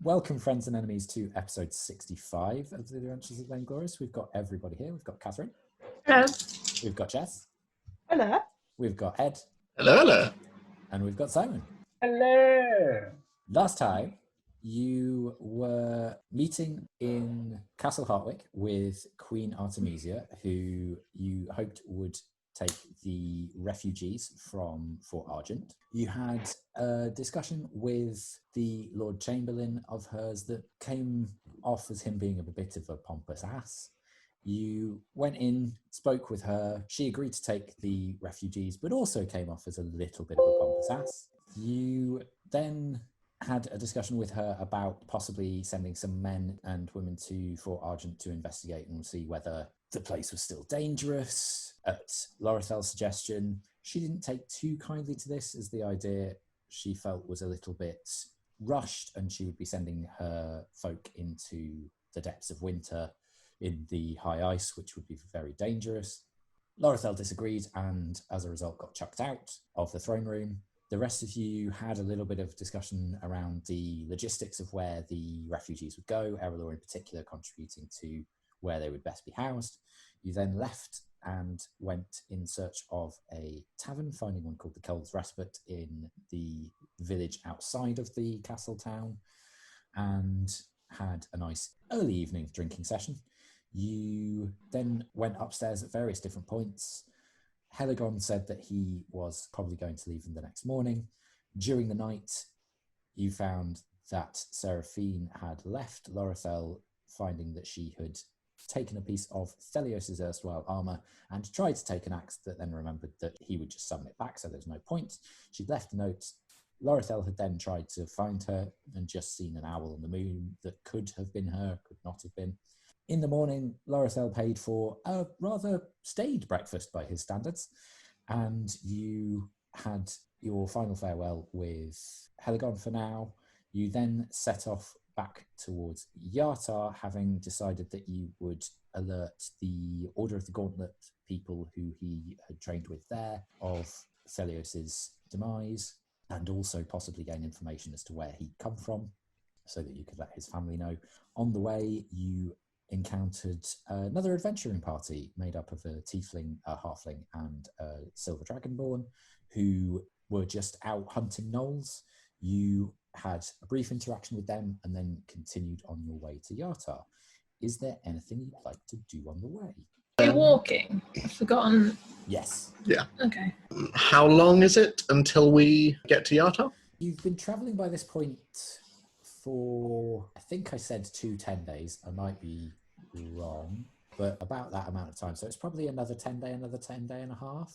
Welcome, friends and enemies, to episode 65 of The Adventures of Vainglorious. We've got everybody here. We've got Kathryn. Hello. We've got Jess. Hello. We've got Ed. Hello, hello. And we've got Simon. Hello. Last time, you were meeting in Castle Hartwick with Queen Artemisia, who you hoped would take the refugees from Fort Argent. You had a discussion with the Lord Chamberlain of hers that came off as him being a bit of a pompous ass. You went in, spoke with her. She agreed to take the refugees, but also came off as a little bit of a pompous ass. You then had a discussion with her about possibly sending some men and women to Fort Argent to investigate and see whether the place was still dangerous. At Lor'athel's suggestion, she didn't take too kindly to this, as the idea she felt was a little bit rushed, and she would be sending her folk into the depths of winter in the high ice, which would be very dangerous. Lor'athel disagreed and as a result got chucked out of the throne room. The rest of you had a little bit of discussion around the logistics of where the refugees would go, Erallur in particular contributing to where they would best be housed. You then left and went in search of a tavern, finding one called the Cold's Respite in the village outside of the castle town, and had a nice early evening drinking session. You then went upstairs at various different points. Heligon said that he was probably going to leave them the next morning. During the night, you found that Seraphine had left Lor'athel, finding that she had taken a piece of Thelios' erstwhile armour and tried to take an axe, that then remembered that he would just summon it back, so there's no point. She'd left a note. Lor'athel had then tried to find her and just seen an owl on the moon that could have been her, could not have been. In the morning, Lor'athel paid for a rather staid breakfast by his standards, and you had your final farewell with Heligon for now. You then set off back towards Yartar, having decided that you would alert the Order of the Gauntlet people who he had trained with there of Thelios' demise, and also possibly gain information as to where he'd come from, so that you could let his family know. On the way, you encountered another adventuring party made up of a tiefling, a halfling, and a silver dragonborn, who were just out hunting gnolls. You had a brief interaction with them and then continued on your way to Yartar. Is there anything you'd like to do on the way? Are you walking? I've forgotten. Yes. Yeah. Okay. How long is it until we get to Yartar? You've been travelling by this point for, I think I said 10 days. I might be wrong, but about that amount of time. So it's probably another 10 day and a half.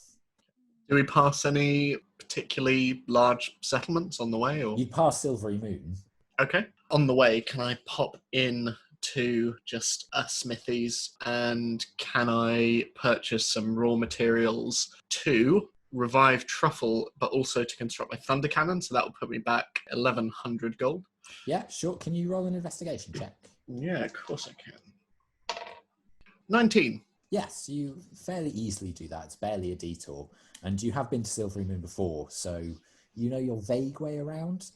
Do we pass any particularly large settlements on the way? Or You pass Silverymoon. okay. On the way, can I pop in to just a smithy's and can I purchase some raw materials to revive Truffle, but also to construct my thunder cannon? So that will put me back 1,100 gold. Yeah, sure. Can you roll an investigation check? Yeah, of course I can. 19. Yes, you fairly easily do that. It's barely a detour. And you have been to Silverymoon before, so you know your vague way around,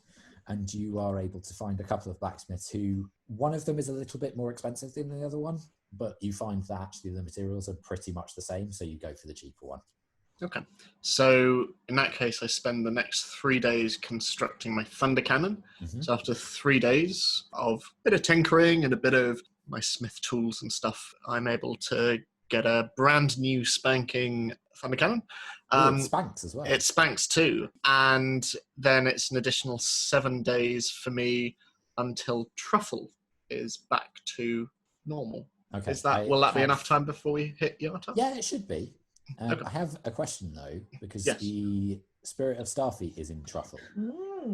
and you are able to find a couple of blacksmiths who, one of them is a little bit more expensive than the other one, but you find that actually the materials are pretty much the same, so you go for the cheaper one. Okay. So in that case, I spend the next 3 days constructing my thunder cannon. Mm-hmm. So after 3 days of a bit of tinkering and a bit of my smith tools and stuff, I'm able to get a brand new spanking thunder cannon. It spanks as well. It spanks too. And then it's an additional 7 days for me until Truffle is back to normal. Okay. Will that be enough time before we hit Yartar? Yeah, it should be. Okay. I have a question though, because Yes. the Spirit of Starfleet is in Truffle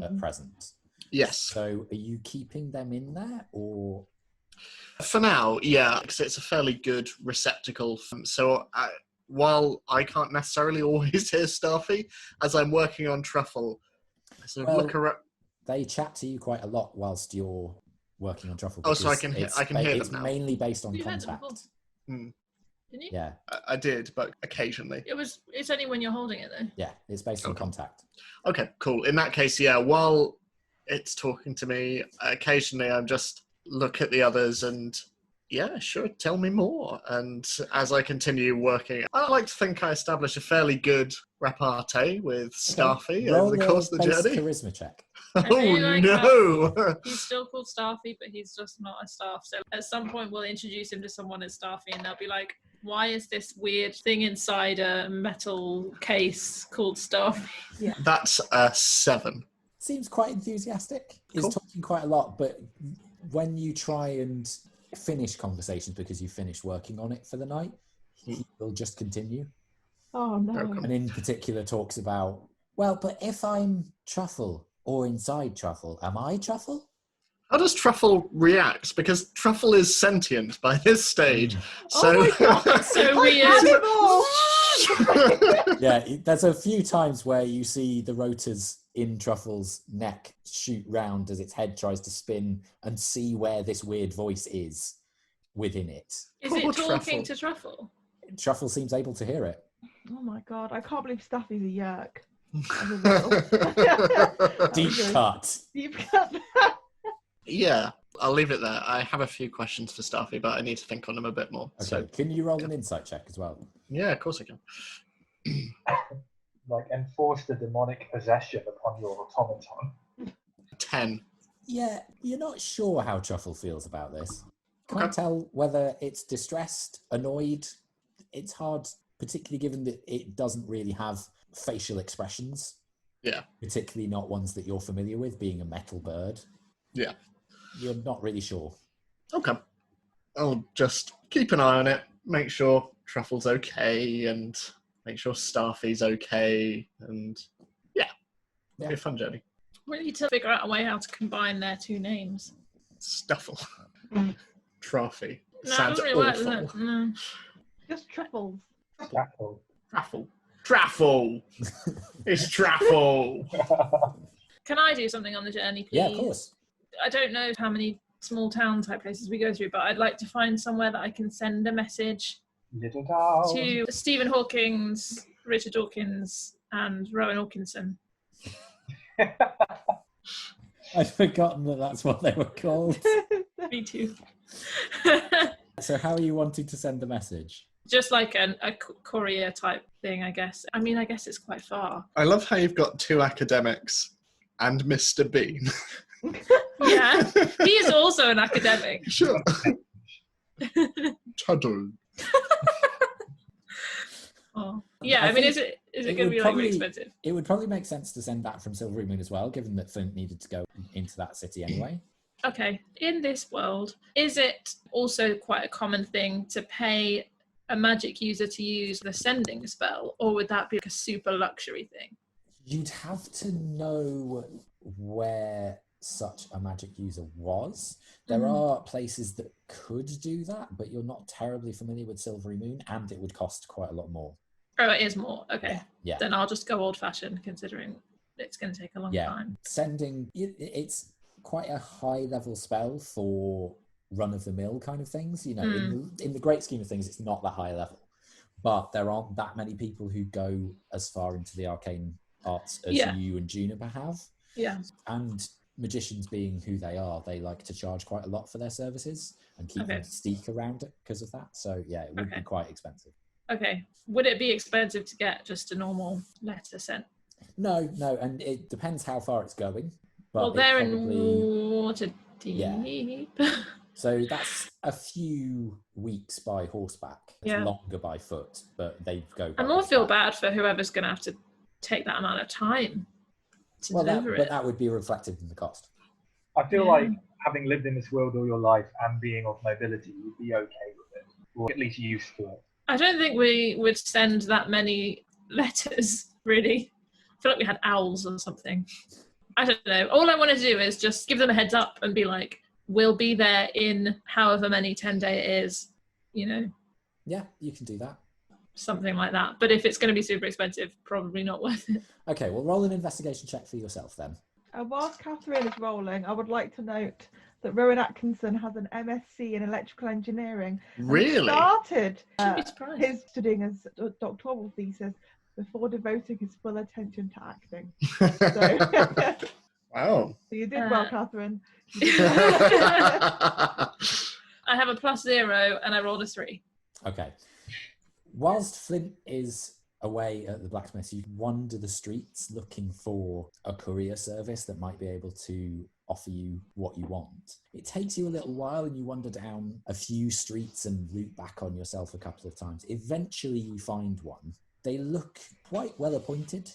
at present. Yes. So are you keeping them in there, or? For now, yeah, because it's a fairly good receptacle. While I can't necessarily always hear Starfy, as I'm working on Truffle, I sort of look around. They chat to you quite a lot whilst you're working on Truffle. Oh, so I can hear them now. It's mainly based on You heard them contact. before. Didn't you? Yeah. I did, but occasionally. It's only when you're holding it though. Yeah, it's based on contact. Okay, cool. In that case, yeah, while it's talking to me. Occasionally I just look at the others and, yeah, sure, tell me more. And as I continue working, I like to think I establish a fairly good repartee with Starfy over the course of the base journey. charisma check. Oh really like no! He's still called Starfy, but he's just not a staff. So at some point, we'll introduce him to someone as Starfy, and they'll be like, "Why is this weird thing inside a metal case called Starfy?" Yeah. That's a 7. Seems quite enthusiastic. Cool. He's talking quite a lot, but when you try and finish conversations because you finished working on it for the night, he will just continue. Oh no. And in particular talks about, well, but if I'm Truffle or inside Truffle, am I Truffle? How does Truffle react? Because Truffle is sentient by this stage. So, Oh my God, That's so weird. Yeah, there's a few times where you see the rotors in Truffle's neck shoot round as its head tries to spin and see where this weird voice is within it. Is Poor it talking Truffle. to Truffle? Truffle seems able to hear it. Oh my God, I can't believe Staffy's a yerk. Deep cut. Deep cut. yeah, I'll leave it there. I have a few questions for Starfy, but I need to think on them a bit more. Okay, So, can you roll an insight check as well? yeah, of course I can. Like enforce the demonic possession upon your automaton. 10. Yeah, you're not sure how Truffle feels about this. Can't Okay. tell whether it's distressed, annoyed. It's hard, particularly given that it doesn't really have facial expressions. Yeah. Particularly not ones that you're familiar with, being a metal bird. Yeah. You're not really sure. Okay. I'll just keep an eye on it, make sure Truffle's okay, and make sure Starfy's okay, and yeah, it'll be a fun journey. We need to figure out a way how to combine their two names. Stuffle. Mm. Trophy. No, it Sounds doesn't really work, awful. does it? No. Just truffles. Jackal. Traffle. Traffle! It's Traffle! Can I do something on the journey, please? Yeah, of course. I don't know how many small town type places we go through, but I'd like to find somewhere that I can send a message Little town. to Stephen Hawkins, Richard Dawkins, and Rowan Hawkinson. I'd forgotten that that's what they were called. Me too. So how are you wanting to send the message? Just like a courier type thing, I guess. I mean, I guess it's quite far. I love how you've got 2 academics and Mr. Bean. Yeah, he is also an academic. Sure. Tuddle. Oh. Yeah, I I mean, think is it it going to would be like probably- really expensive? It would probably make sense to send that from Silverymoon as well, given that Flint needed to go into that city anyway. Okay, in this world, is it also quite a common thing to pay a magic user to use the sending spell, or would that be like a super luxury thing? You'd have to know where such a magic user was. There are places that could do that, but you're not terribly familiar with Silverymoon, and it would cost quite a lot more. Oh, it is more. Okay, Yeah. then I'll just go old-fashioned, considering it's going to take a long time. Sending, it's quite a high-level spell for run-of-the-mill kind of things. You know, in the great scheme of things, it's not that high level. But there aren't that many people who go as far into the arcane arts as you and Juniper have. Yeah. And magicians being who they are, they like to charge quite a lot for their services and keep them mystique around it because of that. So yeah, it would be quite expensive. Okay. Would it be expensive to get just a normal letter sent? No, and it depends how far it's going. But Well, they're probably, in Waterdeep. Yeah. So that's a few weeks by horseback. It's Yeah. longer by foot, but they go. I more feel bad for whoever's going to have to take that amount of time to deliver but it. that would be reflected in the cost. I feel like having lived in this world all your life and being of nobility, you'd be okay with it, or at least used to it. I don't think we would send that many letters, really. I feel like we had owls or something. I don't know. All I want to do is just give them a heads up and be like, we'll be there in however many 10-day it is, you know. Yeah, you can do that. Something like that. But if it's going to be super expensive, probably not worth it. Okay, well, roll an investigation check for yourself then. Whilst Kathryn is rolling, I would like to note that Rowan Atkinson has an MSc in electrical engineering. And Really? started Shouldn't be surprised. his studying as a doctoral thesis before devoting his full attention to acting. So, Wow. You did well, Kathryn. I have a +0 and I rolled a 3. Okay. Whilst Flint is away at the blacksmith, you wander the streets looking for a courier service that might be able to offer you what you want. It takes you a little while and you wander down a few streets and loop back on yourself a couple of times. Eventually you find one. They look quite well appointed.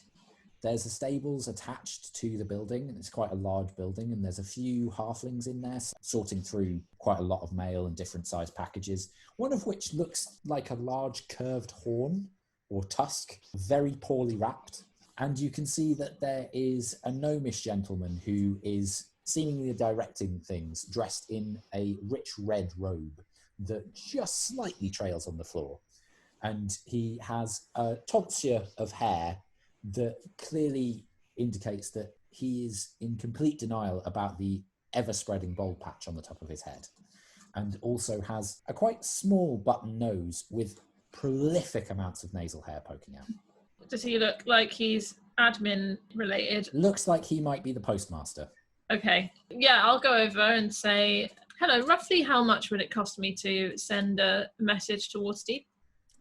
There's a stables attached to the building, and it's quite a large building, and there's a few halflings in there sorting through quite a lot of mail and different sized packages, one of which looks like a large curved horn or tusk, very poorly wrapped. And you can see that there is a gnomish gentleman who is seemingly directing things, dressed in a rich red robe that just slightly trails on the floor. And he has a tonsure of hair that clearly indicates that he is in complete denial about the ever-spreading bald patch on the top of his head, and also has a quite small button nose with prolific amounts of nasal hair poking out. Does he look like he's admin related? Looks like he might be the postmaster. Okay. Yeah, I'll go over and say, hello, roughly how much would it cost me to send a message towards Steve?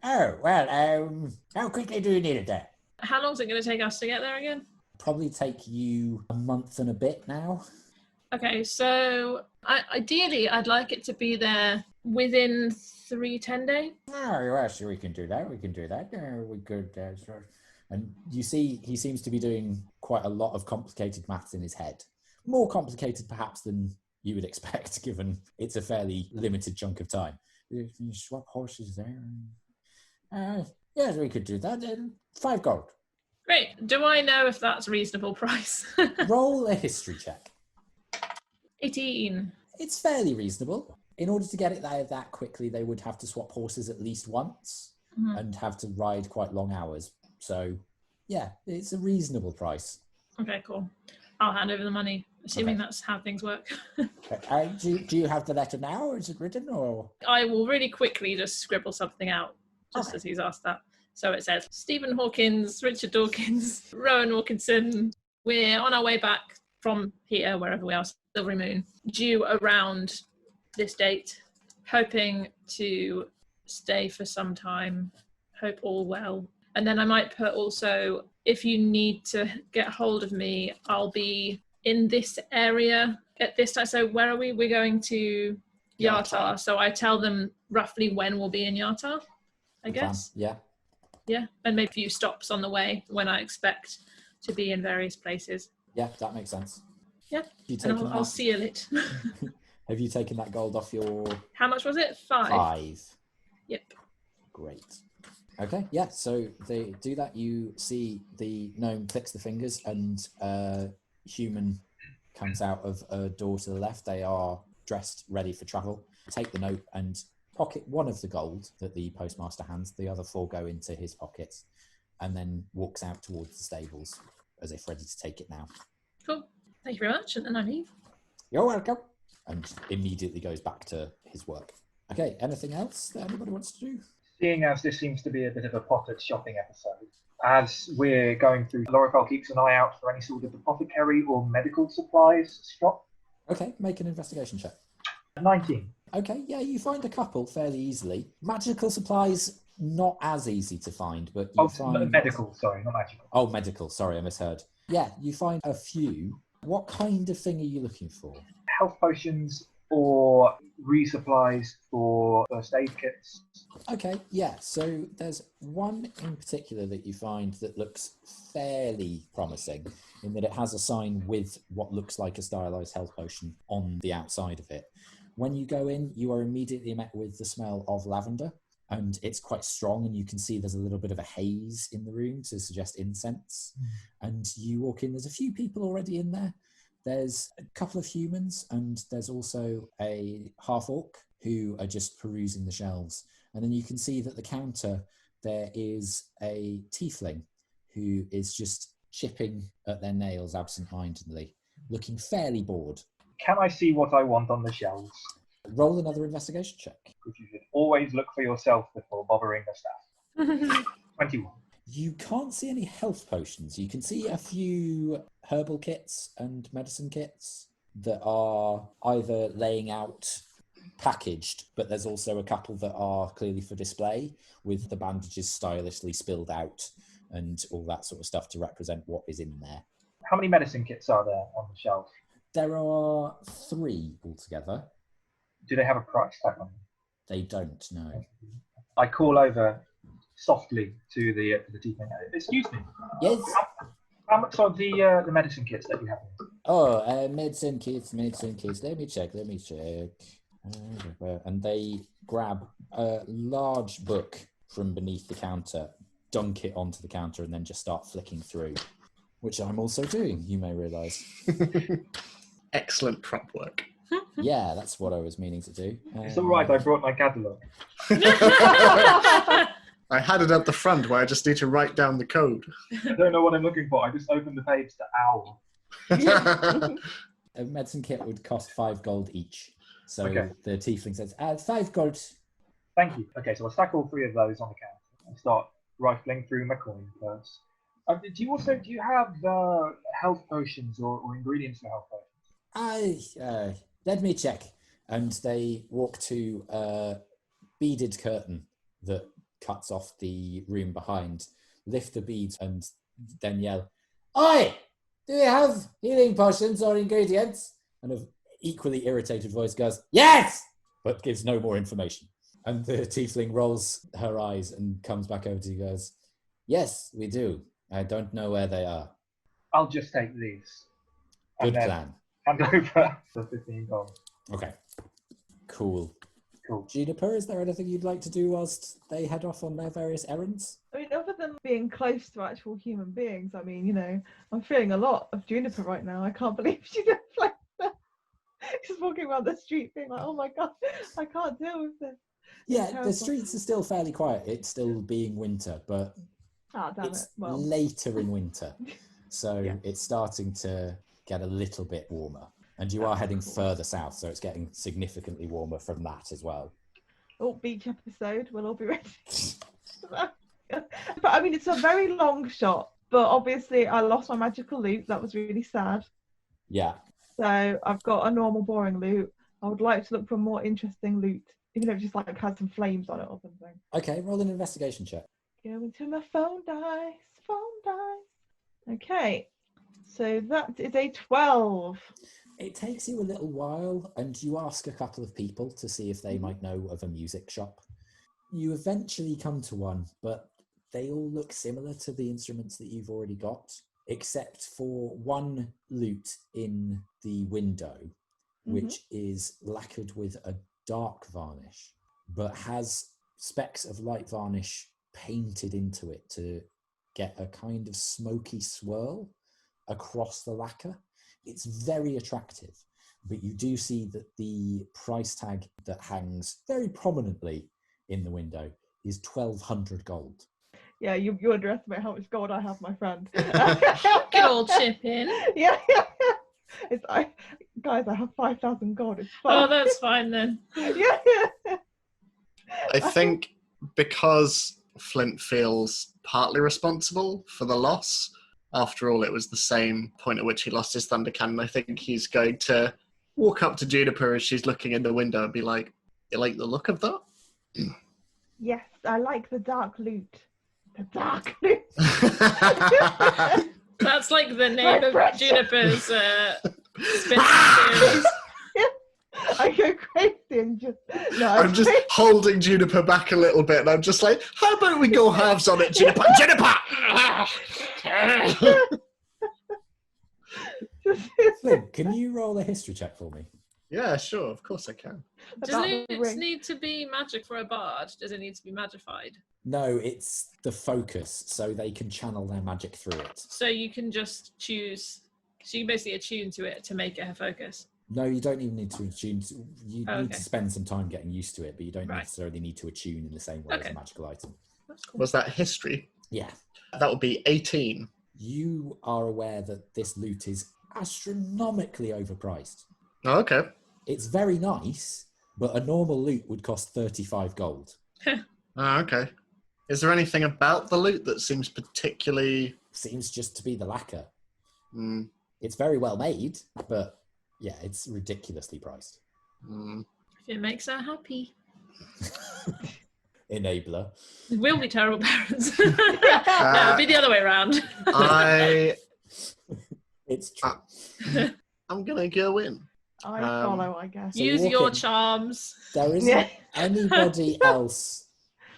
Oh, well, how quickly do you need it there? How long is it going to take us to get there again? Probably take you a month and a bit now. Okay, so ideally, I'd like it to be there within 10 days. Oh, well, sure, we can do that. We could. Sure. And you see, he seems to be doing quite a lot of complicated maths in his head. More complicated, perhaps, than you would expect, given it's a fairly limited chunk of time. You swap horses there. Yes, we could do that. 5 gold. Great. Do I know if that's a reasonable price? Roll a history check. 18. It's fairly reasonable. In order to get it there that quickly, they would have to swap horses at least once and have to ride quite long hours. So, yeah, it's a reasonable price. Okay, cool. I'll hand over the money, assuming that's how things work. Do you have the letter now, or is it written? Or I will really quickly just scribble something out, just as he's asked that. So it says, Stephen Hawkins, Richard Dawkins, Rowan Wilkinson. We're on our way back from here, wherever we are, Silverymoon, due around this date, hoping to stay for some time, hope all well. And then I might put also, if you need to get hold of me, I'll be in this area at this time. So where are we? We're going to Yartar. So I tell them roughly when we'll be in Yartar, I guess. Yeah. Yeah, and maybe a few stops on the way when I expect to be in various places. Yeah, that makes sense. Yeah, and I'll seal it. Have you taken that gold off your... How much was it? 5? 5. Yep. Great. Okay, yeah, so they do that. You see the gnome clicks the fingers and a human comes out of a door to the left. They are dressed, ready for travel. Take the note and pocket one of the gold that the postmaster hands. The other 4 go into his pockets, and then walks out towards the stables as if ready to take it now. Cool. Thank you very much. And then I leave. You're welcome. And immediately goes back to his work. Okay, anything else that anybody wants to do? Seeing as this seems to be a bit of a potted shopping episode, as we're going through, Lor'athel keeps an eye out for any sort of apothecary or medical supplies shop. Okay, make an investigation check. 19. Okay, yeah, you find a couple fairly easily. Magical supplies, not as easy to find, but you find... medical, sorry, not magical. Oh, medical, sorry, I misheard. Yeah, you find a few. What kind of thing are you looking for? Health potions or resupplies for first aid kits. Okay, yeah, so there's one in particular that you find that looks fairly promising in that it has a sign with what looks like a stylized health potion on the outside of it. When you go in, you are immediately met with the smell of lavender, and it's quite strong, and you can see there's a little bit of a haze in the room to suggest incense. And you walk in, there's a few people already in there. There's a couple of humans, and there's also a half-orc who are just perusing the shelves. And then you can see that the counter, there is a tiefling who is just chipping at their nails absent-mindedly, looking fairly bored. Can I see what I want on the shelves? Roll another investigation check. Because you should always look for yourself before bothering the staff. 21. You can't see any health potions. You can see a few herbal kits and medicine kits that are either laying out packaged, but there's also a couple that are clearly for display with the bandages stylishly spilled out and all that sort of stuff to represent what is in there. How many medicine kits are there on the shelf? There are 3 altogether. Do they have a price tag on them? They don't, no. I call over softly to the tiefling. Excuse me. Yes? How much are the medicine kits that you have? Oh, medicine kits. Let me check. And they grab a large book from beneath the counter, dunk it onto the counter, and then just start flicking through, which I'm also doing, you may realise. Excellent prep work. Yeah, that's what I was meaning to do. It's all right, I brought my catalogue. I had it at the front where I just need to write down the code. I don't know what I'm looking for. I just opened the page to owl. A medicine kit would cost 5 gold each. So Okay. the tiefling says, 5 gold. Thank you. Okay, so I'll stack all 3 of those on the counter and start rifling through my coin purse. Do you have health potions or ingredients for health potions? Let me check. And they walk to a beaded curtain that cuts off the room behind, lift the beads, and then yell, "Oi! Do you have healing potions or ingredients?" And an equally irritated voice goes, "Yes!" but gives no more information. And the tiefling rolls her eyes and comes back over to you guys. "Yes, we do. I don't know where they are." I'll just take these. Good And then plan. hand over the 15 gold. Okay. Cool. Cool. Juniper, is there anything you'd like to do whilst they head off on their various errands? I mean, other than being close to actual human beings, I mean, I'm feeling a lot of Juniper right now. I can't believe she just like just walking around the street being like, "Oh my god, I can't deal with this." Yeah, terrible. the streets are still fairly quiet. It's still being winter, but Ah, damn it's it. Well, later in winter. So Yeah. it's starting to get a little bit warmer. And you are heading further south, so it's getting significantly warmer from that as well. oh, beach episode. We'll all be ready. But I mean, it's a very long shot. But obviously, I lost my magical loot. That was really sad. Yeah. So I've got a normal, boring loot. I would like to look for more interesting loot, even if it just like has some flames on it or something. Okay, roll an investigation check. Going to my phone dice. Okay, so that is a 12. It takes you a little while, and you ask a couple of people to see if they might know of a music shop. You eventually come to one, but they all look similar to the instruments that you've already got, except for one lute in the window, which is lacquered with a dark varnish, but has specks of light varnish painted into it to get a kind of smoky swirl across the lacquer. It's very attractive, but you do see that the price tag that hangs very prominently in the window is 1,200 gold. Yeah, you underestimate how much gold I have, my friend. Good old chip in. Yeah. Guys, I have 5,000 gold. It's Oh, fine. that's fine then. Yeah. I think because Flint feels partly responsible for the loss, after all, it was the same point at which he lost his thunder cannon. I think he's going to walk up to Juniper as she's looking in the window and be like, "You like the look of that?" Yes, I like the dark loot. The dark loot. That's like the name of precious. Juniper's spin-off series. I go crazy and just no. I'm just holding Juniper back a little bit, and I'm just like, "How about we go halves on it, Juniper?" Juniper! Flint, can you roll a history check for me? Yeah, sure, of course I can. Does it need to be magic for a bard? Does it need to be magified? No, it's the focus, so they can channel their magic through it. So you can just choose. So you basically attune to it to make it a focus. No, you don't even need to attune. You Oh, need okay. to spend some time getting used to it, but you don't Right. necessarily need to attune in the same way as Okay. a magical item. That's cool. Was that history? Yeah. That would be 18. You are aware that this loot is astronomically overpriced. Oh, okay. It's very nice, but a normal loot would cost 35 gold. Oh, okay. Is there anything about the loot that seems particularly... Seems just to be the lacquer. Mm. It's very well made, but yeah, it's ridiculously priced. Mm. If it makes her happy. Enabler. We'll be terrible parents. No, it'll be the other way around. It's true. I'm gonna go in. I follow, I guess. So Use walk your in. charms. There isn't Yeah. anybody else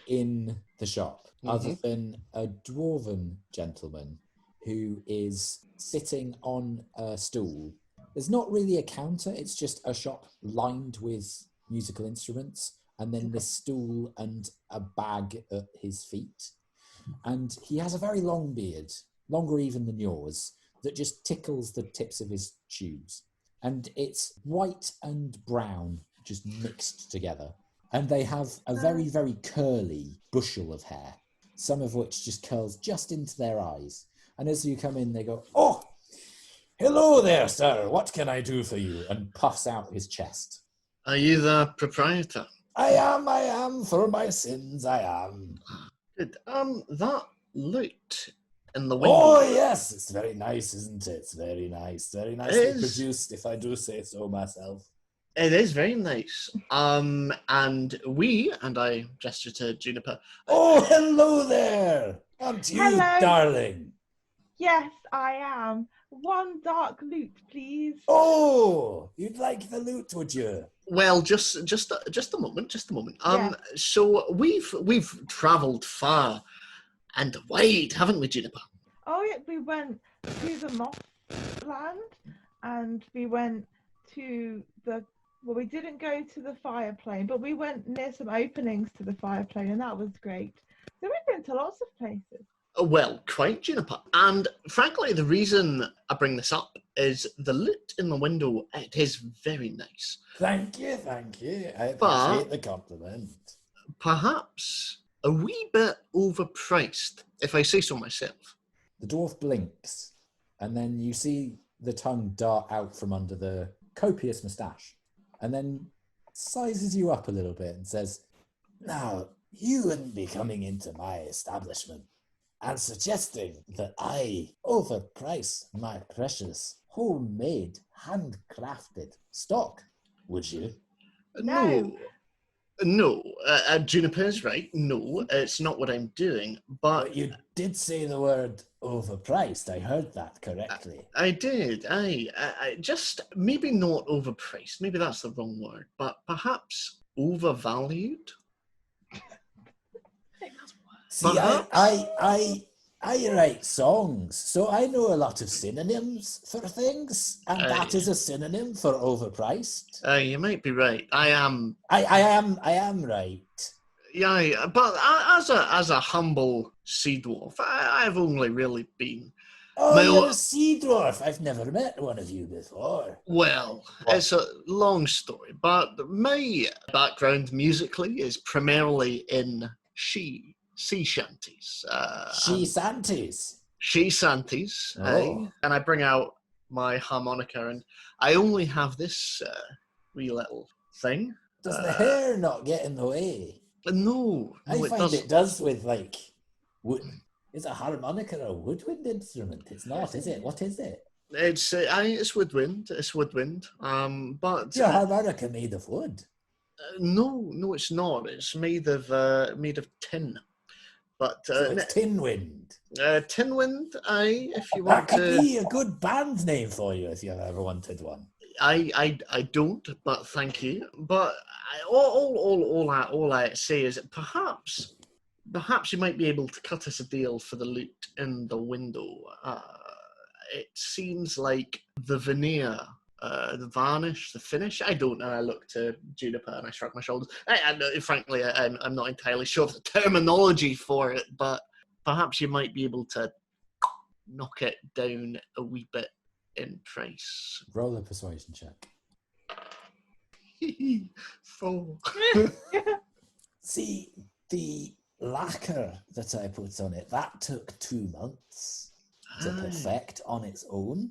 in the shop other Mhm. than a dwarven gentleman who is sitting on a stool. There's not really a counter, it's just a shop lined with musical instruments, and then this stool and a bag at his feet. And he has a very long beard, longer even than yours, that just tickles the tips of his shoes. And it's white and brown, just mixed together. And they have a very, very curly bushel of hair, some of which just curls just into their eyes. And as you come in, they go, "Oh, hello there, sir. What can I do for you?" And puffs out his chest. Are you the proprietor? I am. For my sins, I am. Good. That loot in the window. Oh, yes. It's very nice, isn't it? It's very nice. Very nicely is. produced, if I do say so myself. It is very nice. And I gesture to Juniper. Oh, hello there. Aren't you, Hello. darling? Yes, I am. One dark loot, please. Oh, you'd like the loot, would you? Well, just a moment. Yeah. So we've travelled far and wide, haven't we, Juniper? Oh, yeah, we went to the moth land, and we went to well, we didn't go to the fire plane, but we went near some openings to the fire plane, and that was great. So we've been to lots of places. Well, quite, Juniper. And frankly, the reason I bring this up is the loot in the window. It is very nice. Thank you. I appreciate But- the compliment. Perhaps a wee bit overpriced, if I say so myself. The dwarf blinks, and then you see the tongue dart out from under the copious moustache, and then sizes you up a little bit and says, "Now, you wouldn't be coming into my establishment and suggesting that I overprice my precious, homemade, handcrafted stock, would you?" No, Juniper's right. No, it's not what I'm doing. But you did say the word overpriced. I heard that correctly. I did. I just maybe not overpriced. Maybe that's the wrong word. But perhaps overvalued. I think that's worse. See, I write songs, so I know a lot of synonyms for things, and that is a synonym for overpriced. You might be right. I am. I am right. Yeah, but as a humble sea dwarf, I've only really been. Oh, My- you're a sea dwarf. I've never met one of you before. Well, it's a long story, but my background musically is primarily in sea shanties. She Santies. She shanties, Oh. and I bring out my harmonica, and I only have this wee little thing. Does the hair not get in the way? No, I it find doesn't. it does with, like, wood. Is a harmonica a woodwind instrument? It's not, is it? What is it? It's woodwind. It's woodwind. But Your harmonica made of wood. no, it's not. It's made of tin. But So it's tin wind. tin wind. If you That want could to, be a good band name for you if you've ever wanted one. I don't. But thank you. But all I say is that perhaps you might be able to cut us a deal for the loot in the window. It seems like the veneer, the varnish, the finish. I don't know. I look to Juniper and I shrug my shoulders. Frankly, I'm not entirely sure of the terminology for it, but perhaps you might be able to knock it down a wee bit in price. Roll a persuasion check. 4. See, the lacquer that I put on it, that took 2 months to perfect on its own.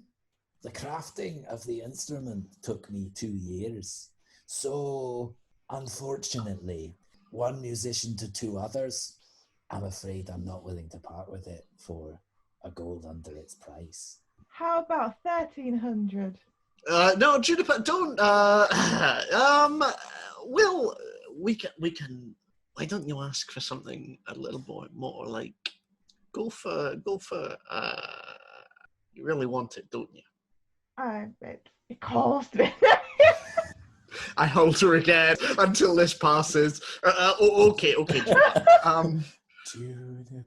The crafting of the instrument took me 2 years. So, unfortunately, one musician to 2 others, I'm afraid I'm not willing to part with it for a gold under its price. How about 1300? No, Juniper, don't. Will we can. Why don't you ask for something a little bit more? Like, go for. You really want it, don't you? It cost me. I hold her again until this passes. Okay. Juniper.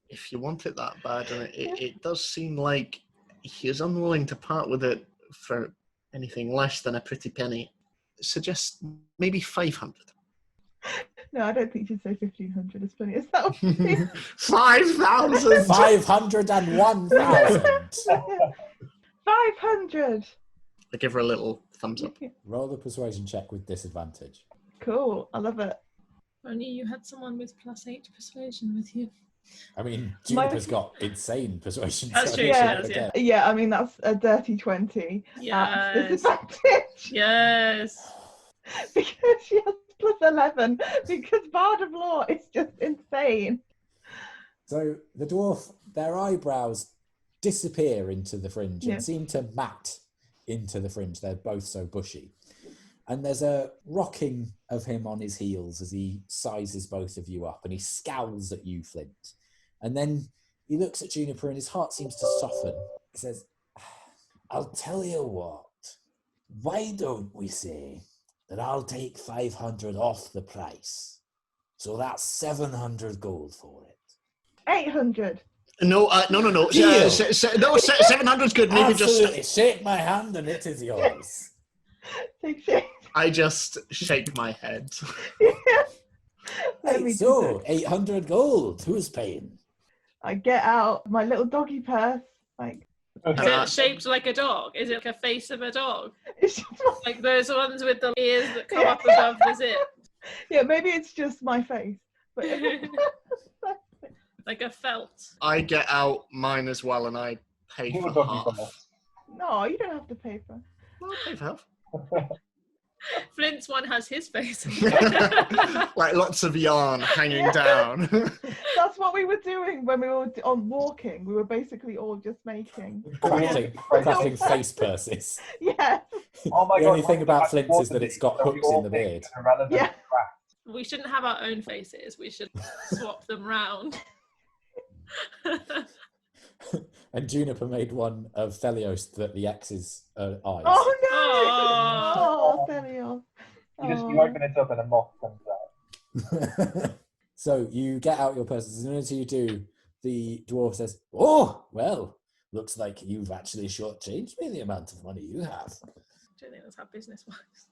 If you want it that bad, and it does seem like he is unwilling to part with it for anything less than a pretty penny, suggest maybe 500. No, I don't think you'd say 1500 as funny as that would be. 5,000. 501,000. 500. I give her a little thumbs up. Roll the persuasion check with disadvantage. Cool, I love it. Only you had someone with +8 persuasion with you. I mean, Juniper's got insane persuasion. That's so true, I she don't does, forget. Yeah, I mean, that's a dirty 20. Yes. Disadvantage. Yes. Because she has +11. Because Bard of Law is just insane. So the dwarf, their eyebrows disappear into the fringe Yeah. and seem to mat into the fringe. They're both so bushy. And there's a rocking of him on his heels as he sizes both of you up, and he scowls at you, Flint. And then he looks at Juniper and his heart seems to soften. He says, I'll tell you what, why don't we say that I'll take 500 off the price? So that's 700 gold for it. 800. No. Deal. No, 700's good. Maybe Absolutely. Shake my hand and it is yours. Take six. I just shake my head. Let Hey, me so, just- 800 gold. Who's paying? I get out my little doggy purse. Like, Is it shaped like a dog? Is it like a face of a dog? it's just Like those ones with the ears that come up above the zip? yeah, maybe it's just my face. But Like a felt. I get out mine as well, and I pay You for were talking half. about no, you don't have to pay for. Well, I pay for half. Flint's one has his face. Like lots of yarn hanging down. That's what we were doing when we were on walking. We were basically all just making. Crafting face purses. Yeah. Oh my The God, only thing one about thing Flint is that it's got that we hooks in all the think beard. is irrelevant Yeah. crap. We shouldn't have our own faces. We should swap them round. And Juniper made one of Thelios that the X's eyes. Oh no! Oh. Oh, Thelios. You open it up and a moth comes out. So you get out your purses. As soon as you do, the dwarf says, "Oh, well, looks like you've actually shortchanged me the amount of money you have." I don't think that's how business works.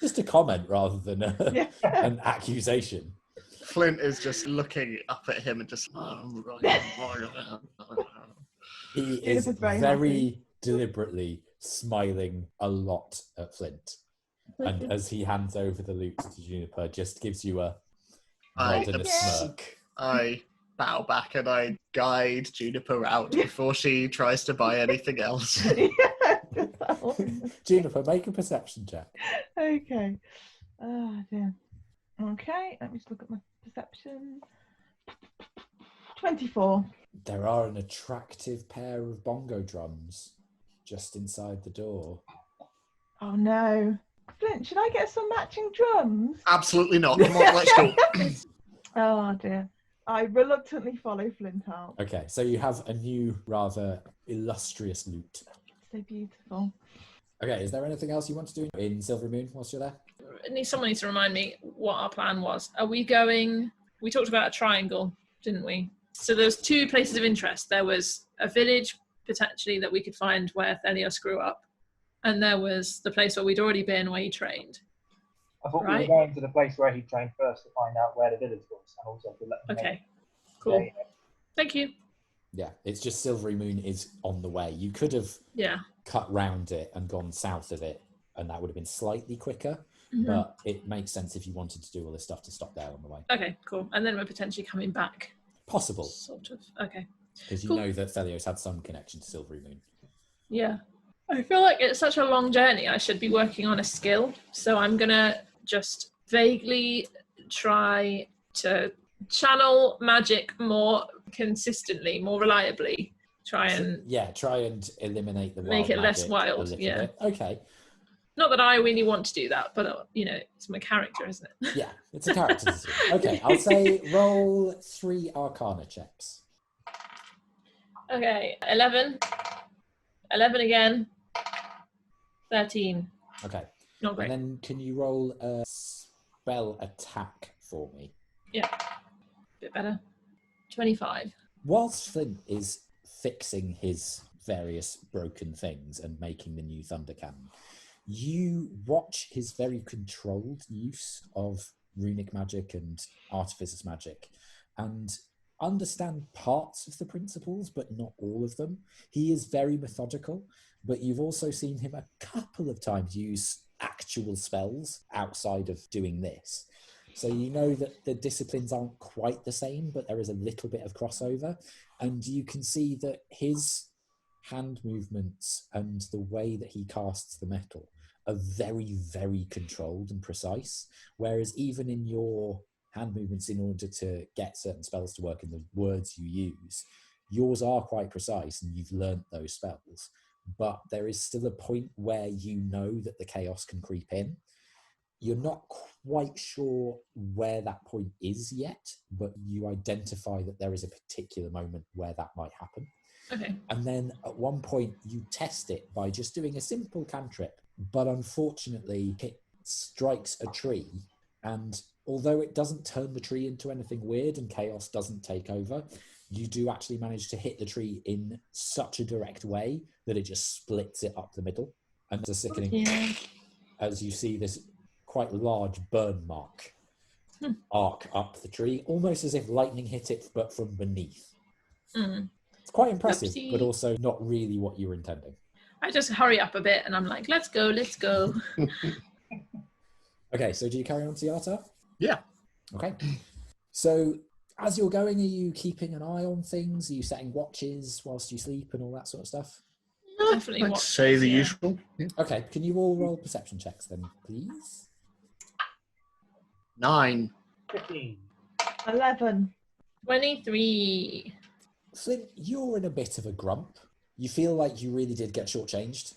Just a comment rather than Yeah. an accusation. Flint is just looking up at him and just. He is Juniper's very very deliberately smiling a lot at Flint. And as he hands over the loot to Juniper, just gives you a nod and a smirk. I bow back and I guide Juniper out before she tries to buy anything else. Yeah, just that one. Juniper, make a perception check. Okay. Oh dear. Okay, let me just look at my perception. 24. There are an attractive pair of bongo drums just inside the door. Oh no. Flint, should I get some matching drums? Absolutely not. Come on, let's go. Oh dear. I reluctantly follow Flint out. Okay, so you have a new, rather illustrious loot. So beautiful. Okay, is there anything else you want to do in Silverymoon whilst you're there? Someone needs to remind me what our plan was. Are we going... We talked about a triangle, didn't we? So there's two places of interest. There was a village, potentially, that we could find where Thelios grew up. And there was the place where we'd already been, where he trained. I thought we Right. were going to the place where he trained first to find out where the village was, and also to let him know. Okay, cool. Yeah, Thank you. Yeah, it's just Silverymoon is on the way. You could have Yeah. cut round it and gone south of it, and that would have been slightly quicker. Mhm. But it makes sense if you wanted to do all this stuff to stop there on the way. Okay, cool. And then we're potentially coming back, Possible, sort of. Okay. because you Cool. know that Thelios had some connection to Silverymoon. Yeah. I feel like it's such a long journey. I should be working on a skill. So I'm going to just vaguely try to channel magic more consistently, more reliably. Try and eliminate the make it less magic wild. a little Yeah. bit. Okay. Not that I really want to do that, but it's my character, isn't it? Yeah, it's a character decision. Okay, I'll say roll 3 Arcana checks. Okay, 11. 11 again. 13. Okay. Not great. And then can you roll a spell attack for me? Yeah. Bit better. 25. Whilst Flint is fixing his various broken things and making the new thunder cannon, you watch his very controlled use of runic magic and artificer's magic and understand parts of the principles, but not all of them. He is very methodical, but you've also seen him a couple of times use actual spells outside of doing this. So you know that the disciplines aren't quite the same, but there is a little bit of crossover. And you can see that his hand movements and the way that he casts the metal are very, very controlled and precise. Whereas even in your hand movements, in order to get certain spells to work in the words you use, yours are quite precise and you've learnt those spells. But there is still a point where you know that the chaos can creep in. You're not quite sure where that point is yet, but you identify that there is a particular moment where that might happen. Okay. And then at one point you test it by just doing a simple cantrip, but unfortunately it strikes a tree, and although it doesn't turn the tree into anything weird and chaos doesn't take over, you do actually manage to hit the tree in such a direct way that it just splits it up the middle. And it's a sickening, as you see this quite large burn mark arc up the tree, almost as if lightning hit it, but from beneath. It's quite impressive, Oopsie. but also not really what you were intending. I just hurry up a bit and I'm like, let's go. Okay, so do you carry on to Yartar? Yeah. Okay. So as you're going, are you keeping an eye on things? Are you setting watches whilst you sleep and all that sort of stuff? Definitely. I'd say the usual. Yeah. Okay, can you all roll perception checks then, please? 9. 15. 11. 23. Flint, you're in a bit of a grump. You feel like you really did get shortchanged.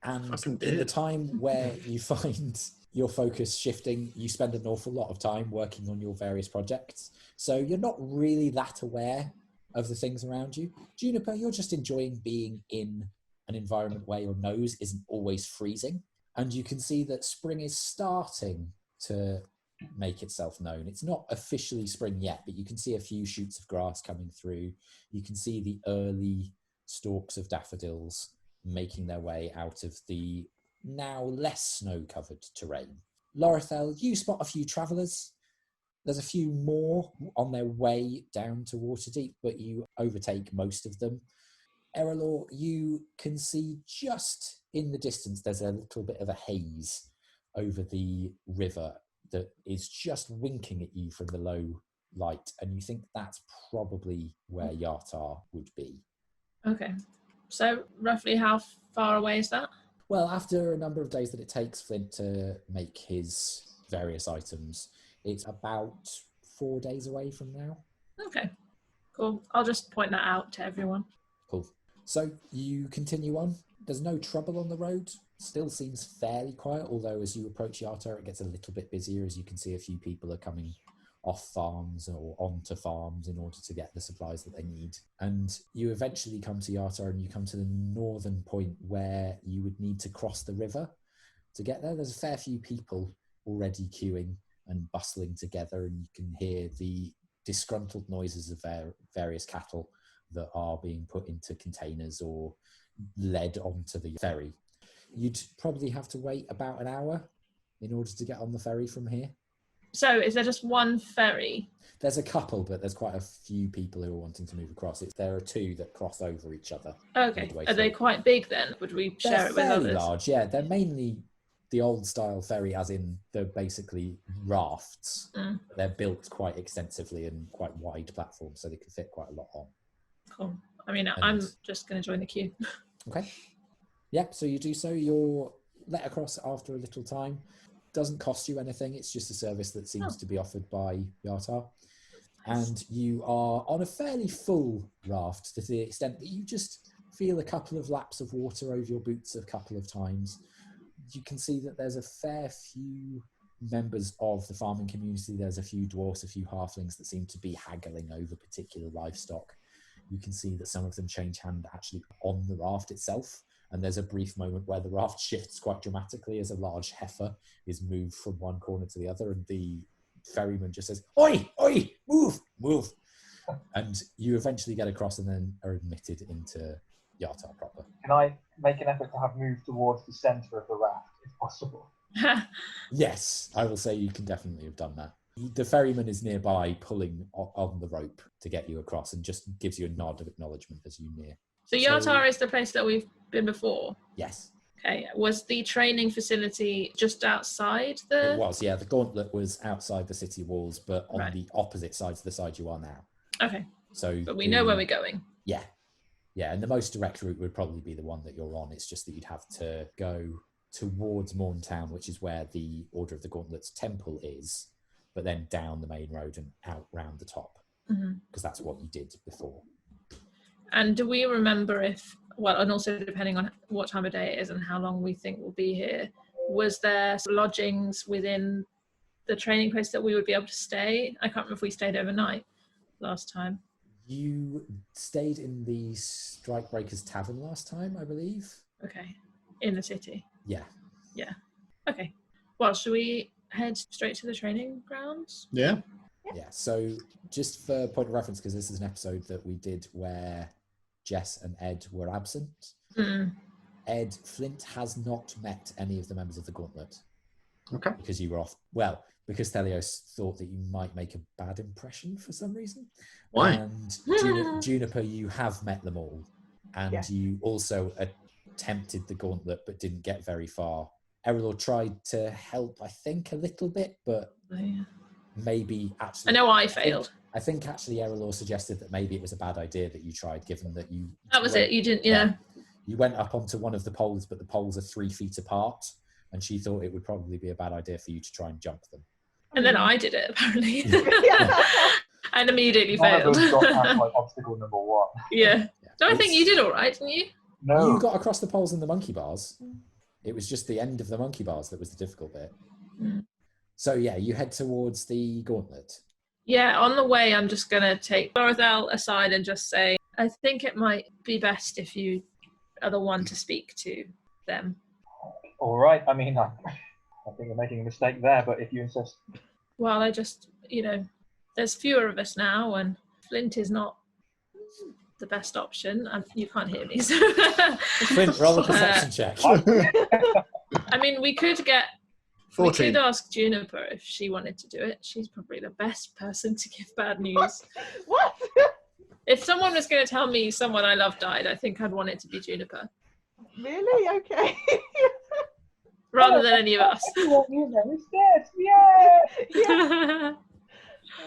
And Fucking in the did. time where you find your focus shifting, you spend an awful lot of time working on your various projects. So you're not really that aware of the things around you. Juniper, you're just enjoying being in an environment where your nose isn't always freezing. And you can see that spring is starting to make itself known. It's not officially spring yet, but you can see a few shoots of grass coming through. You can see the early stalks of daffodils making their way out of the now less snow-covered terrain. Lor'athel, you spot a few travellers. There's a few more on their way down to Waterdeep, but you overtake most of them. Erallur, you can see just in the distance there's a little bit of a haze over the river that is just winking at you from the low light, and you think that's probably where Yartar would be. Okay. So roughly how far away is that? Well, after a number of days that it takes Flint to make his various items, it's about 4 days away from now. Okay. Cool. I'll just point that out to everyone. Cool. So you continue on. There's no trouble on the road. Still seems fairly quiet, although as you approach Yartar, it gets a little bit busier, as you can see a few people are coming off farms or onto farms in order to get the supplies that they need. And you eventually come to Yartar, and you come to the northern point where you would need to cross the river to get there. There's a fair few people already queuing and bustling together, and you can hear the disgruntled noises of various cattle that are being put into containers or led onto the ferry. You'd probably have to wait about an hour in order to get on the ferry from here. So is there just one ferry? There's a couple, but there's quite a few people who are wanting to move across. There are two that cross over each other. Okay. midway Are they through. quite big then? Would we share They're it with fairly others? large, yeah. They're mainly the old style ferry, as in they're basically rafts. They're built quite extensively and quite wide platforms, so they can fit quite a lot on. Cool. I mean, I'm just going to join the queue. Okay. Yep, so you do so. You're let across after a little time. Doesn't cost you anything. It's just a service that seems to be offered by Yartar. And you are on a fairly full raft to the extent that you just feel a couple of laps of water over your boots a couple of times. You can see that there's a fair few members of the farming community. There's a few dwarfs, a few halflings that seem to be haggling over particular livestock. You can see that some of them change hand actually on the raft itself. And there's a brief moment where the raft shifts quite dramatically as a large heifer is moved from one corner to the other, and the ferryman just says, "Oi, oi, move, move." And you eventually get across and then are admitted into Yartar proper. Can I make an effort to have moved towards the centre of the raft, if possible? Yes, I will say you can definitely have done that. The ferryman is nearby pulling on the rope to get you across and just gives you a nod of acknowledgement as you near. So Yartar is the place that we've been before? Yes. Okay. Was the training facility just outside It was, yeah. The gauntlet was outside the city walls, but on Right. the opposite side to the side you are now. Okay. So, But we know where we're going. Yeah. Yeah, and the most direct route would probably be the one that you're on. It's just that you'd have to go towards Morntown, which is where the Order of the Gauntlet's temple is, but then down the main road and out round the top, because that's what you did before. And do we remember if, well, and also depending on what time of day it is and how long we think we'll be here, was there lodgings within the training place that we would be able to stay? I can't remember if we stayed overnight last time. You stayed in the Strikebreakers Tavern last time, I believe. Okay. In the city. Yeah. Yeah. Okay. Well, should we head straight to the training grounds? Yeah. Yeah, so just for point of reference, because this is an episode that we did where Jess and Ed were absent. Ed, Flint has not met any of the members of the Gauntlet. Okay. Because you were off. Well, because Thelios thought that you might make a bad impression for some reason. Why? And Juniper, you have met them all. And Yeah. you also attempted the Gauntlet but didn't get very far. Erallur tried to help, I think, a little bit, but maybe actually... I know I failed. I think actually Erallur suggested that maybe it was a bad idea that you tried, given that you... That was it. You didn't, yeah. You went up onto one of the poles, but the poles are 3 feet apart, and she thought it would probably be a bad idea for you to try and jump them. And then I did it, apparently. Yeah. And immediately None failed. of them got past like obstacle number 1. Yeah. No, I think It's- you did all right, didn't you? No. You got across the poles and the monkey bars. It was just the end of the monkey bars that was the difficult bit. So yeah, you head towards the gauntlet. Yeah, on the way, I'm just going to take Lor'athel aside and just say, I think it might be best if you are the one to speak to them. All right. I mean, I think you're making a mistake there, but if you insist. Well, I just, there's fewer of us now, and Flint is not the best option. And you can't hear me. So Flint, roll a perception check. I mean, we could 14. ask Juniper if she wanted to do it. She's probably the best person to give bad news. What? If someone was going to tell me someone I love died, I think I'd want it to be Juniper, Really? Okay. rather than any of us. Everyone is dead. Yeah. Yeah.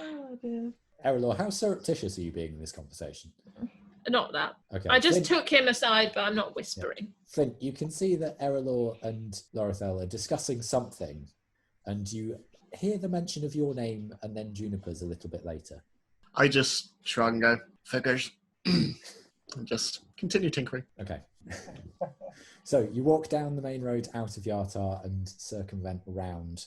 Oh dear. Erallur, how surreptitious are you being in this conversation? Not that. Okay. I just Flint, took him aside, but I'm not whispering. Flint, you can see that Erallur and Lor'athel are discussing something, and you hear the mention of your name and then Juniper's a little bit later. I just shrug and go, figures. And just continue tinkering. Okay. So you walk down the main road out of Yartar and circumvent around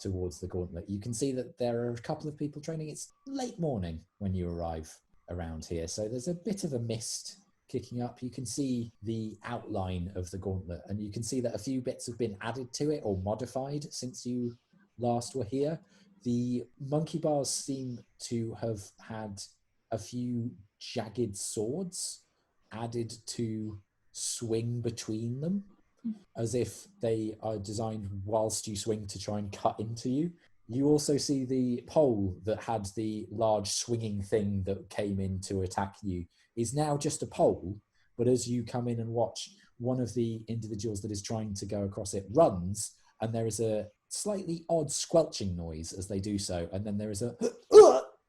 towards the gauntlet. You can see that there are a couple of people training. It's late morning when you arrive around here, so there's a bit of a mist kicking up. You can see the outline of the gauntlet, and you can see that a few bits have been added to it or modified since you last were here. The monkey bars seem to have had a few jagged swords added to swing between them, as if they are designed whilst you swing to try and cut into you. You also see the pole that had the large swinging thing that came in to attack you is now just a pole, but as you come in and watch, one of the individuals that is trying to go across it runs, and there is a slightly odd squelching noise as they do so, and then there is a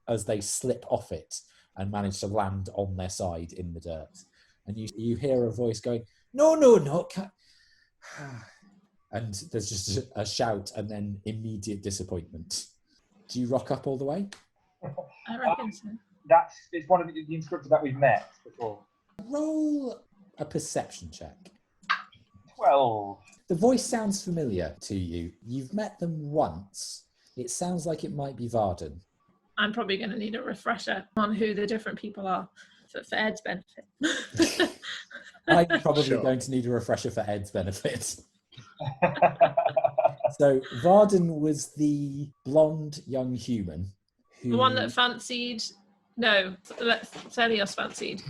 as they slip off it and manage to land on their side in the dirt. And you hear a voice going, no, and there's just a shout and then immediate disappointment. Do you rock up all the way? I reckon so. It's one of the instructors that we've met before. Roll a perception check. 12. The voice sounds familiar to you. You've met them once. It sounds like it might be Varden. I'm probably going to need a refresher on who the different people are for Ed's benefit. I'm probably Sure. going to need a refresher for Ed's benefit. So Varden was the blonde young human who... The one that fancied... No, Thelios fancied.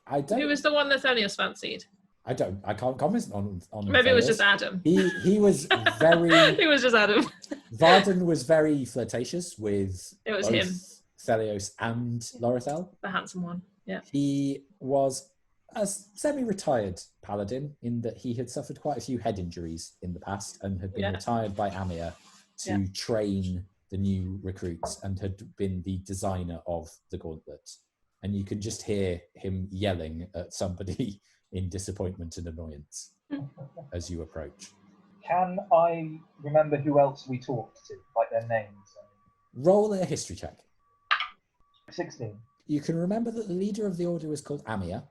I don't... Who was the one that Thelios fancied? I can't comment on Maybe it was Thelios. just Adam. He was very... It was just Adam. Varden was very flirtatious with It was both him. Thelios and Lor'athel. The handsome one. Yeah. He was a semi-retired paladin in that he had suffered quite a few head injuries in the past and had been retired by Amir to train the new recruits and had been the designer of the gauntlet. And you can just hear him yelling at somebody in disappointment and annoyance as you approach. Can I remember who else we talked to, like their names? Roll a history check. 16. You can remember that the leader of the order was called Amir,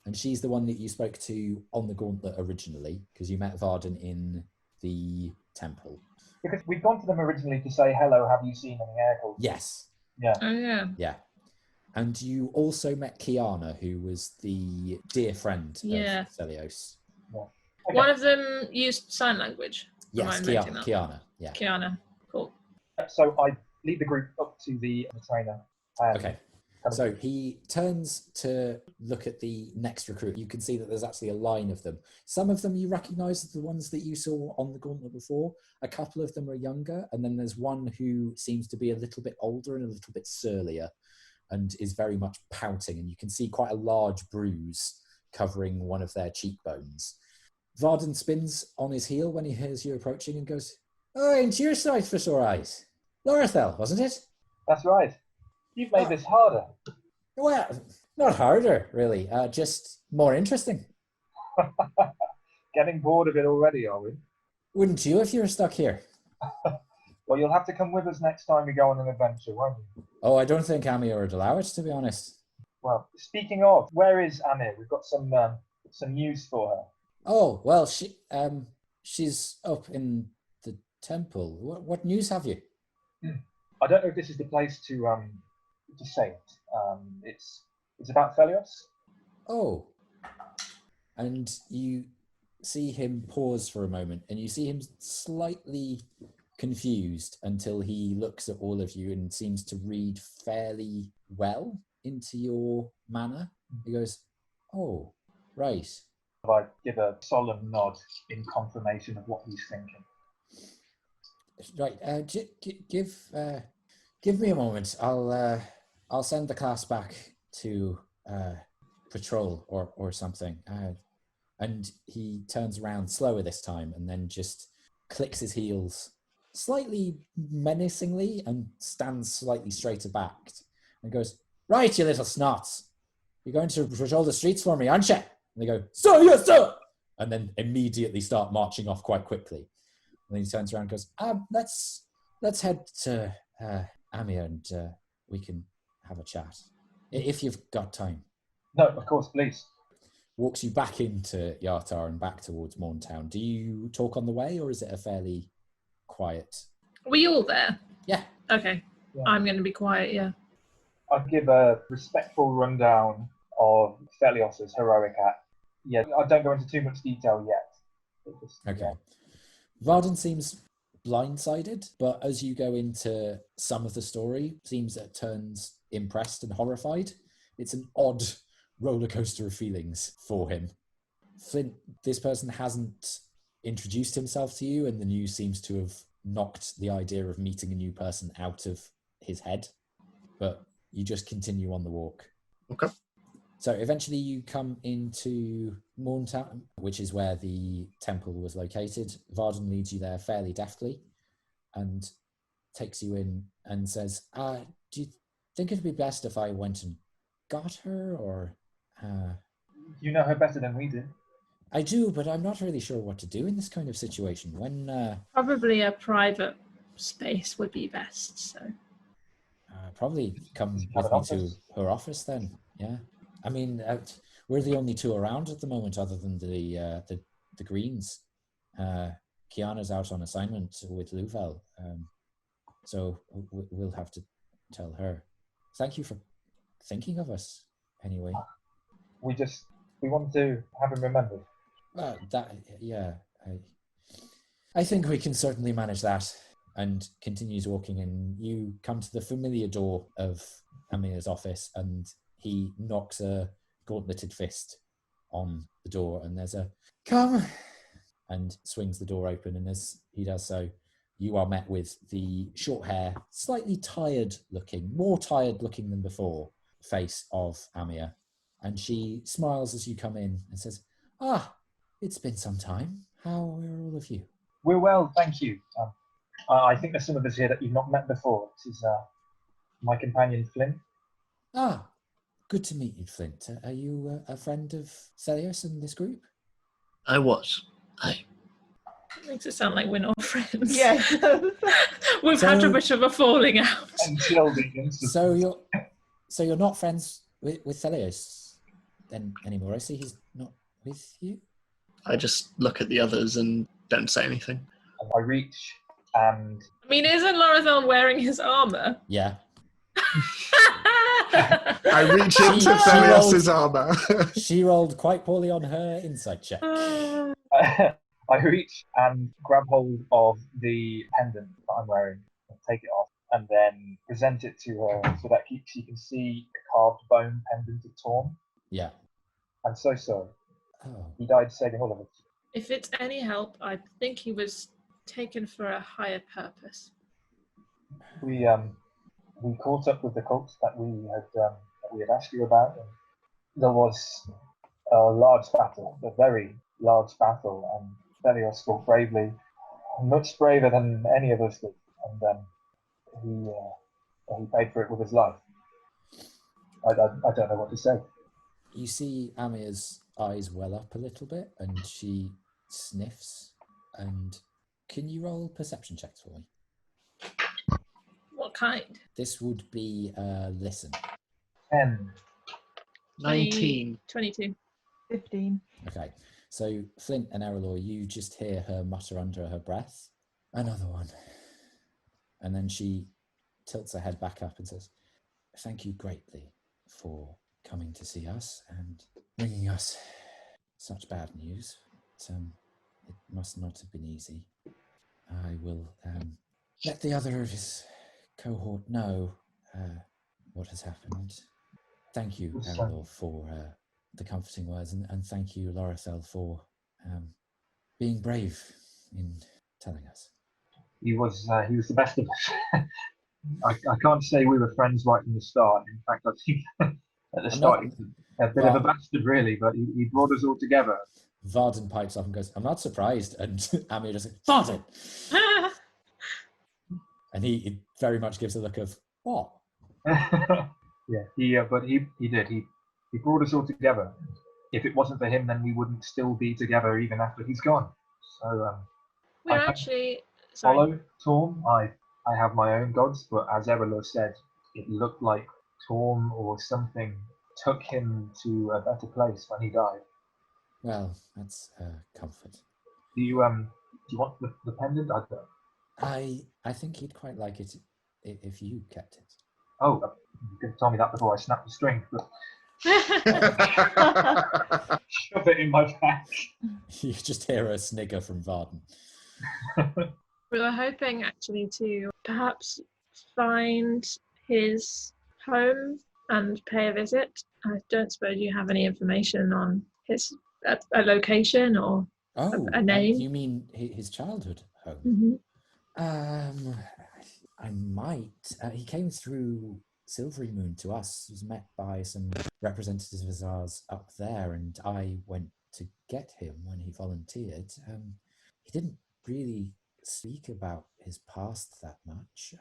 and she's the one that you spoke to on the gauntlet originally, because you met Varden in the temple. Because we'd gone to them originally to say, hello, have you seen any air calls? Yes. Yeah. Oh, yeah. Yeah. And you also met Kiana, who was the dear friend of Thelios. Yeah. Okay. One of them used sign language. Yes, Am I noting that? Kiana. Yeah. Kiana. Cool. So I lead the group up to the trainer. Okay. So he turns to look at the next recruit. You can see that there's actually a line of them. Some of them you recognise as the ones that you saw on the gauntlet before. A couple of them are younger, and then there's one who seems to be a little bit older and a little bit surlier and is very much pouting, and you can see quite a large bruise covering one of their cheekbones. Varden spins on his heel when he hears you approaching and goes, "Oh, ain't your sight for sore eyes? Lor'athel, wasn't it?" That's right. You've made this harder. Well, not harder, really. Just more interesting. Getting bored of it already, are we? Wouldn't you if you were stuck here? Well, you'll have to come with us next time we go on an adventure, won't you? Oh, I don't think Amir would allow it, to be honest. Well, speaking of, where is Amir? We've got some news for her. Oh, well, she's up in the temple. What news have you? I don't know if this is the place to say it. It's about Thelios. Oh. And you see him pause for a moment, and you see him slightly confused until he looks at all of you and seems to read fairly well into your manner. He goes, "Oh, right." I give a solemn nod in confirmation of what he's thinking. Right, give me a moment. I'll send the class back to patrol or something. And he turns around slower this time and then just clicks his heels slightly menacingly and stands slightly straighter backed and goes, "Right, you little snots. You're going to patrol the streets for me, aren't you?" And they go, "Sir, yes, sir!" And then immediately start marching off quite quickly. And then he turns around and goes, let's head to Amir and we can have a chat. If you've got time." No, of course, please. Walks you back into Yartar and back towards Morntown. Do you talk on the way, or is it a fairly quiet? Were you all there? Yeah. Okay. Yeah. I'm going to be quiet, yeah. I'll give a respectful rundown of Thelios' heroic act. Yeah, I don't go into too much detail yet. Okay. Varden seems blindsided, but as you go into some of the story, seems that it turns impressed and horrified. It's an odd roller coaster of feelings for him. Flint, this person hasn't introduced himself to you, and the news seems to have knocked the idea of meeting a new person out of his head, but you just continue on the walk. Okay. So eventually you come into Morntown, which is where the temple was located. Varden leads you there fairly deftly and takes you in and says, "Do you think it'd be best if I went and got her, or..." You know her better than we do. "I do, but I'm not really sure what to do in this kind of situation. When Probably a private space would be best, so. Probably come Have with an me to office. her office then. Yeah. I mean, we're the only two around at the moment, other than the Greens. Kiana's out on assignment with Louvel, so we'll have to tell her. Thank you for thinking of us. Anyway, We want to have him remembered. I think we can certainly manage that. And continues walking, and you come to the familiar door of Amir's office, and he knocks a gauntleted fist on the door, and there's a "come," and swings the door open. And as he does so, you are met with the short hair, slightly tired looking, more tired looking than before, face of Amir. And she smiles as you come in and says, "Ah, it's been some time. How are all of you?" We're well, thank you. I think there's some of us here that you've not met before. This is my companion Flint. Ah, good to meet you, Flint. Are you a friend of Thelios and this group? I was. Makes it sound like we're not friends. Yeah. We've had a bit of a falling out. So you're not friends with Thelios then anymore? I see he's not with you. I just look at the others and don't say anything. And I reach and... I mean, isn't Lor'athel wearing his armour? Yeah. I reach into Thelios' armour. She rolled quite poorly on her insight check. I reach and grab hold of the pendant that I'm wearing and take it off and then present it to her so that she can see the carved bone pendant of Torm. Yeah. I'm so sorry. Oh. He died saving all of us. If it's any help, I think he was taken for a higher purpose. We caught up with the cult that we had asked you about, and there was a large battle, a very large battle, and Thelios fought bravely, much braver than any of us did, and he paid for it with his life. I don't know what to say. You see Amir's eyes well up a little bit, and she sniffs. And can you roll perception checks for me? What kind? This would be listen. 10. 19. 22. 15. Okay. So Flint and Erallur, you just hear her mutter under her breath, "Another one." And then she tilts her head back up and says, "Thank you greatly for coming to see us and bringing us such bad news. It must not have been easy. I will let the other of his cohort know what has happened. Thank you, Erallur, for the comforting words, and thank you, Lor'athel, for being brave in telling us." He was the best of us. I can't say we were friends right from the start. In fact, I think at the start he was a bit of a bastard, really, but he brought us all together. Varden pipes up and goes, "I'm not surprised." And Amir just goes, "Varden!" And he very much gives a look of, "What?" Yeah, but he did. He brought us all together. If it wasn't for him, then we wouldn't still be together even after he's gone. So We're I actually... Sorry. follow Torm. I have my own gods, but as Erallur said, it looked like Torm or something took him to a better place when he died. Well, that's comfort. Do you want the pendant? I think he'd quite like it if you kept it. Oh, you could have told me that before I snapped the string. But shove it in my back. You just hear a snigger from Varden. We were hoping actually to perhaps find his home and pay a visit. I don't suppose you have any information on his a location or a name. You mean his childhood Mm-hmm. home? I might. He came through Silverymoon to us. He was met by some representatives of ours up there, and I went to get him when he volunteered. He didn't really speak about his past that much.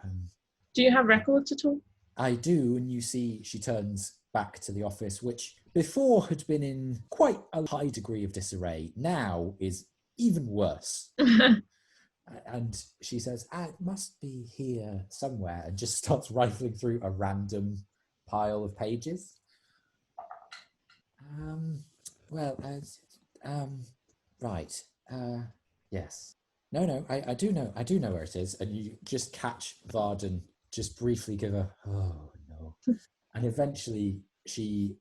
Do you have records at all? I do, and you see she turns back to the office, which before had been in quite a high degree of disarray, now is even worse. And she says, it must be here somewhere, and just starts rifling through a random pile of pages. Right. Yes. No, I do know where it is. And you just catch Varden just briefly give a, oh no. And eventually she,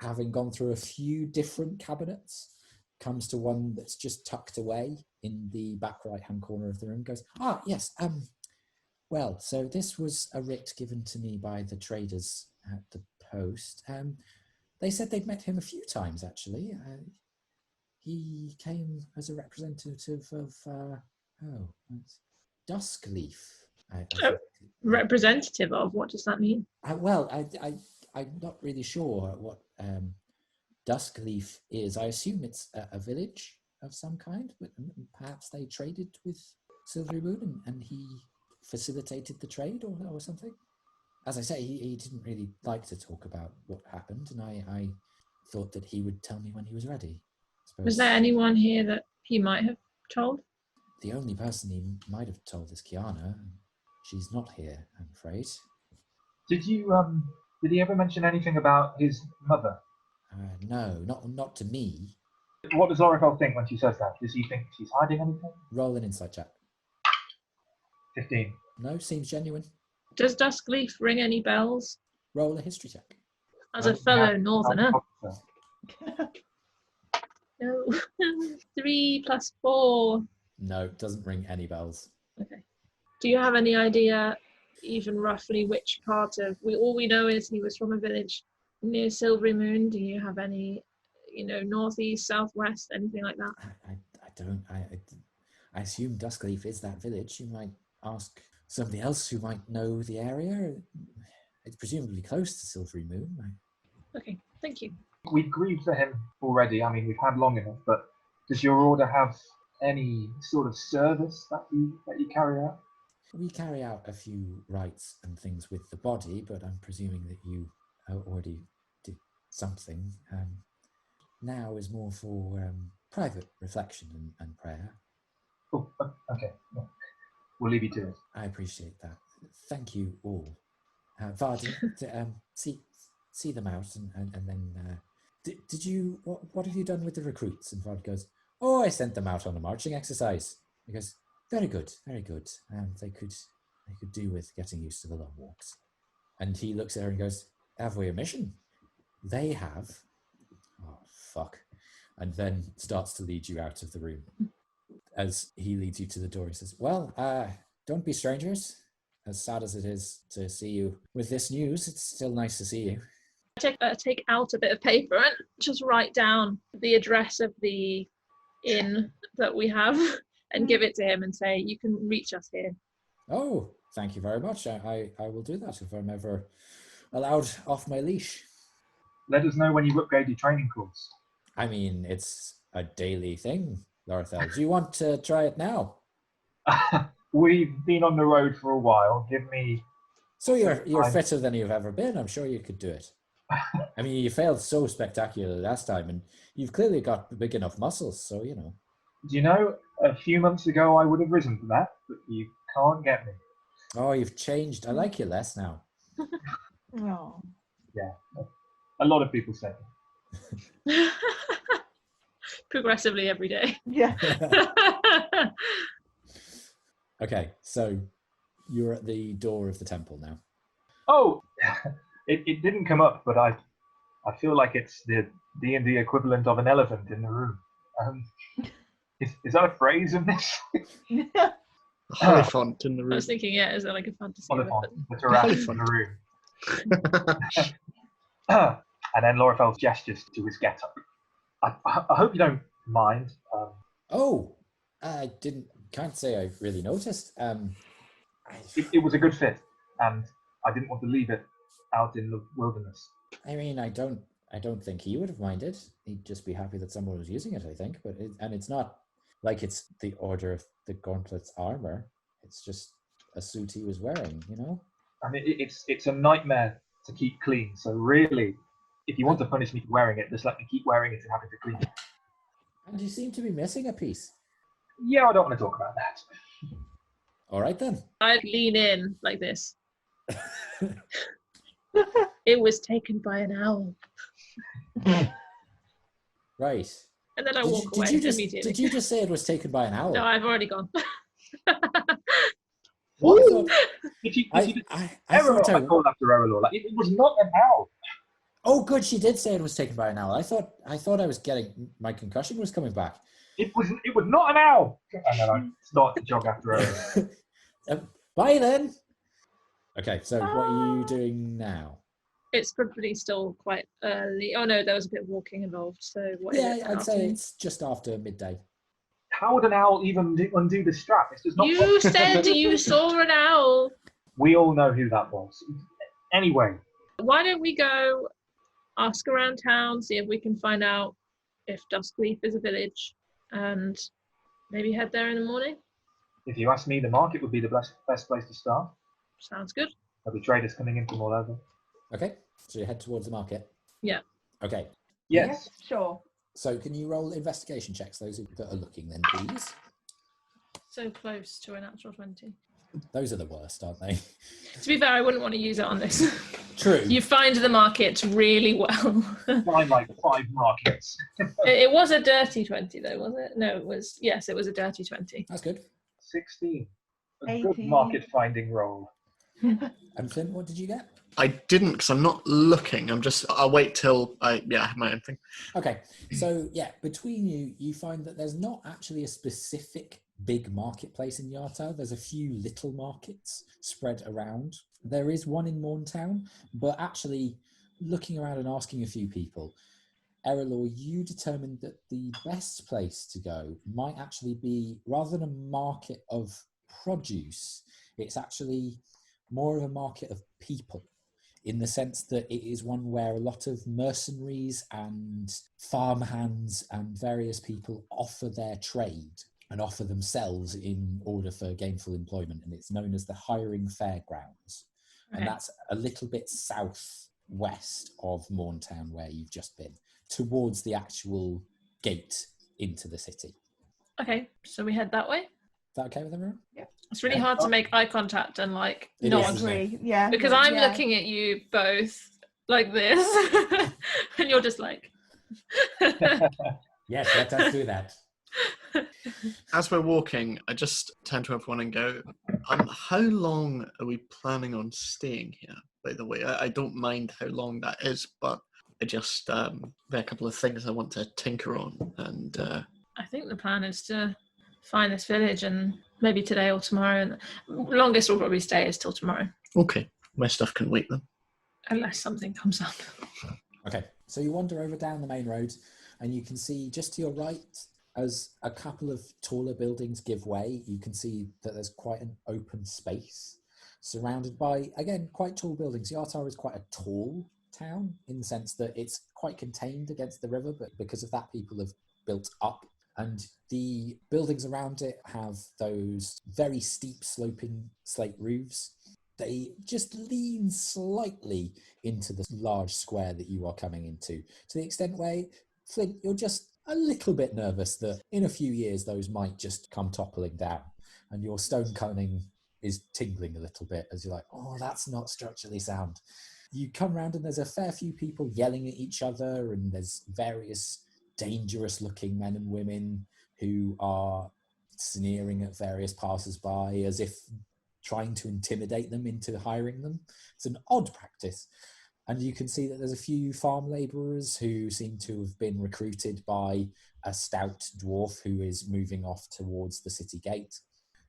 having gone through a few different cabinets, comes to one that's just tucked away in the back right-hand corner of the room, goes, yes, well, so this was a writ given to me by the traders at the post. They said they'd met him a few times, actually. He came as a representative of, Duskleaf. Representative of? What does that mean? I'm not really sure what Duskleaf is. I assume it's a village of some kind, but perhaps they traded with Silverymoon and he facilitated the trade or something. As I say, he didn't really like to talk about what happened, and I thought that he would tell me when he was ready. Was there anyone here that he might have told? The only person he might have told is Kiana. She's not here, I'm afraid. Did he ever mention anything about his mother? No, not to me. What does Lor'athel think when she says that? Does he think she's hiding anything? Roll an insight check. 15. No, seems genuine. Does Duskleaf ring any bells? Roll a history check. As a fellow northerner. No. 3 + 4. No, doesn't ring any bells. Okay. Do you have any idea, even roughly, which part of... all we know is he was from a village near Silverymoon. Do you have any, northeast, southwest, anything like that? I don't. I assume Duskleaf is that village. You might ask somebody else who might know the area. It's presumably close to Silverymoon. Okay, thank you. We've grieved for him already. I mean, we've had long enough, but does your order have any sort of service that you carry out? We carry out a few rites and things with the body, but I'm presuming that you already did something. Now is more for private reflection and prayer. Oh, okay. Yeah. We'll leave you to it. I appreciate that. Thank you all. Varden, see them out, and then did you what have you done with the recruits? And Varden goes, I sent them out on a marching exercise. He goes, very good, very good. They could do with getting used to the long walks. And he looks at her and goes, have we a mission? They have. Oh, fuck. And then starts to lead you out of the room. As he leads you to the door, he says, well, don't be strangers. As sad as it is to see you with this news, it's still nice to see you. I take out a bit of paper and just write down the address of the inn that we have and give it to him and say, you can reach us here. Oh, thank you very much. I will do that if I'm ever allowed off my leash. Let us know when you upgrade your training course. I mean, it's a daily thing, Lor'athel. Do you want to try it now? We've been on the road for a while. Give me... So you're fitter than you've ever been. I'm sure you could do it. I mean, you failed so spectacularly last time, and you've clearly got big enough muscles, so, Do you know, a few months ago I would have risen to that, but you can't get me. Oh, you've changed. I like you less now. Oh. Yeah, a lot of people say that. Progressively every day. Yeah. Okay, so you're at the door of the temple now. Oh, it didn't come up, but I feel like it's the D&D equivalent of an elephant in the room. Is that a phrase in this? Oliphant in the room. I was thinking, is that like a fantasy? Oliphant, the giraffe in the room. And then Lor'athel gestures to his getup. I hope you don't mind. I can't say I really noticed. It was a good fit, and I didn't want to leave it out in the wilderness. I mean, I don't think he would have minded. He'd just be happy that someone was using it, I think. But it's not like it's the Order of the Gauntlet's armor. It's just a suit he was wearing, I mean, it's a nightmare to keep clean. So really, if you want to punish me for wearing it, just let me keep wearing it and having to clean it. And you seem to be missing a piece. Yeah, I don't want to talk about that. All right then. I'd lean in like this. It was taken by an owl. Right. And then I walk away immediately. Did you just say it was taken by an owl? No, I've already gone. What? I thought, Did you I Erallur, thought I called after Erallur. Like, it was not an owl. oh, good. She did say it was taken by an owl. I thought I was getting my concussion was coming back. It was not an owl. And then I start to jog after Erallur. Bye then. Okay, so what are you doing now? It's probably still quite early. Oh no, there was a bit of walking involved. So what is Yeah, it? I'd say it's just after midday. How would an owl even undo the strap? It's just not. You said you saw an owl. We all know who that was. Anyway, Why don't we go ask around town, see if we can find out if Duskleaf is a village, and maybe head there in the morning? if you ask me, the market would be the best place to start. Sounds good. There'll be traders coming in from all over. Okay, so you head towards the market. Yeah. Okay, Yes. Yeah, sure. so can you roll investigation checks? Those that are looking, then please. So close to a natural 20. Those are the worst, aren't they? To be fair, I wouldn't want to use it on this. True. You find the market really well. Find like 5 markets. It was a dirty 20 though, was it? No, it was a dirty 20. That's good. 16. A 18. good market finding roll. And Flint, what did you get? I didn't because I'm not looking. I'll wait till I have my own thing. Okay, so yeah, between you find that there's not actually a specific big marketplace in Yartar. There's a few little markets spread around. There is one in Morntown, but actually looking around and asking a few people, Erallur, you determined that the best place to go might actually be, rather than a market of produce, it's actually more of a market of people, in the sense that it is one where a lot of mercenaries and farmhands and various people offer their trade and offer themselves in order for gainful employment, and it's known as the Hiring Fairgrounds. Okay. And that's a little bit southwest of Morntown, where you've just been, towards the actual gate into the city. Okay, so we head that way. Is that okay with everyone? It's really hard to make eye contact and like It nod. is, isn't it? Agree. Yeah. Because I'm yeah. looking at you both like this, and you're just like. Yes, let us do that. As we're walking, I just turn to everyone and go, how long are we planning on staying here, by the way? I don't mind how long that is, but I just, there are a couple of things I want to tinker on. And I think the plan is to find this village and maybe today or tomorrow. And longest we'll probably stay is till tomorrow, okay, my stuff can wait then. unless something comes up. Okay, so you wander over down the main road, and you can see just to your right, as a couple of taller buildings give way, you can see that there's quite an open space surrounded by, again, quite tall buildings. Yartar is quite a tall town in the sense that it's quite contained against the river, but because of that, people have built up. And the buildings around it have those very steep sloping slate roofs. They just lean slightly into the large square that you are coming into, to the extent where, Flint, you're just a little bit nervous that in a few years those might just come toppling down, and your stone cunning is tingling a little bit as you're like, oh, that's not structurally sound. You come round and there's a fair few people yelling at each other, and there's various dangerous looking men and women who are sneering at various passers-by as if trying to intimidate them into hiring them. It's an odd practice. And you can see that there's a few farm labourers who seem to have been recruited by a stout dwarf who is moving off towards the city gate.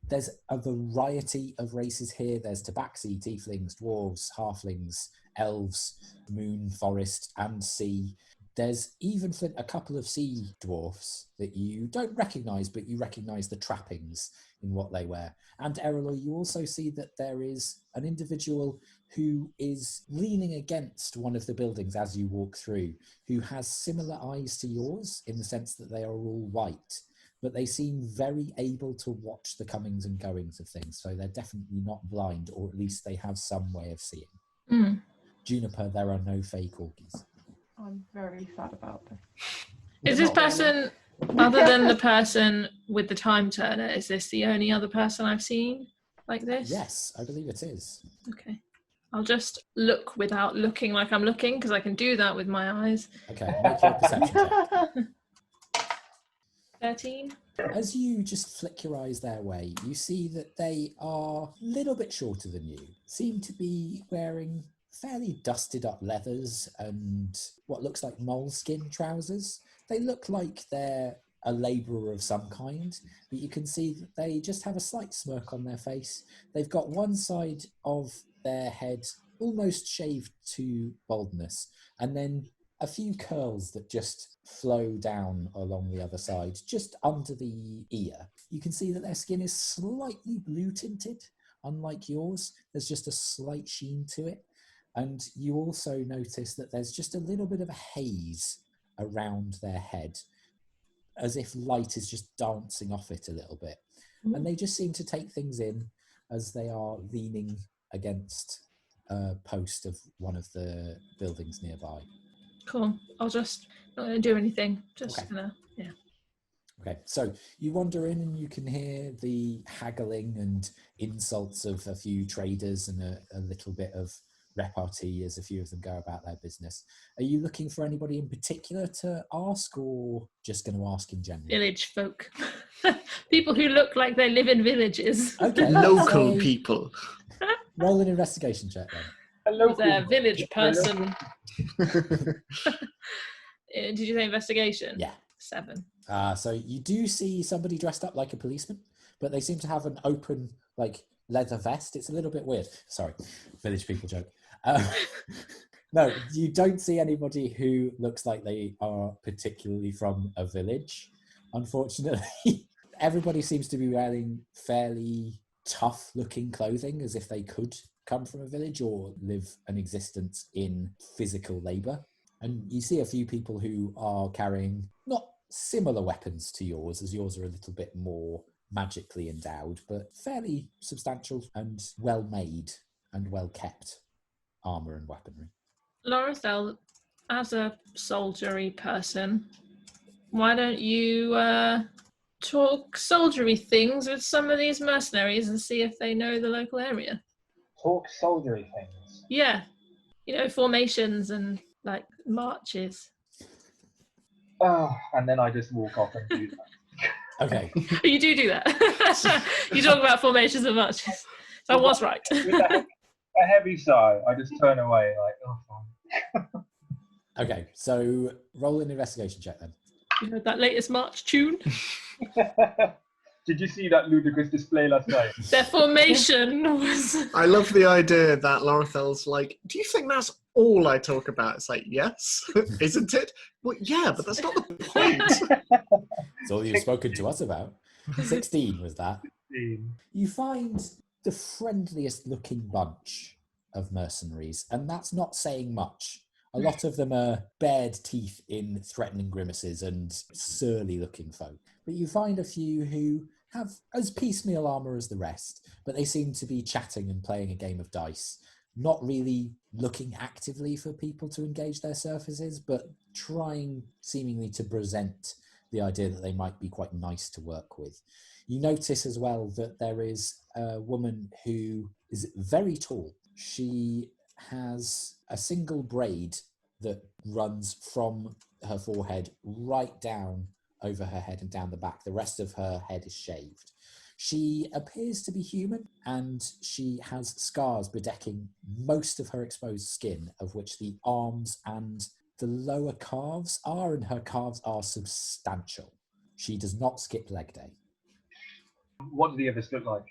There's a variety of races here. There's tabaxi, tieflings, dwarves, halflings, elves, moon, forest, and sea. There's even a couple of sea dwarfs that you don't recognise, but you recognise the trappings in what they wear. And Erallur, you also see that there is an individual who is leaning against one of the buildings as you walk through, who has similar eyes to yours in the sense that they are all white, but they seem very able to watch the comings and goings of things. So they're definitely not blind, or at least they have some way of seeing. Mm. Juniper, there are no fake orgies. I'm very sad about this. Is this person, other than the person with the time turner, is this the only other person I've seen? like this? Yes, I believe it is. Okay. I'll just look without looking like I'm looking, because I can do that with my eyes. Okay, make your perception check. 13. As you just flick your eyes their way, you see that they are a little bit shorter than you, seem to be wearing fairly dusted up leathers and what looks like moleskin trousers. They look like they're a labourer of some kind, but you can see that they just have a slight smirk on their face. They've got one side of their head almost shaved to baldness, and then a few curls that just flow down along the other side, just under the ear. You can see that their skin is slightly blue tinted, unlike yours. There's just a slight sheen to it. And you also notice that there's just a little bit of a haze around their head, as if light is just dancing off it a little bit. And they just seem to take things in as they are leaning against a post of one of the buildings nearby. Cool. I'll just not going to do anything. Just Okay. gonna, yeah. Okay, so you wander in and you can hear the haggling and insults of a few traders and a little bit of repartee as a few of them go about their business. Are you looking for anybody in particular to ask, or just going to ask in general? Village folk. People who look like they live in villages. Okay, Local let's say people. roll an investigation check then. Hello, Was a village person. Did you say investigation? Yeah. 7. So you do see somebody dressed up like a policeman, but they seem to have an open, like, leather vest. It's a little bit weird. Sorry, village people joke. No, you don't see anybody who looks like they are particularly from a village, unfortunately. Everybody seems to be wearing fairly tough-looking clothing, as if they could come from a village or live an existence in physical labour. And you see a few people who are carrying not similar weapons to yours, as yours are a little bit more magically endowed, but fairly substantial and well-made and well-kept armour and weaponry. Lor'athel, as a soldiery person, why don't you talk soldiery things with some of these mercenaries and see if they know the local area? Talk soldiery things. Yeah. You know, formations and, like, marches. Oh, and then I just walk off and do that. Okay. You do that. You talk about formations and marches. So I was right. With a heavy sigh, I just turn away like, oh, fine. Okay, so roll an investigation check then. You heard that latest march tune? Did you see that ludicrous display last night? Their formation was... I love the idea that Lor'athel's like, do you think that's all I talk about? It's like, yes, isn't it? Well, yeah, but that's not the point. It's all you've spoken to us about. 16 was that. You find the friendliest looking bunch of mercenaries, and that's not saying much. A lot of them are bared teeth in threatening grimaces and surly looking folk. But you find a few who have as piecemeal armour as the rest, but they seem to be chatting and playing a game of dice, not really looking actively for people to engage their services, but trying seemingly to present the idea that they might be quite nice to work with. You notice as well that there is a woman who is very tall. She has a single braid that runs from her forehead right down over her head and down the back. The rest of her head is shaved. She appears to be human, and she has scars bedecking most of her exposed skin, of which the arms and the lower calves are, and her calves are substantial. She does not skip leg day. What do the others look like?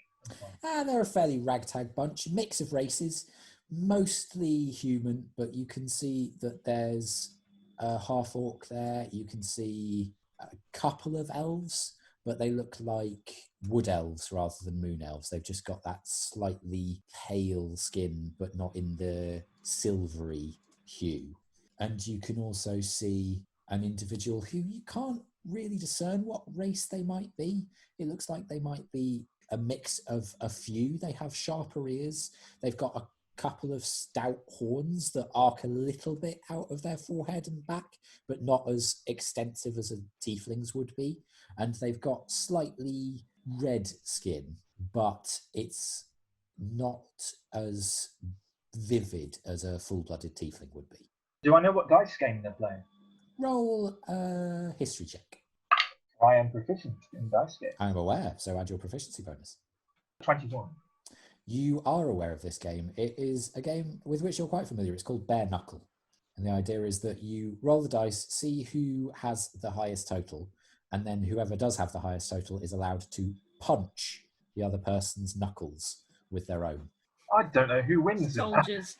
They're a fairly ragtag bunch, mix of races, mostly human, but you can see that there's a half-orc there. You can see a couple of elves, but they look like wood elves rather than moon elves. They've just got that slightly pale skin, but not in the silvery hue. And you can also see an individual who you can't really discern what race they might be. It looks like they might be a mix of a few. They have sharper ears. They've got a couple of stout horns that arc a little bit out of their forehead and back, but not as extensive as a tiefling's would be. And they've got slightly red skin, but it's not as vivid as a full-blooded tiefling would be. Do I know what dice game they're playing? Roll a history check. I am proficient in dice game. I am aware, so add your proficiency bonus. 21. You are aware of this game. It is a game with which you're quite familiar. It's called Bare Knuckle. And the idea is that you roll the dice, see who has the highest total, and then whoever does have the highest total is allowed to punch the other person's knuckles with their own. I don't know who wins. Soldiers.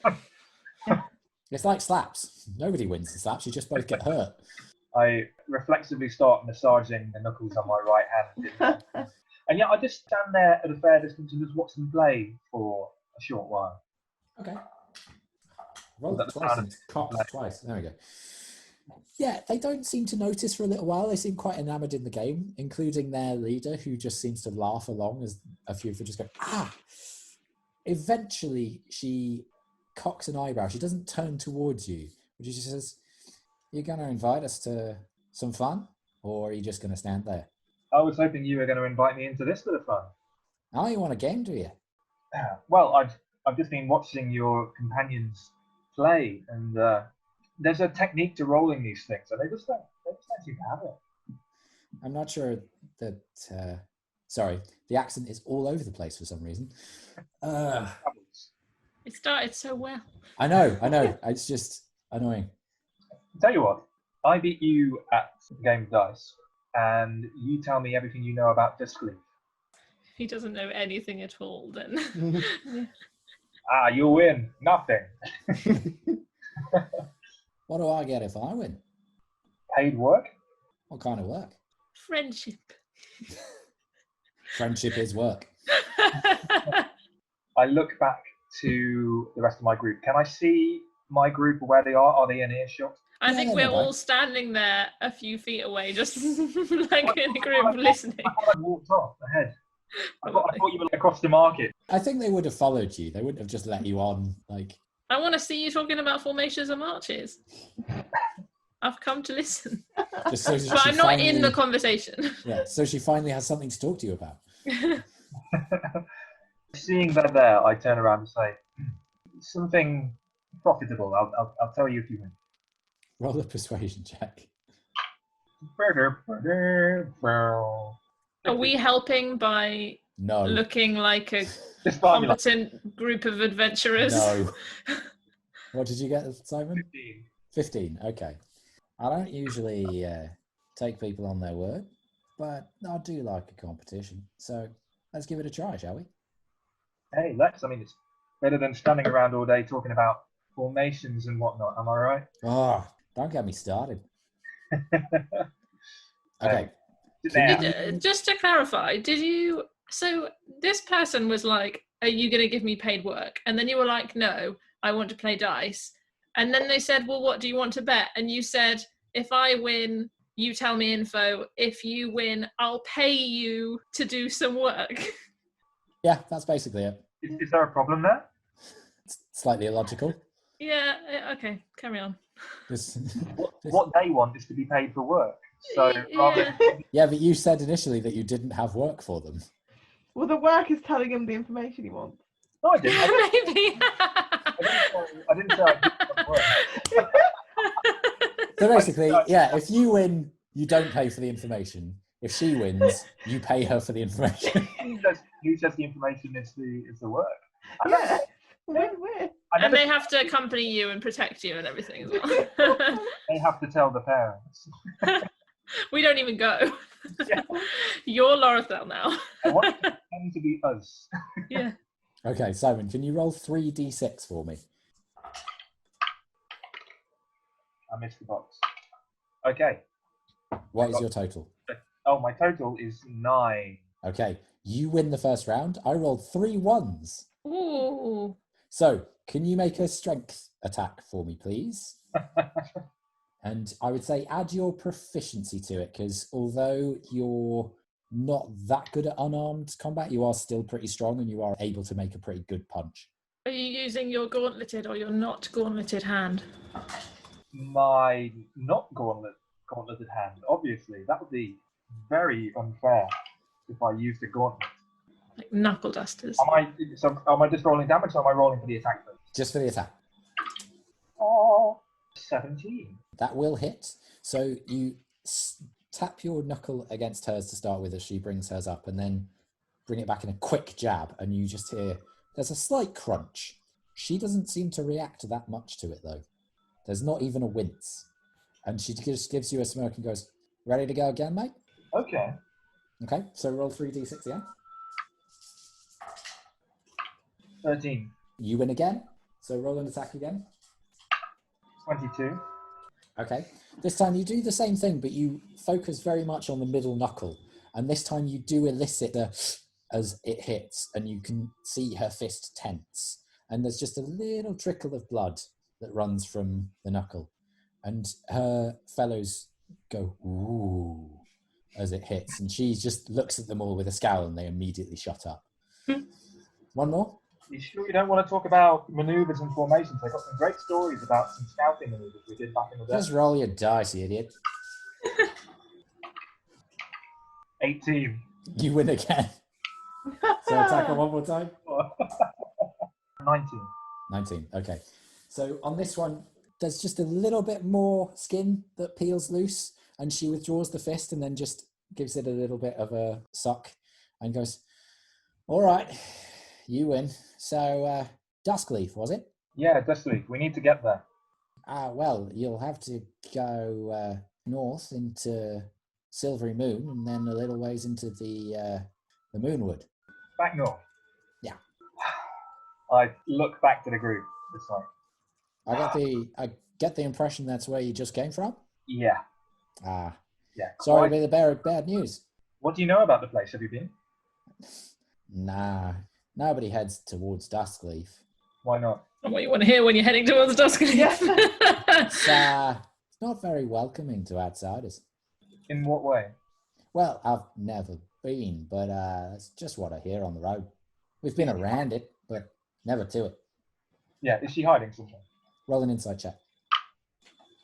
It's like slaps. Nobody wins the slaps, you just both get hurt. I reflexively start massaging the knuckles on my right hand. And yeah, I just stand there at a fair distance and just watch them play for a short while. Okay. Roll that it the twice sound and of- it's cocked twice. There we go. Yeah, they don't seem to notice for a little while. They seem quite enamoured in the game, including their leader, who just seems to laugh along as a few of them just go, ah! Eventually, she cocks an eyebrow. She doesn't turn towards you, but she just says, "You're going to invite us to some fun, or are you just going to stand there?" I was hoping you were going to invite me into this bit of fun. Oh, you want a game, do you? Well, I've just been watching your companions play, and there's a technique to rolling these things, and they just don't seem to have it. I'm not sure that... sorry, the accent is all over the place for some reason. It started so well. I know. It's just annoying. Tell you what, I beat you at the game of dice, and you tell me everything you know about Duskleaf. If he doesn't know anything at all, then Ah, you win. Nothing. What do I get if I win? Paid work? What kind of work? friendship. Friendship is work. I look back to the rest of my group. Can I see my group where they are? Are they in earshot? I Yeah, think they're we're nearby. all standing there a few feet away, just like in a group listening. I thought I walked off ahead. I thought you were across the market. I think they would have followed you. They wouldn't have just let you on. Like, I want to see you talking about formations and marches. I've come to listen, just so but I'm not in the conversation. Yeah, so she finally has something to talk to you about. Seeing that there, I turn around and say, something profitable. I'll tell you if you win. Roll a persuasion check. Are we helping by No. looking like a Just buy me like competent group of adventurers? No. What did you get, Simon? 15. 15. Okay. I don't usually take people on their word, but I do like a competition. So let's give it a try, shall we? Hey, let's. I mean, it's better than standing around all day talking about formations and whatnot. Am I right? Oh, don't get me started. Okay. Just to clarify, did you? So this person was like, "Are you going to give me paid work?" And then you were like, "No, I want to play dice." And then they said, "Well, what do you want to bet?" And you said, "If I win, you tell me info. If you win, I'll pay you to do some work." Yeah, that's basically it. Is there a problem there? It's slightly illogical. Yeah. Okay. Carry on. Just- What they want is to be paid for work. So rather, yeah, but you said initially that you didn't have work for them. Well, the work is telling him the information he wants. no, I didn't. Maybe. I didn't say I didn't want work. So basically, yeah, if you win, you don't pay for the information. If she wins, you pay her for the information. Who says the information is the work? And Yeah, win-win. And they have to accompany you and protect you and everything as well. They have to tell the parents. We don't even go. Yeah. You're Lor'athel now. I want it to tend to be us. Yeah. Okay, Simon, can you roll 3d6 for me? I missed the box. Okay. What is your total? Oh, my total is 9. Okay, you win the first round. I rolled 3 1s. Ooh. So, can you make a strength attack for me, please? And I would say add your proficiency to it, because although you're not that good at unarmed combat, you are still pretty strong and you are able to make a pretty good punch. Are you using your gauntleted or your not gauntleted hand? My not gauntleted hand, obviously. That would be very unfair if I used a gauntlet. Like knuckle dusters. Am I just rolling damage, or am I rolling for the attack first? Just for the attack. Oh, 17. That will hit. So you tap your knuckle against hers to start with as she brings hers up, and then bring it back in a quick jab, and you just hear there's a slight crunch. She doesn't seem to react that much to it, though. There's not even a wince. And she just gives you a smirk and goes, ready to go again, mate? Okay. Okay, so roll 3d6 again. 13. You win again, so roll an attack again. 22. Okay, this time you do the same thing, but you focus very much on the middle knuckle. And this time you do elicit as it hits, and you can see her fist tense. And there's just a little trickle of blood that runs from the knuckle. And her fellows go, ooh, as it hits. And she just looks at them all with a scowl, and they immediately shut up. One more? You sure you don't want to talk about maneuvers and formations? I got some great stories about some scouting maneuvers we did back in the day. Just roll your dice, you idiot. 18. You win again. So attack her one more time. 19. 19, okay. So on this one, there's just a little bit more skin that peels loose, and she withdraws the fist and then just gives it a little bit of a suck and goes, all right, you win. So Duskleaf, was it? Yeah, Duskleaf. We need to get there. Well, you'll have to go north into Silverymoon and then a little ways into the Moonwood. Back north. Yeah. I look back to the group. It's like, I get the impression that's where you just came from. yeah. Yeah. Quite. Sorry to be the bearer of bad news. What do you know about the place? Have you been? Nah, nobody heads towards Duskleaf. Why not? Not what you want to hear when you're heading towards Duskleaf. It's not very welcoming to outsiders. In what way? Well, I've never been, but it's just what I hear on the road. We've been around it, but never to it. Yeah, is she hiding somewhere? Roll an insight check.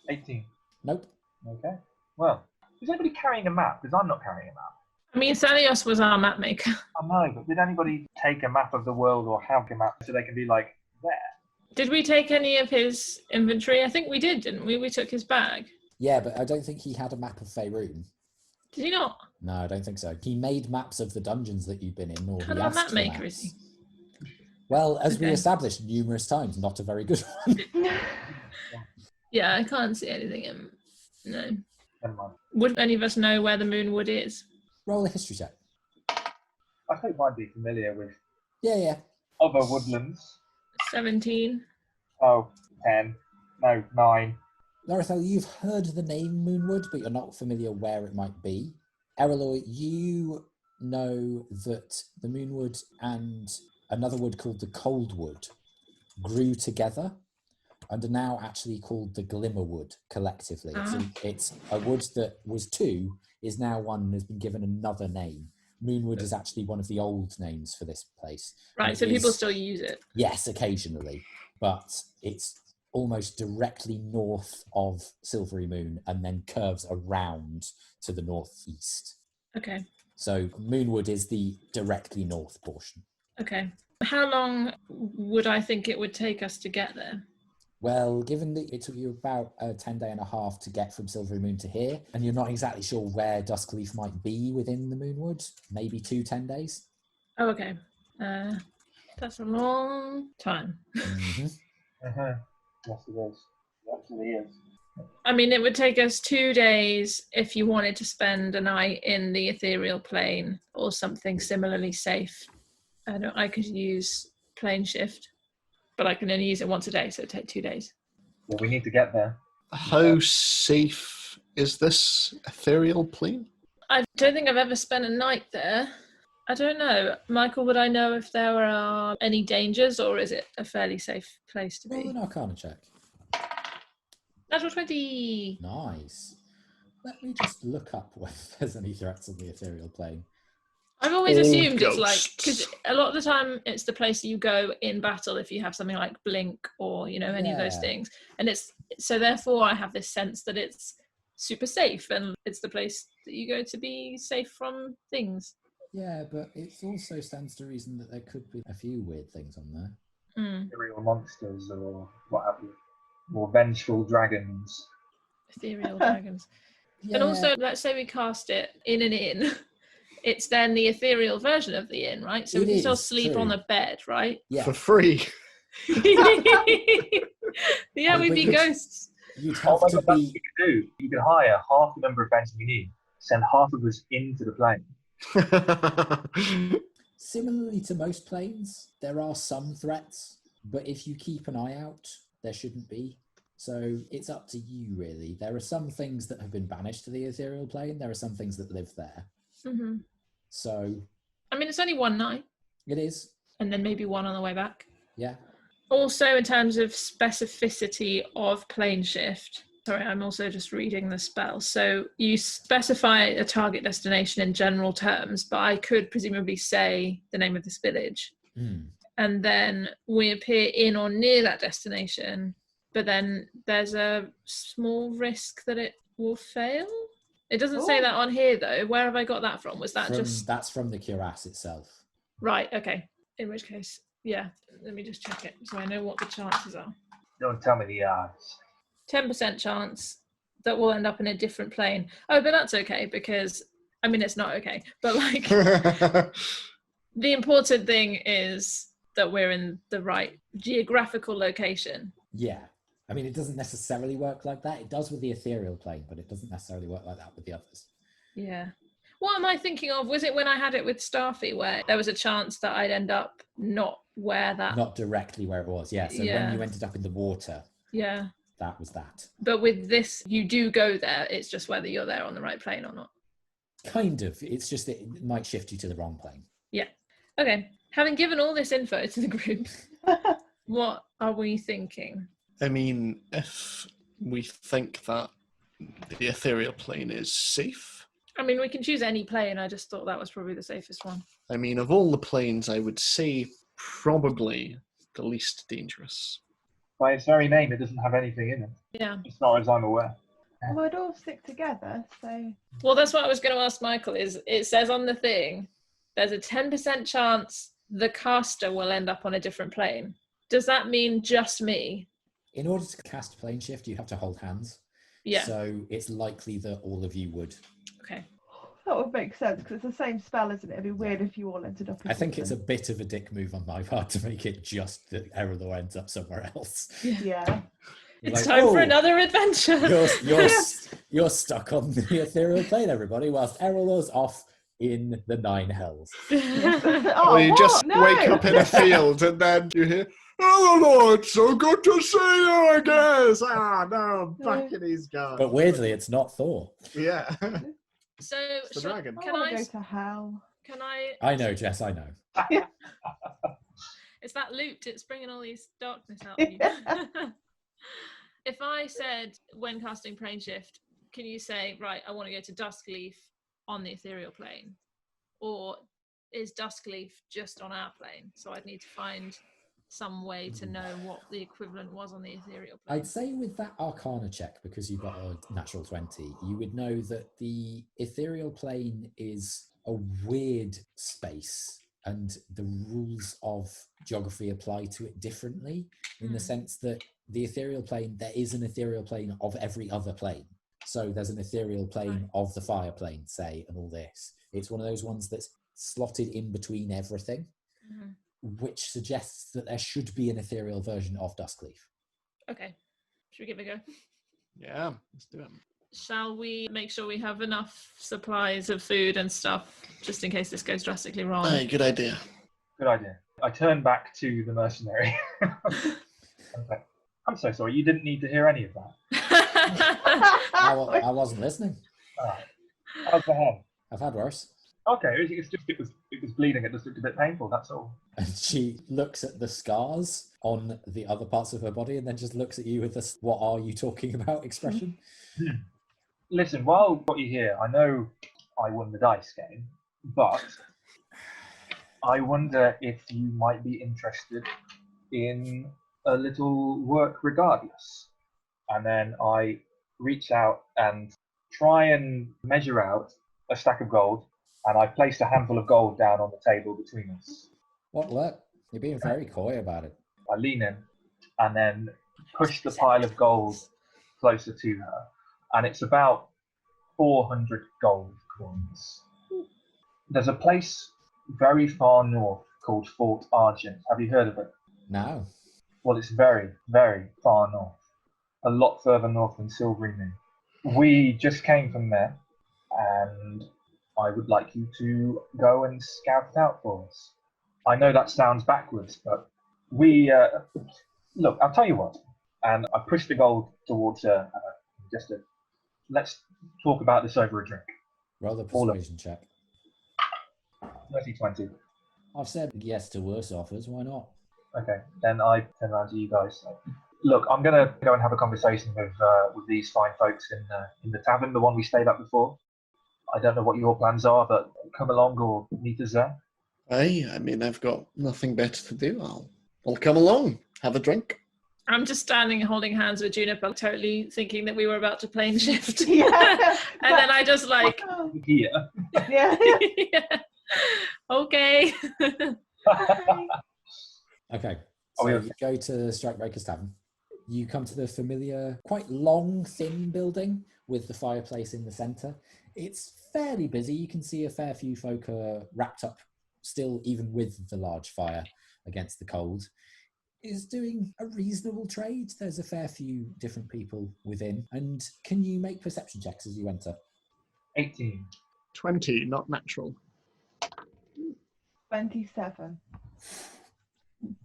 18. Nope. Okay. Well, is anybody carrying a map? Because I'm not carrying a map. I mean, Thelios was our map maker. I know, but did anybody take a map of the world or have a map so they can be like, there? Did we take any of his inventory? I think we did, didn't we? We took his bag. Yeah, but I don't think he had a map of Faerun. Did he not? No, I don't think so. He made maps of the dungeons that you've been in, or What kind he of a asked map for maker maps. is he? Well, as we Okay. established numerous times, not a very good one. Yeah, I can't see anything in. No. Never mind. Would any of us know where the Moonwood is? Roll a history check. I think I'd be familiar with Yeah. other woodlands. 17. Oh, 10. No, 9. Lor'athel, you've heard the name Moonwood, but you're not familiar where it might be. Erallur, you know that the Moonwood and another wood called the Coldwood grew together and are now actually called the Glimmerwood collectively. So it's a wood that was two, is now one and has been given another name. Moonwood is actually one of the old names for this place. Right, And so it people is- still use it. Yes, occasionally, but it's almost directly north of Silverymoon and then curves around to the northeast. Okay. So Moonwood is the directly north portion. Okay. How long would I think it would take us to get there? Well, given that it took you about a 10-day and a half to get from Silverymoon to here, and you're not exactly sure where Duskleaf might be within the Moonwood, maybe 2 10 days. Oh, okay. That's a long time. Mhm. Uh-huh. Yes, it is. It actually is. I mean, it would take us 2 days if you wanted to spend a night in the ethereal plane or something similarly safe. I could use plane shift, but I can only use it once a day, so it'd take 2 days. Well, we need to get there. How safe is this ethereal plane? I don't think I've ever spent a night there. I don't know. Michael, would I know if there are any dangers, or is it a fairly safe place to Roll be? an Arcana check. Natural 20! Nice. Let me just look up whether there's any threats on the ethereal plane. I've always All assumed it's like, ghosts. because a lot of the time it's the place that you go in battle if you have something like Blink or, any of those Yeah. things. And so therefore I have this sense that it's super safe and it's the place that you go to be safe from things. Yeah, but it also stands to reason that there could be a few weird things on there. Ethereal monsters or what have you. More vengeful dragons. Ethereal dragons. Yeah. And also, let's say we cast it in an inn. It's then the ethereal version of the inn, right? So It we can still is, sleep true. on the bed, right? Yeah. For free. Yeah, we'd But be you'd- ghosts. You'd Oh have my to god, that's what be. you could do. You could hire half the number of beds we need, send half of us into the plane. Similarly to most planes, there are some threats, but if you keep an eye out, there shouldn't be. So it's up to you, really. There are some things that have been banished to the ethereal plane. There are some things that live there. Hmm. So I mean, it's only one night, it is, and then maybe one on the way back. yeah. Also, in terms of specificity of plane shift, sorry, I'm also just reading the spell. So you specify a target destination in general terms, but I could presumably say the name of this village. And then we appear in or near that destination, but then there's a small risk that it will fail. It doesn't say Ooh. that on here, though. Where have I got that from? Was that From, just... That's from the cuirass itself. Right, okay. In which case, yeah, let me just check it so I know what the chances are. Don't tell me the odds. 10% chance that we'll end up in a different plane. Oh, but that's okay because, I mean, it's not okay. But like, the important thing is that we're in the right geographical location. Yeah. I mean, it doesn't necessarily work like that. It does with the ethereal plane, but it doesn't necessarily work like that with the others. Yeah. What am I thinking of? Was it when I had it with Starfy where there was a chance that I'd end up not where that... Not directly where it was, yeah. So Yeah. when you ended up in the water, Yeah. that was that. But with this, you do go there. It's just whether you're there on the right plane or not. Kind of. It's just that it might shift you to the wrong plane. Yeah. Okay. Having given all this info to the group, what are we thinking? I mean, if we think that the ethereal plane is safe, I mean, we can choose any plane. I just thought that was probably the safest one. I mean, of all the planes, I would say probably the least dangerous. By its very name, it doesn't have anything in it. Yeah. As far as I'm aware. Well, we'd all stick together, so Well, that's what I was going to ask Michael is it says on the thing, there's a 10% chance the caster will end up on a different plane. Does that mean just me? In order to cast plane shift, you have to hold hands. Yeah. So it's likely that all of you would. Okay. that would make sense because it's the same spell, isn't it? It'd be weird if you all ended up. I think it's a bit of a dick move on my part to make it just that Erallur ends up somewhere else. Yeah. It's Like, time for "Oh, another adventure. You're stuck on the ethereal plane, everybody, whilst Erallur's off in the Nine Hells. Oh, Or you what? just No! wake up in a field and then you hear, "Oh Lord, so good to see you, I guess." Ah, no, I'm back in his guard. But weirdly, it's not Thor. Yeah. So, the dragon. I can want I? to go to hell. Can I? I know, Jess, I know. It's that loot. It's bringing all these darkness out of you. If I said when casting plane shift, can you say, right, I want to go to Duskleaf on the ethereal plane, or is Duskleaf just on our plane? So I'd need to find some way to know what the equivalent was on the ethereal plane. I'd say with that Arcana check, because you got a natural 20, you would know that the ethereal plane is a weird space and the rules of geography apply to it differently in the sense that the ethereal plane, there is an ethereal plane of every other plane. So there's an ethereal plane of the fire plane, say, and all this. It's one of those ones that's slotted in between everything, which suggests that there should be an ethereal version of Duskleaf. Okay, should we give it a go? Yeah, let's do it. Shall we make sure we have enough supplies of food and stuff, just in case this goes drastically wrong? Aye, good idea. Good idea. I turn back to the mercenary. Okay. I'm so sorry. You didn't need to hear any of that. I wasn't listening. Alright. How's the head? I've had worse. Okay, it was bleeding. It just looked a bit painful. That's all. And she looks at the scars on the other parts of her body and then just looks at you with this, "What are you talking about?" expression. Listen, while I've got you here, I know I won the dice game, but I wonder if you might be interested in a little work regardless. And then I reach out and try and measure out a stack of gold and I placed a handful of gold down on the table between us. What luck? You're being very coy about it. I lean in and then push the pile of gold closer to her, and it's about 400 gold coins. There's a place very far north called Fort Argent. Have you heard of it? No. Well, it's very, very far north. A lot further north than Silverymoon. We just came from there, and I would like you to go and scout it out for us. I know that sounds backwards, but look, I'll tell you what. And I pushed the gold towards her, let's talk about this over a drink. Roll the persuasion check. 20. I've said yes to worse offers. Why not? Okay, then I turn around to you guys. Look, I'm gonna go and have a conversation with these fine folks in the tavern, the one we stayed at before. I don't know what your plans are, but come along or meet us there. I mean, I've got nothing better to do. I'll come along, have a drink. I'm just standing holding hands with Juniper, totally thinking that we were about to plane shift. Yeah, And then I just like, Here. yeah. yeah. Okay. Okay. Oh, So yeah. you go to Strikebreaker's Tavern. You come to the familiar, quite long, thin building with the fireplace in the centre. It's fairly busy. You can see a fair few folk are wrapped up still, even with the large fire against the cold. Is doing a reasonable trade. There's a fair few different people within. And can you make perception checks as you enter? 18. 20, not natural. 27.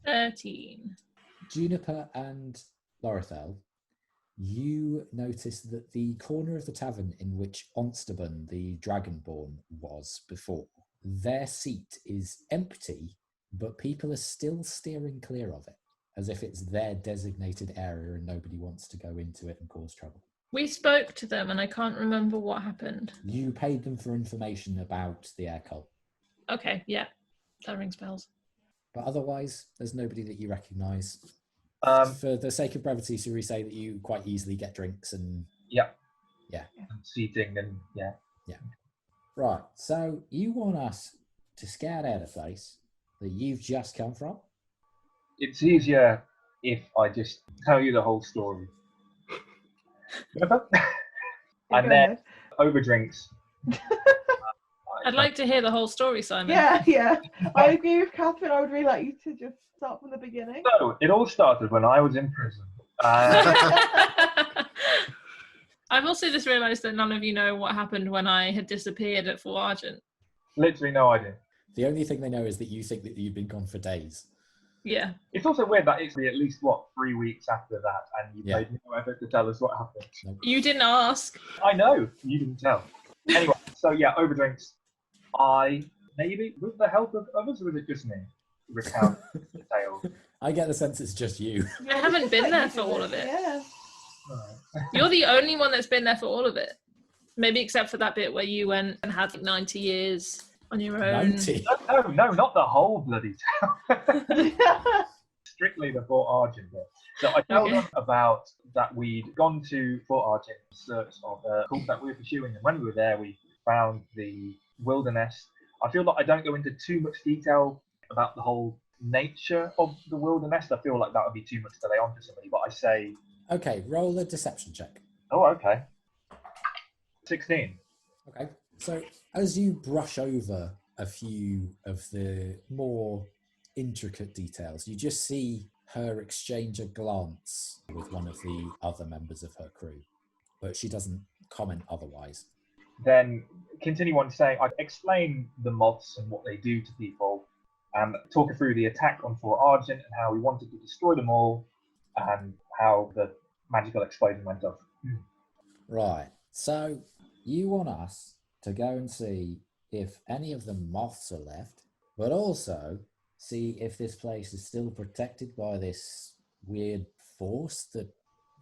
13. Juniper and Lor'athel, you notice that the corner of the tavern in which Onstaburn, the Dragonborn, was before, their seat is empty, but people are still steering clear of it, as if it's their designated area and nobody wants to go into it and cause trouble. We spoke to them and I can't remember what happened. You paid them for information about the air cult, Okay, yeah. That rings bells. but otherwise, there's nobody that you recognise. For the sake of brevity, should we say that you quite easily get drinks and... Yeah. Yeah. And seating and yeah. Right, so you want us to scout out a place that you've just come from? It's easier if I just tell you the whole story. And then over drinks. I'd like to hear the whole story, Simon. Yeah. I agree with Kathryn. I would really like you to just start from the beginning. So it all started when I was in prison. I've also just realised that none of you know what happened when I had disappeared at Fort Argent. Literally no idea. The only thing they know is that you think that you've been gone for days. Yeah. It's also weird that it's at least, 3 weeks after that, and you Yeah. paid no effort to tell us what happened. You didn't ask. I know, you didn't tell. Anyway, so yeah, over drinks. I, maybe, with the help of others, or was it just me? Recount the tale. I get the sense it's just you. I haven't been there for all of it. Yeah. You're the only one that's been there for all of it. Maybe except for that bit where you went and had like 90 years on your own. 90. No, not the whole bloody town. Strictly the Fort Argent bit. So I told them about that we'd gone to Fort Argent in search of a cult that we were pursuing, and when we were there, we found the wilderness. I feel like I don't go into too much detail about the whole nature of the wilderness. I feel like that would be too much to lay on to somebody, but I say... Okay, roll a deception check. Oh, okay. 16. Okay. So as you brush over a few of the more intricate details, you just see her exchange a glance with one of the other members of her crew, but she doesn't comment otherwise. Then continue on saying, I'd explain the moths and what they do to people, and talk her through the attack on Fort Argent and how we wanted to destroy them all, and how the magical explosion went off. Right. So you want us to go and see if any of the moths are left, but also see if this place is still protected by this weird force that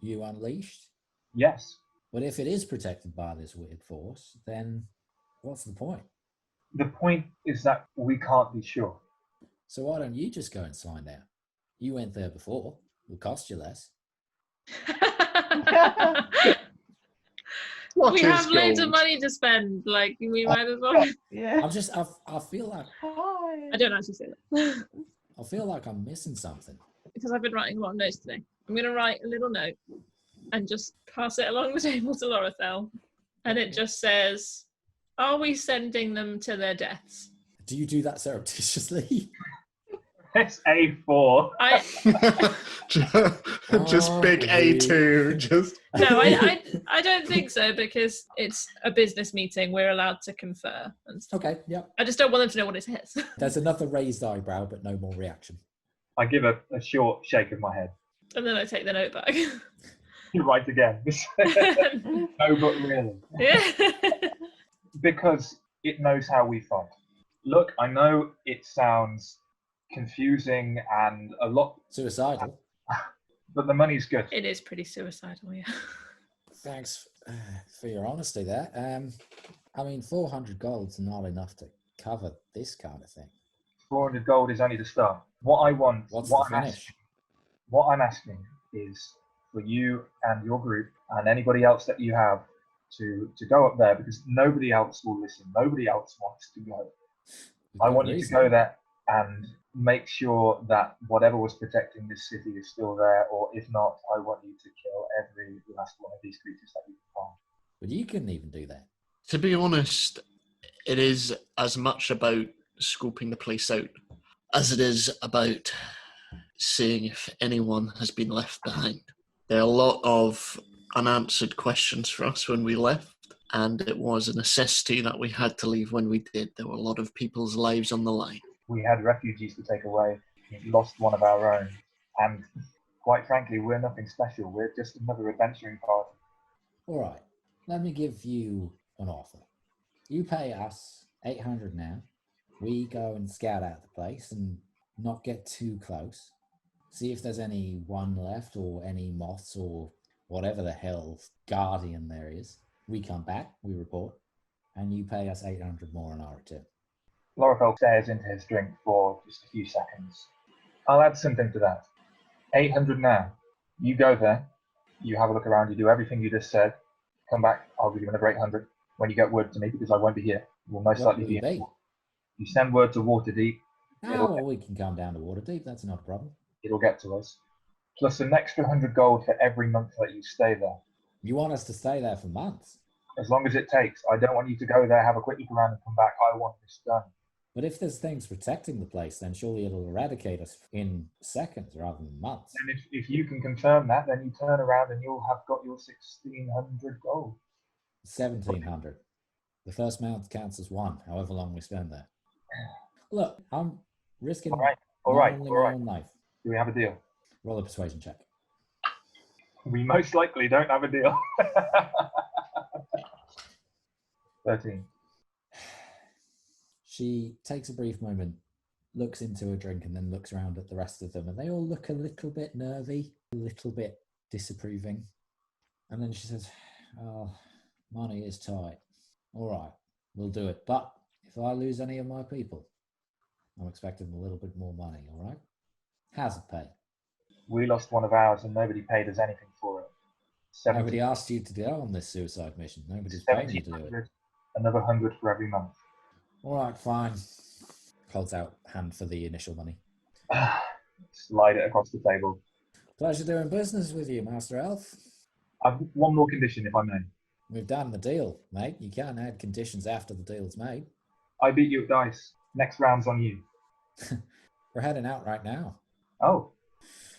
you unleashed? Yes. But if it is protected by this weird force, then what's the point? The point is that we can't be sure. So why don't you just go and find out? You went there before. It'll cost you less. What we is have loads of gold? money to spend. Like, we might as well. Yeah. I feel like Hi. I don't actually say that. I feel like I'm missing something. Because I've been writing a lot of notes today. I'm going to write a little note and just pass it along the table to Lor'athel. And it just says, are we sending them to their deaths? Do you do that surreptitiously? It's A4. Just Oh, big A2. Just No, I don't think so, because it's a business meeting. We're allowed to confer and stuff. Okay, yep. I just don't want them to know what it says. There's another raised eyebrow, but no more reaction. I give a short shake of my head. And then I take the note back. You write again. No, but really. Yeah. Because it knows how we fight. Look, I know it sounds confusing and a lot, Suicidal. but the money's good. It is pretty suicidal, yeah. Thanks for your honesty there. I mean, 400 gold's not enough to cover this kind of thing. 400 gold is only the start. What I want, What's what the I'm finish? asking, what I'm asking is for you and your group and anybody else that you have to go up there, because nobody else will listen. Nobody else wants to go. I want you to go there and make sure that whatever was protecting this city is still there, or if not, I want you to kill every last one of these creatures that you can find. But you couldn't even do that. to be honest, it is as much about scoping the place out as it is about seeing if anyone has been left behind. There are a lot of unanswered questions for us when we left, and it was a necessity that we had to leave when we did. There were a lot of people's lives on the line. We had refugees to take away. We lost one of our own. And quite frankly, we're nothing special. We're just another adventuring party. All right, let me give you an offer. You pay us 800 now. We go and scout out the place and not get too close. See if there's any one left or any moths or whatever the hell guardian there is. We come back, we report, and you pay us 800 more on our return. Lor'athel stares into his drink for just a few seconds. I'll add something to that. 800 now. You go there, you have a look around, you do everything you just said. Come back, I'll give you another 800. When you get word to me, because I won't be here, we'll most What likely will be it in. be? You send word to Waterdeep, Oh, well, we can come down to Waterdeep. That's not a problem. it'll get to us. Plus an extra 100 gold for every month that you stay there. You want us to stay there for months? As long as it takes. I don't want you to go there, have a quick look around and come back. I want this done. But if there's things protecting the place, then surely it'll eradicate us in seconds rather than months. And if you can confirm that, then you turn around and you'll have got your 1,600 gold. 1,700. The first mount counts as one, however long we spend there. Look, I'm risking All right. my own life. Do we have a deal? Roll a persuasion check. We most likely don't have a deal. 13. She takes a brief moment, looks into her drink, and then looks around at the rest of them, and they all look a little bit nervy, a little bit disapproving. And then she says, "Oh, money is tight. All right, we'll do it. But if I lose any of my people, I'm expecting a little bit more money, all right? How's it pay?" We lost one of ours and nobody paid us anything for it. Nobody asked you to go on this suicide mission. Nobody's paying you to do it. 1,700, another 100 for every month. All right, fine. Holds out hand for the initial money. Slide it across the table. Pleasure doing business with you, Master Elf. I've one more condition, if I may. We've done the deal, mate. You can't add conditions after the deal's made. I beat you at dice. Next round's on you. We're heading out right now. Oh,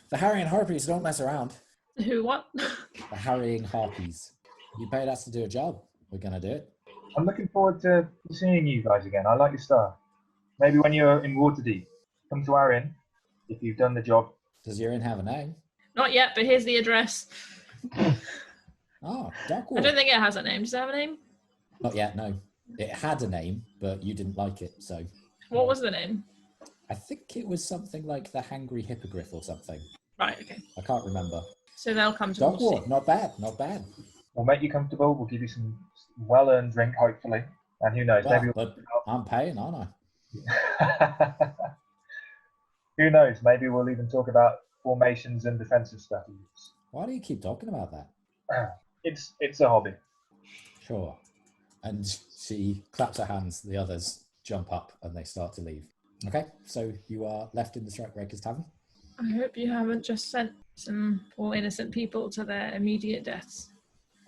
The Harrying Harpies don't mess around. Who, what? The Harrying Harpies. You paid us to do a job. We're going to do it. I'm looking forward to seeing you guys again. I like your style. Maybe when you're in Waterdeep, come to our inn if you've done the job. Does your inn have a name? Not yet, but here's the address. Oh, I Darkwood. don't think it has a name. Does it have a name? Not yet, no. It had a name, but you didn't like it, so... What was the name? I think it was something like the Hangry Hippogriff or something. Right, okay. I can't remember. So they'll come to Darkwood, not bad, not bad. We'll make you comfortable. We'll give you some well-earned drink, hopefully. And who knows, Well, maybe but I'm paying, aren't I? who knows, maybe we'll even talk about formations and defensive strategies. Why do you keep talking about that? It's a hobby. Sure. And she claps her hands. The others jump up and they start to leave. Okay, so you are left in the Strikebreakers Tavern. I hope you haven't just sent some poor innocent people to their immediate deaths.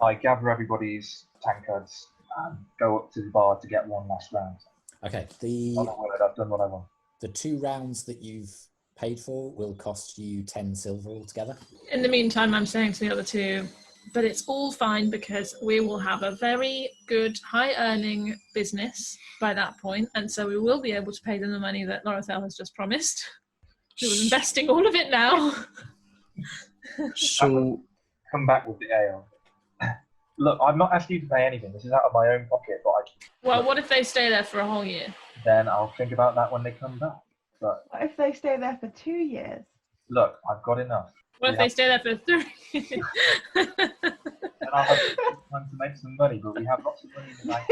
I gather everybody's tankards and go up to the bar to get one last round. Okay, I've done what I want. the 2 rounds that you've paid for will cost you 10 silver altogether. In the meantime, I'm saying to the other 2, but it's all fine because we will have a very good, high-earning business by that point, and so we will be able to pay them the money that Lor'athel has just promised. Who is investing all of it now. So, Come back with the ale. Look, I'm not asking you to pay anything. This is out of my own pocket, but Well, what if they stay there for a whole year? then I'll think about that when they come back. But What if they stay there for 2 years? look, I've got enough. What if they stay there for 3? And I'll have time to make some money, but we have lots of money in the bank.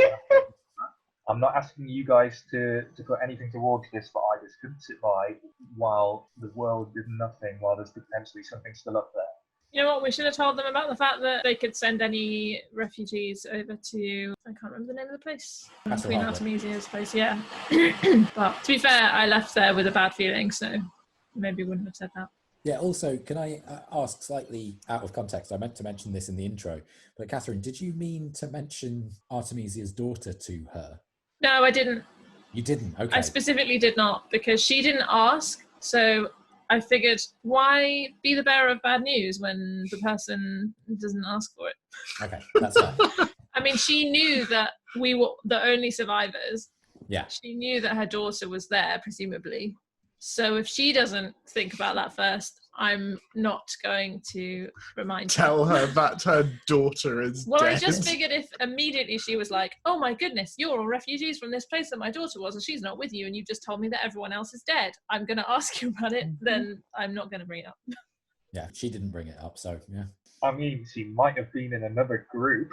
I'm not asking you guys to put anything towards this, but I just couldn't sit by while the world did nothing, while there's potentially something still up there. You know what? We should have told them about the fact that they could send any refugees over to, I can't remember the name of the place. Castle Queen Hardwick. Artemisia's place, yeah. But to be fair, I left there with a bad feeling, so maybe wouldn't have said that. Yeah, also, can I ask slightly out of context? I meant to mention this in the intro, but Kathryn, did you mean to mention Artemisia's daughter to her? No, I didn't. You didn't? Okay. I specifically did not, because she didn't ask, so I figured, why be the bearer of bad news when the person doesn't ask for it? Okay, that's fair. I mean, she knew that we were the only survivors. Yeah. She knew that her daughter was there, presumably. So if she doesn't think about that first, I'm not going to remind her. tell her that her daughter is Well, dead. I just figured if immediately she was like, oh my goodness, you're all refugees from this place that my daughter was, and she's not with you, and you've just told me that everyone else is dead, I'm going to ask you about it, then I'm not going to bring it up. Yeah, she didn't bring it up, so yeah. I mean, she might have been in another group.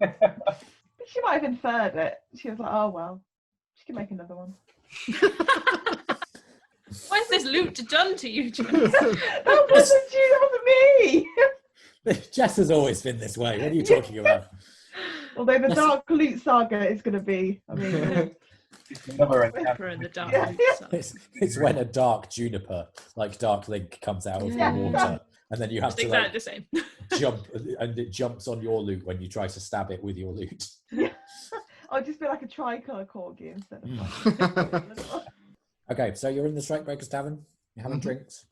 She might have inferred it. She was like, oh, well, she can make another one. What has this loot done to you, Jess? That wasn't you, that wasn't me! Jess has always been this way. What are you talking about? Although the Dark Loot Saga is going to be, I mean... It's another Juniper in the dark. Yeah. It's when a dark Juniper, like Dark Link, comes out of Yeah. the water, and then you have Just to exactly like, the same. jump, and it jumps on your loot when you try to stab it with your loot. I'll just be like a tricolour corgi instead Mm. of... Okay, so you're in the Strikebreakers Tavern. You're having Mhm. drinks.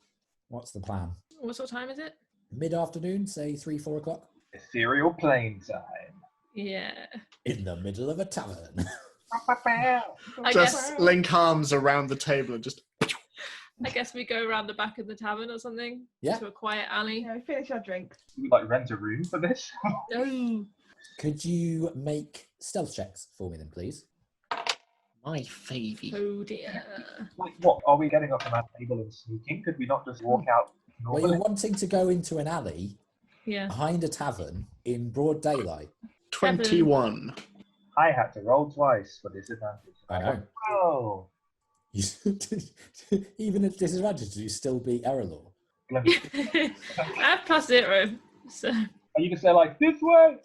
What's the plan? What sort of time is it? Mid-afternoon, say 3-4 o'clock, ethereal plane time. Yeah. in the middle of a tavern. I Just guess, link arms around the table and just. I guess we go around the back of the tavern or something. Yeah. To a quiet alley. Yeah, finish our drinks. We like rent a room for this. No. Could you make stealth checks for me then, please? My baby. Oh dear. Like, what? Are we getting up on our table and sneaking? Could we not just walk out Well, normally? you're wanting to go into an alley Yeah. behind a tavern in broad daylight. 21. I had to roll twice for disadvantage. I know. Oh. You, even at disadvantage, you still beat Erallur. I have +0. So Are you gonna say like this way?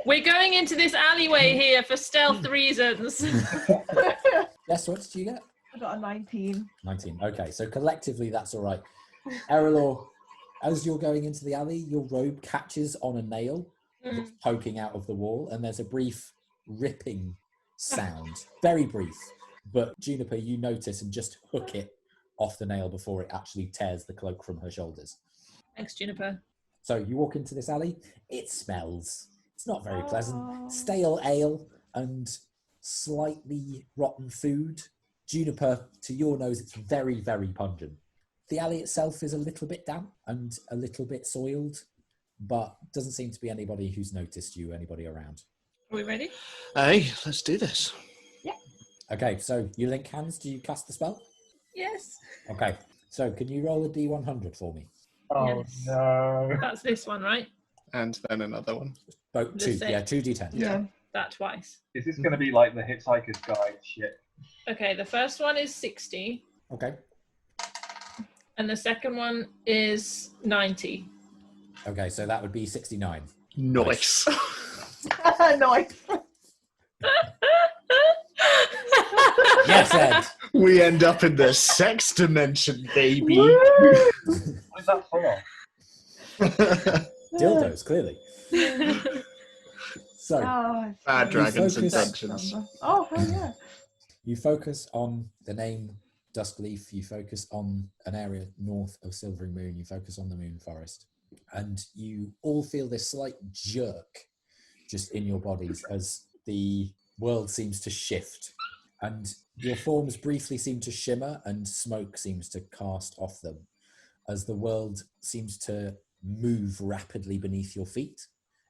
we're going into this alleyway here for stealth reasons. Yes, what did you get? I got a 19. 19. Okay, so collectively that's all right. Erallur, as you're going into the alley, your robe catches on a nail that's poking out of the wall, and there's a brief ripping sound. Very brief. But Juniper, you notice and just hook it off the nail before it actually tears the cloak from her shoulders. Thanks, Juniper. So you walk into this alley. It smells. It's not very pleasant. Oh. Stale ale and slightly rotten food. Juniper, to your nose, it's very, very pungent. The alley itself is a little bit damp and a little bit soiled, but doesn't seem to be anybody who's noticed you, anybody around. Are we ready? Hey, let's do this. Okay, so you link hands. Do you cast the spell? Yes. Okay, so can you roll a D100 for me? Oh Yes. no. That's this one, right? And then another one. Oh, The two. same. Yeah, 2D10. Yeah. That twice. Is this gonna be like the Hitchhiker's Guide shit? Okay, the first one is 60, Okay. and the second one is 90. Okay, so that would be 69. Nice. Nice. Yes, Ed. We end up in the sex dimension, baby. What is that for? Dildos, clearly. So, Oh, Bad it's dragons and focus- dungeons. Oh, hell yeah. you focus on the name Duskleaf, you focus on an area north of Silverymoon, you focus on the Moon Forest, and you all feel this slight jerk just in your bodies as the world seems to shift, and your forms briefly seem to shimmer and smoke seems to cast off them as the world seems to move rapidly beneath your feet.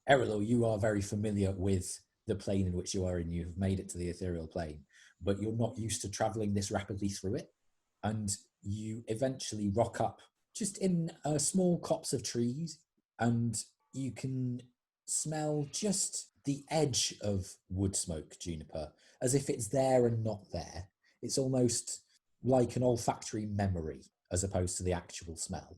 Erallur, you are very familiar with the plane in which you are in. You have made it to the ethereal plane, but you're not used to traveling this rapidly through it. And you eventually rock up just in a small copse of trees, and you can smell just the edge of wood smoke, Juniper, as if it's there and not there. It's almost like an olfactory memory as opposed to the actual smell.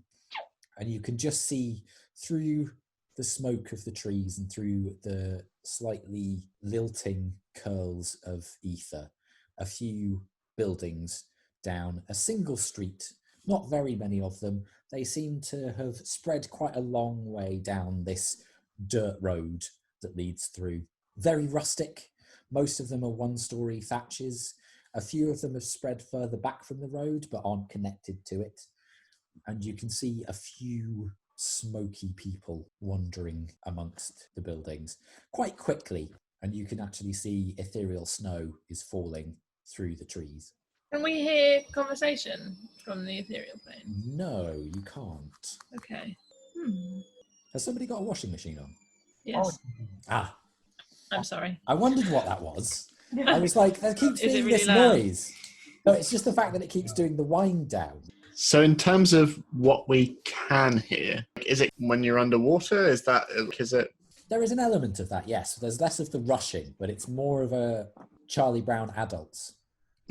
And you can just see through the smoke of the trees and through the slightly lilting curls of ether a few buildings down a single street, not very many of them. They seem to have spread quite a long way down this dirt road that leads through. Very rustic. Most of them are one-story thatches. A few of them have spread further back from the road but aren't connected to it. And you can see a few smoky people wandering amongst the buildings quite quickly, and you can actually see ethereal snow is falling through the trees. Can we hear conversation from the ethereal plane? No, you can't. Okay. Has somebody got a washing machine on? Yes. Ah, I'm sorry. I wondered what that was. I was like, there keeps Is it being really this loud? noise. No, it's just the fact that it keeps doing the wind down. So in terms of what we can hear, is it when you're underwater? Is it? There is an element of that, yes. There's less of the rushing, but it's more of a Charlie Brown adults.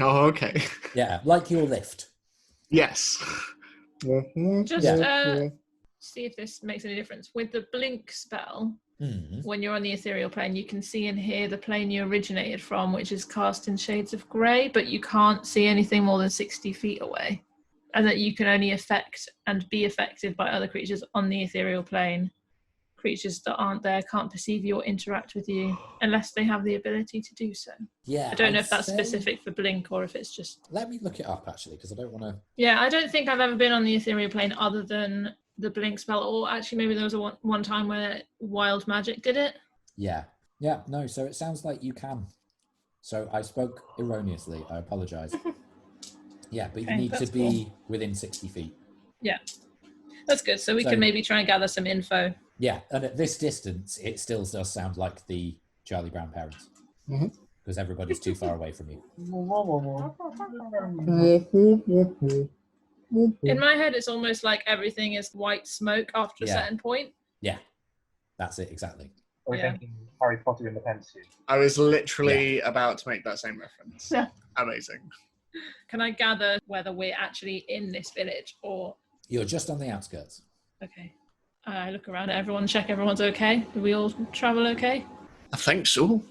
Oh, okay. Yeah, like your lift. Yes. Just Yeah. see if this makes any difference. With the blink spell, Mm. when you're on the ethereal plane, you can see and hear the plane you originated from, which is cast in shades of grey, but you can't see anything more than 60 feet away. And that you can only affect and be affected by other creatures on the ethereal plane. Creatures that aren't there can't perceive you or interact with you unless they have the ability to do so. Yeah. I don't know I'd if that's say- specific for blink or if it's just... Let me look it up, actually, because I don't want to... Yeah, I don't think I've ever been on the ethereal plane other than the blink spell, or actually maybe there was one time where wild magic did it. Yeah. Yeah, no, so it sounds like you can. So I spoke erroneously. I apologise. Yeah, but you Okay, need to that's be within 60 feet. Yeah, that's good. So we So- can maybe try and gather some info. Yeah, and at this distance, it still does sound like the Charlie Brown parents. Mhm. Because everybody's too far away from you. In my head, it's almost like everything is white smoke after a Yeah. certain point. Yeah, that's it, exactly. We're Yeah. thinking Harry Potter in the pensuit. I was literally about to make that same reference. Yeah. Amazing. Can I gather whether we're actually in this village or... You're just on the outskirts. Okay. I look around at everyone, check everyone's okay. Do we all travel okay? I think so.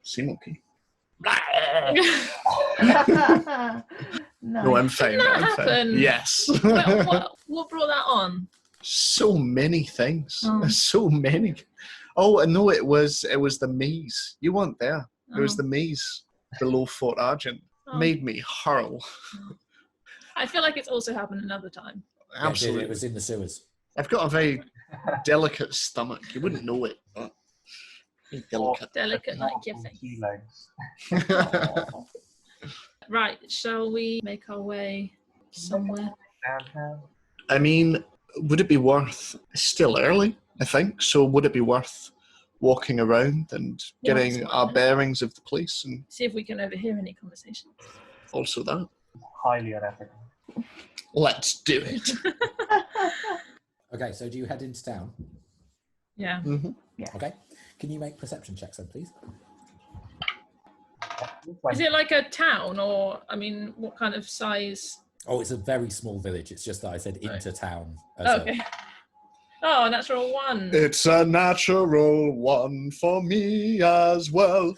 Seem okay. No, I'm fine. Didn't that I'm fine. happen? Yes. What brought that on? So many things. Oh. So many. Oh, and no, it was the maze. You weren't there. It was Oh. the maze below Fort Argent. Oh. Made me hurl. I feel like it's also happened another time. Yeah, it did, Absolutely. it was in the sewers. I've got a very delicate stomach. You wouldn't know it, but very delicate. Delicate like your Multiple face. sea legs. Right, shall we make our way somewhere? Downtown. I mean, would it be worth? It's still early, I think. So would it be worth walking around and Yeah, getting it's our fine. bearings of the place, and See if we can overhear any conversations. also that? Highly unethical. Let's do it. Okay, so do you head into town? Yeah. Mhm. Okay. Can you make perception checks then, please? Is it like a town or, I mean, what kind of size? Oh, it's a very small village. It's just that I said into town. As Oh, okay. Oh, natural 1. It's a natural one for me as well.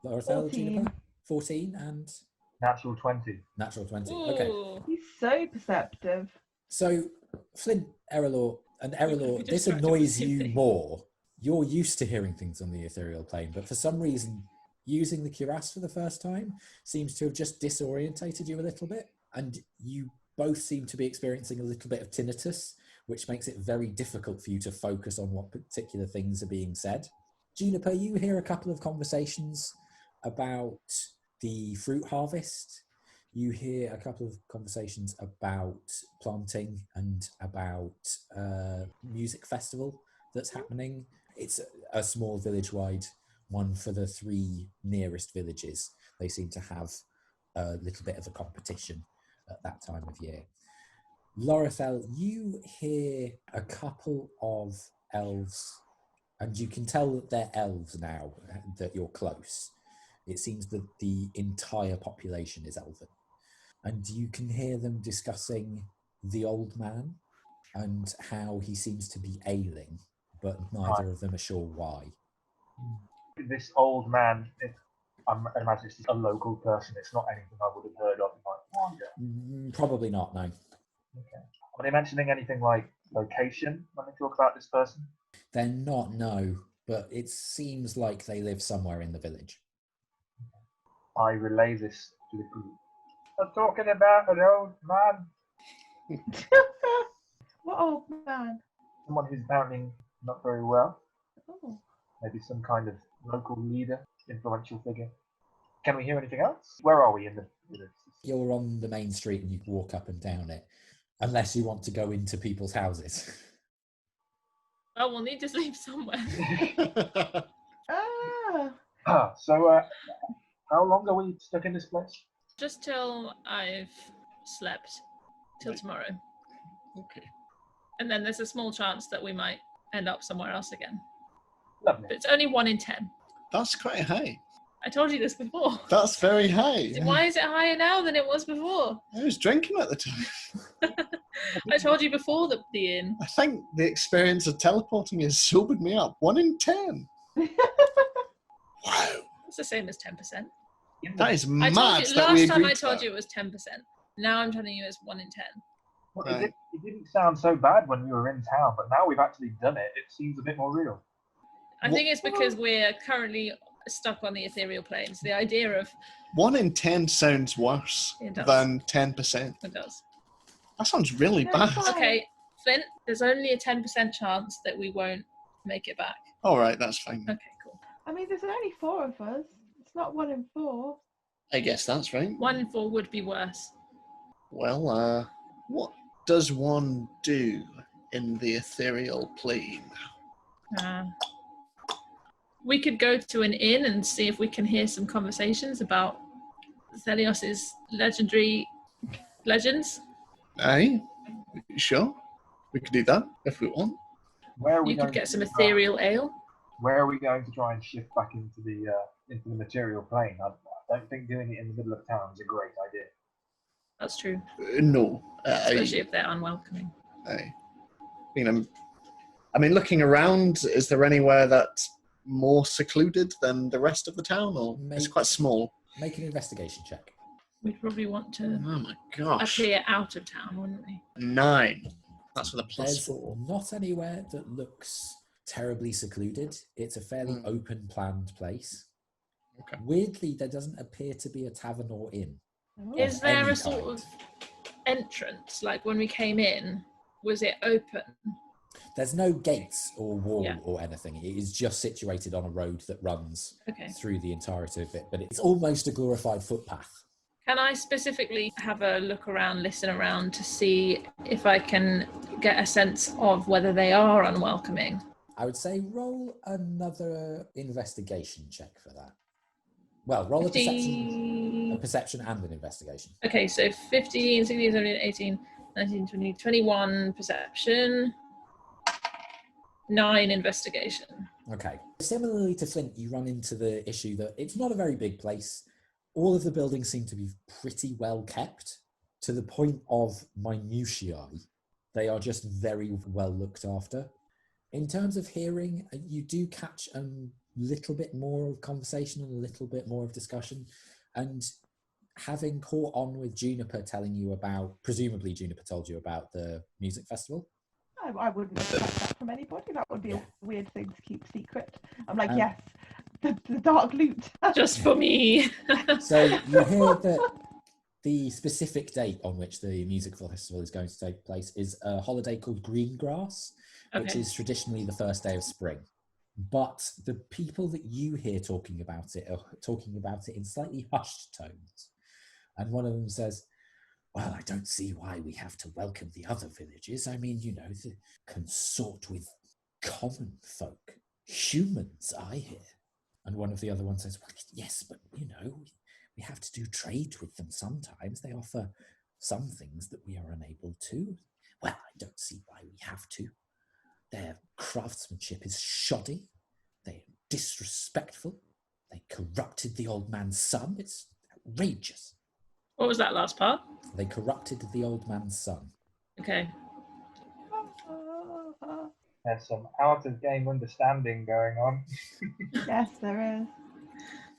Lor'athel, 14. Juniper? 14 and Natural 20. natural 20. Okay. Ooh. He's so perceptive. So, Flint, Erallur, and We could be Erallur, this distracted by annoys the you thing. more. You're used to hearing things on the ethereal plane, but for some reason, using the cuirass for the first time seems to have just disorientated you a little bit. And you both seem to be experiencing a little bit of tinnitus, which makes it very difficult for you to focus on what particular things are being said. Juniper, you hear a couple of conversations about the fruit harvest. You hear a couple of conversations about planting and about a music festival that's happening. It's a small village-wide one for the 3 nearest villages. They seem to have a little bit of a competition at that time of year. Lor'athel, you hear a couple of elves, and you can tell that they're elves now, that you're close. It seems that the entire population is elven. And you can hear them discussing the old man and how he seems to be ailing, but neither of them are sure why. This old man, I imagine it's a local person. It's not anything I would have heard of in my wander. Probably not, no. Okay. Are they mentioning anything like location when they talk about this person? They're not, no, but it seems like they live somewhere in the village. I relay this to the group. I'm talking about an old man. What old man? Someone who's apparently not very well. Oh. Maybe some kind of local leader, influential figure. Can we hear anything else? Where are we in the village? You're on the main street and you can walk up and down it, unless you want to go into people's houses. Oh, we'll need to sleep somewhere. Ah. How long are we stuck in this place? Just till I've slept. Till Right. tomorrow. Okay. And then there's a small chance that we might end up somewhere else again. Lovely. But it's only 1 in 10. That's quite high. I told you this before. That's very high. Why is it higher now than it was before? I was drinking at the time. I told you before the inn. I think the experience of teleporting has sobered me up. 1 in 10. Wow. It's the same as 10%. That is I mad told you that we last time agreed I to told that. you it was 10%. Now I'm telling you it's 1 in 10. Well, Right. it didn't sound so bad when we were in town, but now we've actually done it. It seems a bit more real. I think it's because we're currently stuck on the ethereal planes. The idea of 1 in 10 sounds worse It does. than 10%. it does. That sounds really No, bad. fine. Okay, Flint, there's only a 10% chance that we won't make it back. All right, that's fine. Okay, cool. I mean, there's only 4 of us. It's not 1 in 4. I guess that's right. 1 in 4 would be worse. Well, what does one do in the ethereal plane? We could go to an inn and see if we can hear some conversations about Thelios' legendary legends. Aye, sure. We could do that if we want. Where are we You going could get to some try- ethereal ale. Where are we going to try and shift back into the material plane? I don't think doing it in the middle of town is a great idea. That's true, No. especially if they're unwelcoming. I mean, looking around, is there anywhere that's more secluded than the rest of the town, or it's quite small? Make an investigation check. We'd probably want to Oh my gosh. appear out of town, wouldn't we? 9. That's with a There's +4. not anywhere that looks terribly secluded. It's a fairly open planned place. Okay. Weirdly, there doesn't appear to be a tavern or inn. Oh. Is there any a sort kind. of entrance? Like when we came in, was it open? There's no gates or wall Yeah. or anything. It is just situated on a road that runs Okay. through the entirety of it, but it's almost a glorified footpath. Can I specifically have a look around, listen around to see if I can get a sense of whether they are unwelcoming? I would say roll another investigation check for that. Well, roll a perception and an investigation. Okay, so 15, 16, 17, 18, 19, 20, 21 perception, 9 investigation. Okay. Similarly to Flint, you run into the issue that it's not a very big place. All of the buildings seem to be pretty well kept to the point of minutiae. They are just very well looked after. In terms of hearing, you do catch a little bit more of conversation and a little bit more of discussion. And having caught on with Juniper telling you about, presumably Juniper told you about the music festival. I wouldn't expect that from anybody. That would be a weird thing to keep secret. I'm like, Um, yes, the dark loot. Just for me. So you hear that the specific date on which the music festival is going to take place is a holiday called Greengrass, which Okay. is traditionally the first day of spring. But the people that you hear talking about it are talking about it in slightly hushed tones. And one of them says, well, I don't see why we have to welcome the other villages. I mean, they consort with common folk. Humans, I hear. And one of the other ones says, well, yes, but, we have to do trade with them sometimes. They offer some things that we are unable to. Well, I don't see why we have to. Their craftsmanship is shoddy. They're disrespectful. They corrupted the old man's son. It's outrageous. What was that last part? They corrupted the old man's son. Okay. There's some out-of-game understanding going on. Yes, there is.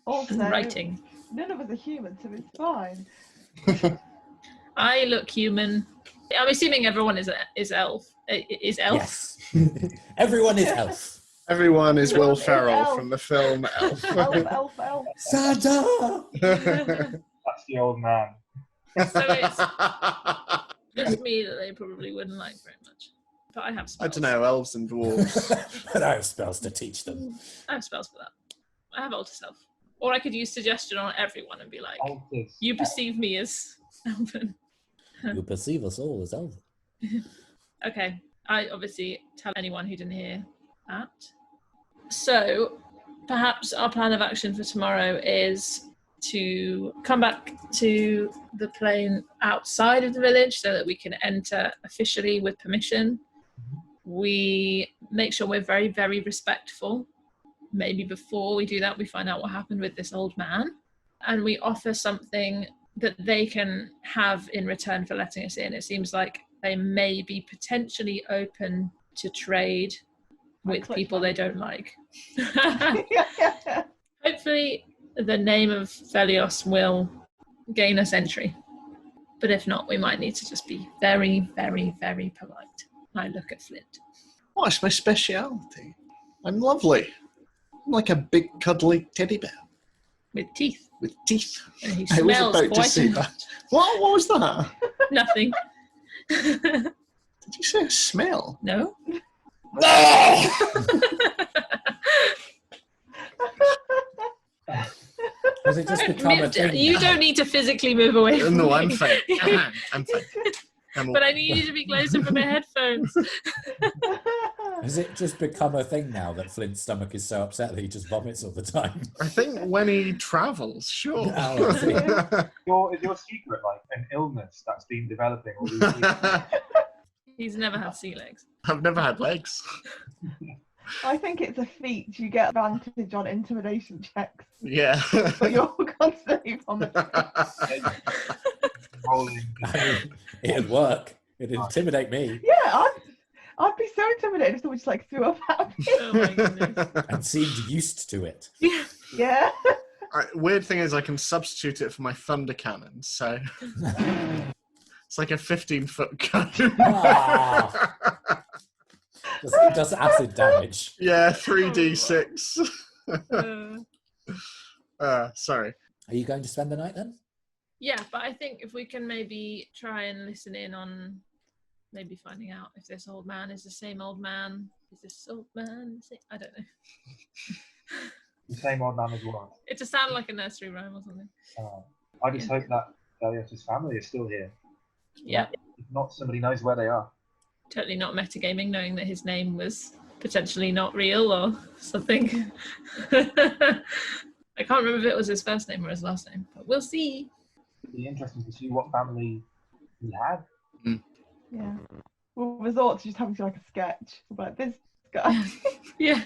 Also, Writing. none of us are human, so it's fine. I look human. I'm assuming everyone is elf. Is elf? Yes. Everyone is elf. Everyone is Will Elf. Ferrell from the film Elf. Elf. Santa! That's the old man. So it's just me that they probably wouldn't like very much. But I have I spells. don't know, elves and dwarves. But I have spells to teach them. I have spells for that. I have alter self. Or I could use suggestion on everyone and be like, Alters. you perceive me as elven. You perceive us all as elven. Okay. I obviously tell anyone who didn't hear that. So perhaps our plan of action for tomorrow is to come back to the plain outside of the village so that we can enter officially with permission. We make sure we're very, very respectful. Maybe before we do that, we find out what happened with this old man. And we offer something that they can have in return for letting us in. It seems like they may be potentially open to trade with people they don't like. Hopefully the name of Thelios will gain us entry. But if not, we might need to just be very, very, very polite. I look at Flint. Oh, it's my speciality. I'm lovely. I'm like a big cuddly teddy bear With teeth. with teeth. And he I was smells about to quite say a that. What was that? Nothing. Did you say a smell? No? Has it just become a thing? You now? don't need to physically move away from No, me. I'm fine. I'm fine. But I need you to be closer for my headphones. Has it just become a thing now that Flint's stomach is so upset that he just vomits all the time? I think when he travels, sure. Oh, I see. Is your secret like an illness that's been developing all these years? He's never had sea legs. I've never had legs. I think it's a feat. You get advantage on intimidation checks, Yeah. but you're constantly vomiting. Rolling. I mean, it'd work. It'd intimidate me Yeah, I'd be so intimidated if someone just like threw up at me. Oh my goodness. and seemed used to it. Yeah. Yeah. Weird thing is I can substitute it for my thunder cannon, so it's like a 15-foot cannon. Ah. It does acid damage. Yeah, 3d6. Sorry. Are you going to spend the night then? Yeah, but I think if we can maybe try and listen in on maybe finding out if this old man is the same old man. Is this old man? I don't know. The same old man as well. It just sounded like a nursery rhyme or something. I just hope that Thelios' family is still here. Yeah, If not, somebody knows where they are. totally not metagaming, knowing that his name was potentially not real or something. I can't remember if it was his first name or his last name, but we'll see. It'd be interesting to see what family he had. Yeah. We'll resort to just having to like a sketch about this guy. Yeah.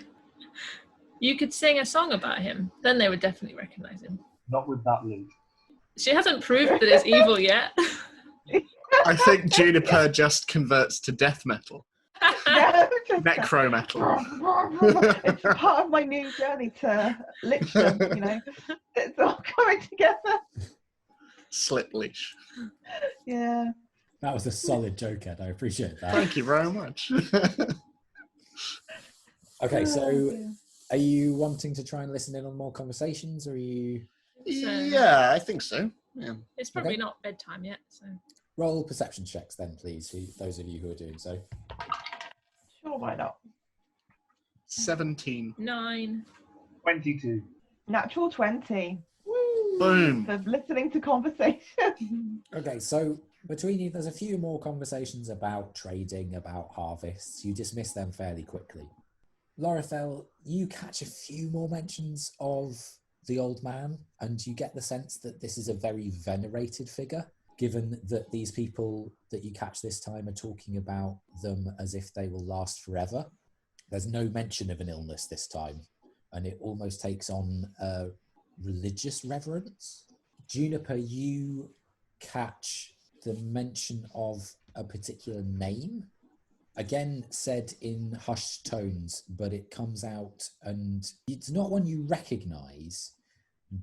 You could sing a song about him, then they would definitely recognise him. Not with that loot. She hasn't proved that it's evil yet. I think Juniper just converts to death metal. Yeah, Necro metal. It's part of my new journey to lichdom, you know. It's all coming together. Slip leash. Yeah. That was a solid joke, Ed. I appreciate that. Thank you very much. Okay, Oh, so dear. are you wanting to try and listen in on more conversations, or are you Yeah, I think so. Yeah. It's probably Okay. not bedtime yet, so roll perception checks then, please? Those of you who are doing so. Sure, why not? 17. 9. 22. Natural 20 Boom. for listening to conversation. Okay, so between you, there's a few more conversations about trading, about harvests. You dismiss them fairly quickly. Lor'athel, you catch a few more mentions of the old man, and you get the sense that this is a very venerated figure, given that these people that you catch this time are talking about them as if they will last forever. There's no mention of an illness this time, and it almost takes on a religious reverence. Juniper, you catch the mention of a particular name, again said in hushed tones, but it comes out, and it's not one you recognize,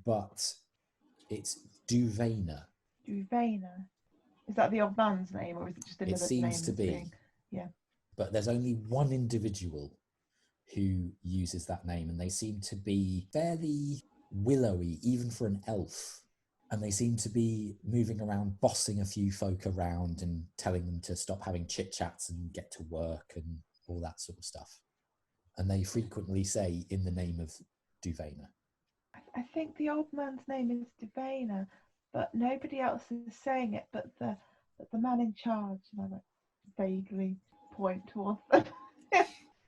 but it's Duvaina. Duvaina. Is that the old man's name, or is it just another It name? seems to that's be. being- Yeah. But there's only one individual who uses that name, and they seem to be fairly willowy, even for an elf. And they seem to be moving around, bossing a few folk around and telling them to stop having chit-chats and get to work and all that sort of stuff. And they frequently say, in the name of Duvaina. I think the old man's name is Duvaina, but nobody else is saying it but the man in charge. And I like vaguely point towards them.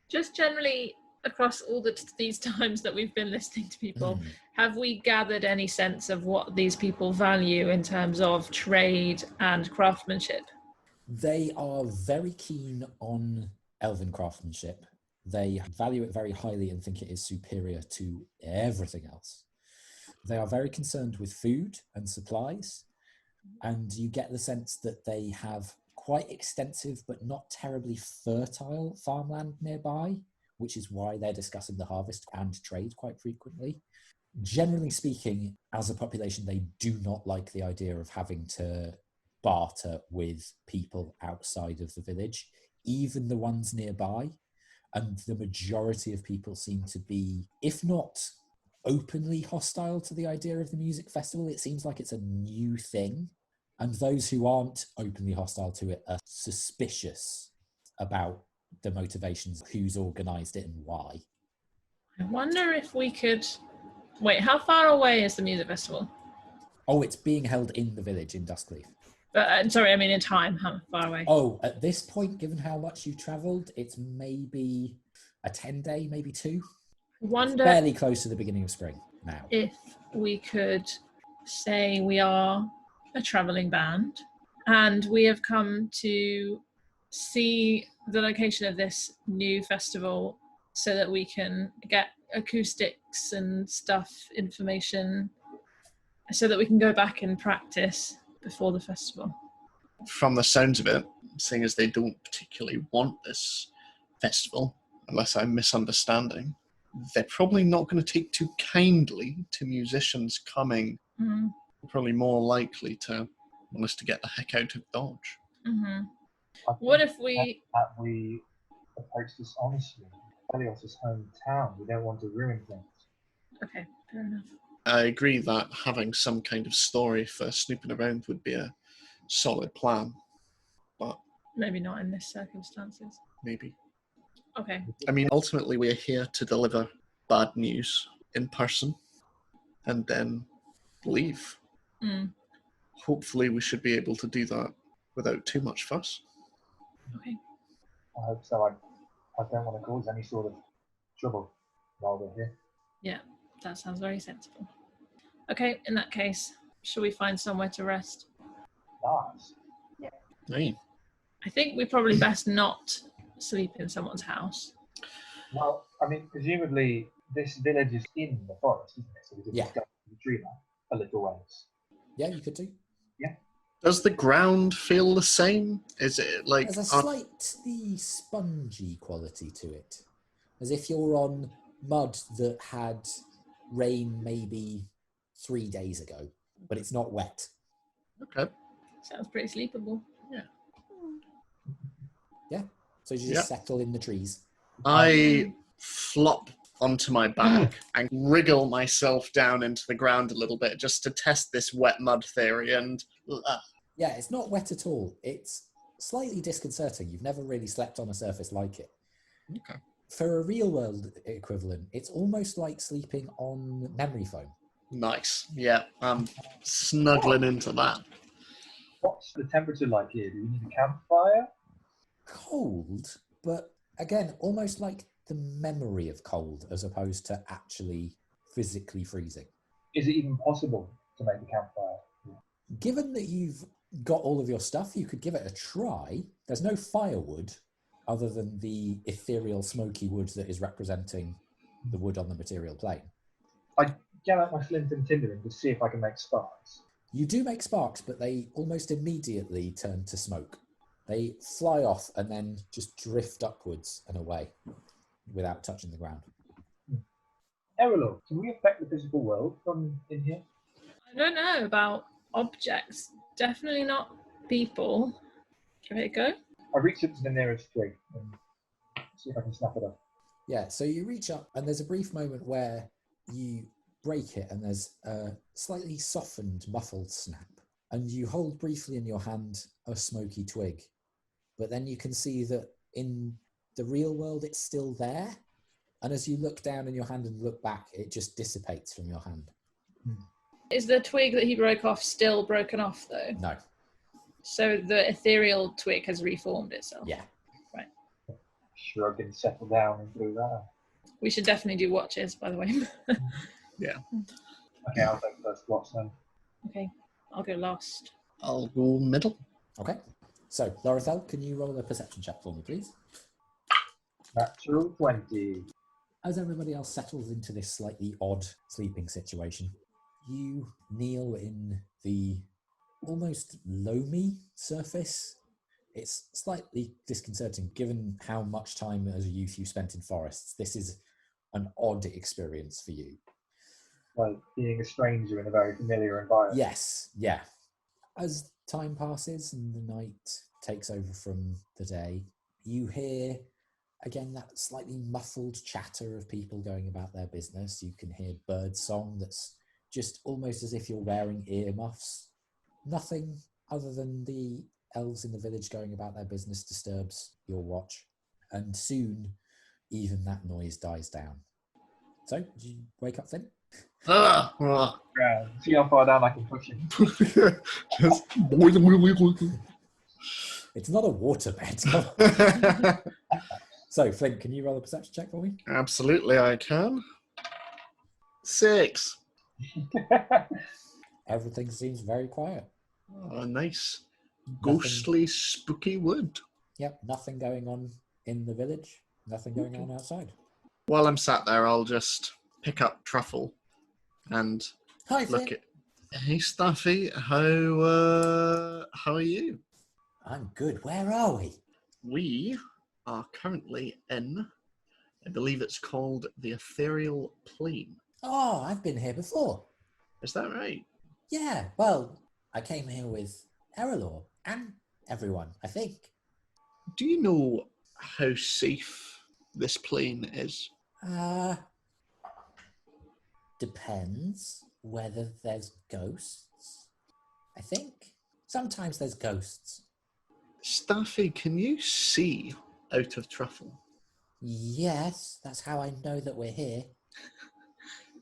just generally across all these times that we've been listening to people, have we gathered any sense of what these people value in terms of trade and craftsmanship? They are very keen on elven craftsmanship. They value it very highly and think it is superior to everything else. They are very concerned with food and supplies, and you get the sense that they have quite extensive but not terribly fertile farmland nearby, which is why they're discussing the harvest and trade quite frequently. Generally speaking, as a population, they do not like the idea of having to barter with people outside of the village, even the ones nearby. And the majority of people seem to be, if not openly hostile to the idea of the music festival, it seems like it's a new thing. And those who aren't openly hostile to it are suspicious about the motivations, who's organised it and why. I wonder if we could... Wait, how far away is the music festival? Oh, it's being held in the village in Duskleaf. Sorry, I mean in time, how far away? Oh, at this point, given how much you travelled, it's maybe a 10-day, maybe 2. Wonder Fairly close to the beginning of spring now. if we could say we are a travelling band and we have come to see the location of this new festival so that we can get acoustics and stuff, information, so that we can go back and practice before the festival. From the sounds of it, seeing as they don't particularly want this festival, unless I'm misunderstanding, they're probably not going to take too kindly to musicians coming. Mm-hmm. Probably more likely to want us to get the heck out of Dodge. Mm-hmm. I What think if we... that we approach this honestly? Thelios' hometown. We don't want to ruin things. Okay, fair enough. I agree that having some kind of story for snooping around would be a solid plan, but Maybe not in this circumstances. maybe. Okay. I mean, ultimately we're here to deliver bad news in person and then leave. Mm. Hopefully we should be able to do that without too much fuss. Okay. I hope so. I don't want to cause any sort of trouble while we're here. Yeah, that sounds very sensible. Okay, in that case, shall we find somewhere to rest? Nice. Hey. I think we probably best not sleep in someone's house. Well, I mean, presumably this village is in the forest, isn't it? So we could Yeah. just go to the tree line a little ways. Yeah, you could do. Does the ground feel the same? Is it like... There's a slightly spongy quality to it. As if you're on mud that had rain maybe 3 days ago, but it's not wet. Okay. Sounds pretty sleepable. Yeah. So you just settle in the trees. I flop onto my back and wriggle myself down into the ground a little bit just to test this wet mud theory. And yeah, it's not wet at all. It's slightly disconcerting. You've never really slept on a surface like it. Okay. For a real world equivalent, it's almost like sleeping on memory foam. Nice. Yeah, I'm snuggling into that. What's the temperature like here? Do we need a campfire? Cold, but again, almost like the memory of cold as opposed to actually physically freezing. Is it even possible to make a campfire? Given that you've got all of your stuff, you could give it a try. There's no firewood other than the ethereal smoky wood that is representing the wood on the material plane. I get out my flint and tinder and just see if I can make sparks. You do make sparks, but they almost immediately turn to smoke. They fly off and then just drift upwards and away without touching the ground. Erallur, can we affect the physical world from in here? I don't know about objects. Definitely not people. Give it a go. I reach up to the nearest tree and see if I can snap it up. Yeah, so you reach up and there's a brief moment where you break it and there's a slightly softened, muffled snap. And you hold briefly in your hand a smoky twig. But then you can see that in the real world, it's still there. And as you look down in your hand and look back, it just dissipates from your hand. Is the twig that he broke off still broken off, though? No. So the ethereal twig has reformed itself? Yeah. Right. Shrug and settle down and do that. We should definitely do watches, by the way. Yeah. Okay, I'll take first watch then. Okay, I'll go last. I'll go middle. Okay. So, Lor'athel, can you roll a perception check for me, please? Natural 20. As everybody else settles into this slightly odd sleeping situation, you kneel in the almost loamy surface. It's slightly disconcerting given how much time as a youth you spent in forests. This is an odd experience for you. Like being a stranger in a very familiar environment. Yes, yeah. As time passes and the night takes over from the day, you hear again that slightly muffled chatter of people going about their business. You can hear bird song that's just almost as if you're wearing earmuffs. Nothing other than the elves in the village going about their business disturbs your watch. And soon, even that noise dies down. So, did you wake up, Flint? Yeah. See how far down I can push him. It's not a waterbed. So, Flint, can you roll a perception check for me? Absolutely, I can. 6. Everything seems very quiet. Oh, nice. Ghostly, spooky wood. Yep, nothing going on in the village. Nothing going on outside. While I'm sat there, I'll just pick up Truffle and Hi, look Flint. at... Hey, Staffy, how are you? I'm good. Where are we? We are currently in, I believe it's called the Ethereal Plane. Oh, I've been here before. Is that right? Yeah, well, I came here with Erallur and everyone, I think. Do you know how safe this plane is? Depends whether there's ghosts. I think sometimes there's ghosts. Staffy, can you see out of Truffle? Yes, that's how I know that we're here.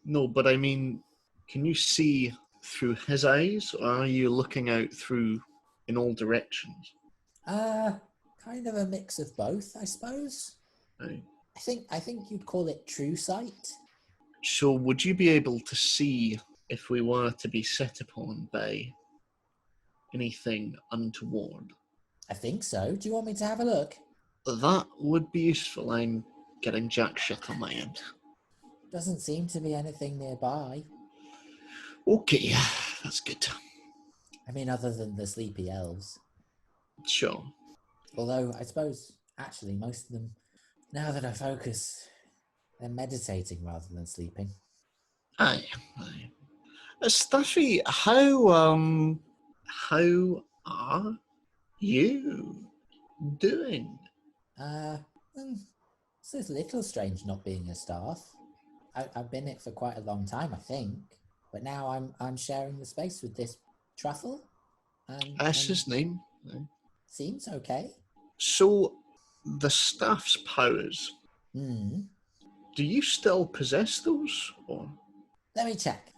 No, but I mean, can you see through his eyes, or are you looking out through in all directions? Kind of a mix of both, I suppose. Right. I think you'd call it true sight. So would you be able to see if we were to be set upon by anything untoward? I think so. Do you want me to have a look? That would be useful. I'm getting jack shit on my end. Doesn't seem to be anything nearby. Okay, that's good. I mean, other than the sleepy elves. Sure. Although, I suppose, actually, most of them, now that I focus, they're meditating rather than sleeping. Aye. Stuffy, how are you doing? It's a little strange not being a staff. I've been it for quite a long time, I think. But now I'm sharing the space with this truffle. That's his name. Seems okay. So, the staff's powers, Hmm. do you still possess those? Or Let me check.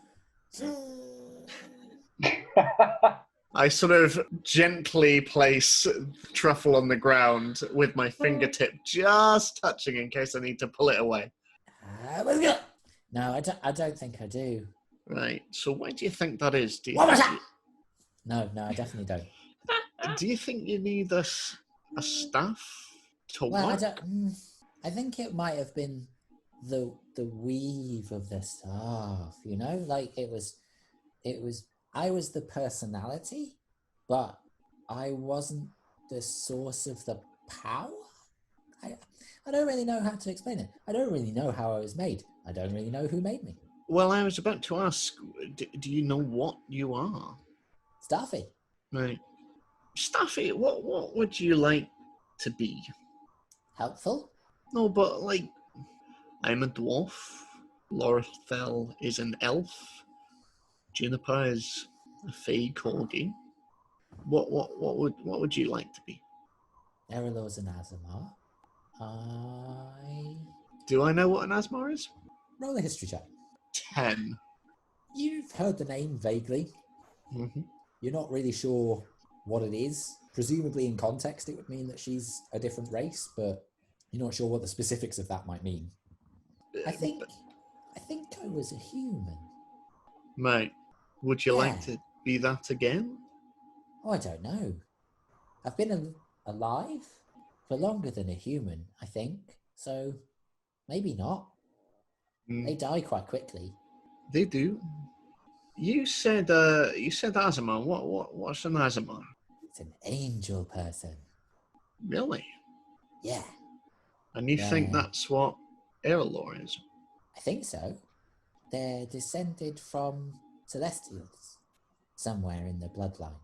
I sort of gently place truffle on the ground with my fingertip just touching in case I need to pull it away. No, I don't think I do. Right. So why do you think that is? What was that? No, I definitely don't. Do you think you need a staff to Well, work? I think it might have been the weave of the staff. You know, like it was. I was the personality, but I wasn't the source of the power. I don't really know how to explain it. I don't really know how I was made. I don't really know who made me. Well, I was about to ask, do you know what you are? Staffy. Right. Staffy, what would you like to be? Helpful? No, but like, I'm a dwarf. Lor'athel is an elf. Juniper is a fey corgi. What would you like to be? Erallur's an Azamar. Do I know what an Asmar is? Roll a history check. 10. You've heard the name vaguely. Mm-hmm. You're not really sure what it is. Presumably in context it would mean that she's a different race, but you're not sure what the specifics of that might mean. I think I was a human. Mate, would you like to be that again? Oh, I don't know. I've been alive for longer than a human, I think. So maybe not. They die quite quickly. They do. You said Azamar. What's an Azamar? It's an angel person. Really? Yeah. And you think that's what Erallur is? I think so. They're descended from Celestials somewhere in the bloodline.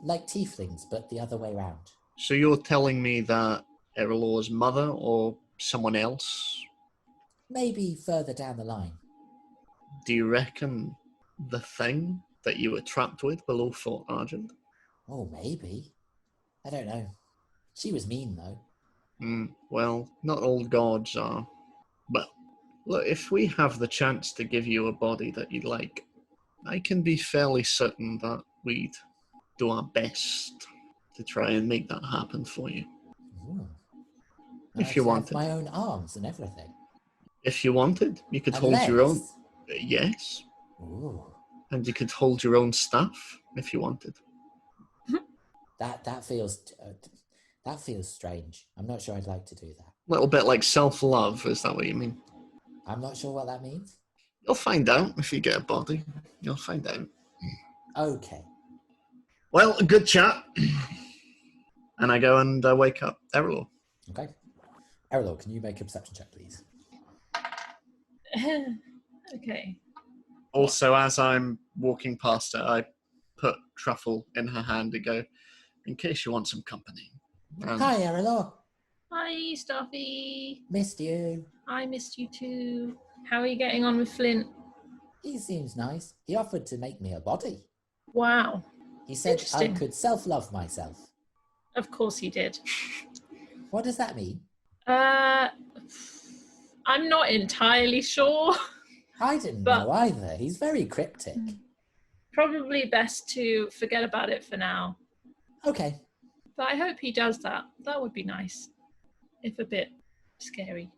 Like tieflings, but the other way around. So you're telling me that Erallur's mother or someone else? Maybe further down the line. Do you reckon the thing that you were trapped with below Fort Argent? Oh, maybe. I don't know. She was mean, though. Well, not all gods are. Well, look, if we have the chance to give you a body that you'd like, I can be fairly certain that we'd do our best to try and make that happen for you. Ooh. If you wanted. My own arms and everything. If you wanted, you could hold legs. your own. Yes. Ooh. And you could hold your own staff if you wanted. That feels strange. I'm not sure I'd like to do that. A little bit like self-love, is that what you mean? I'm not sure what that means. You'll find out if you get a body. You'll find out. Okay. Well, good chat. And I go and wake up Erallur. Okay. Erallur, can you make a perception check, please? Okay. Also, as I'm walking past her, I put truffle in her hand and go, in case you want some company. Hi, Erallur. Hi, Stuffy. Missed you. I missed you too. How are you getting on with Flint? He seems nice. He offered to make me a body. Wow. He said I could self-love myself. Of course he did. What does that mean? I'm not entirely sure. I didn't know either. He's very cryptic. Probably best to forget about it for now. Okay. But I hope he does that. That would be nice. If a bit scary.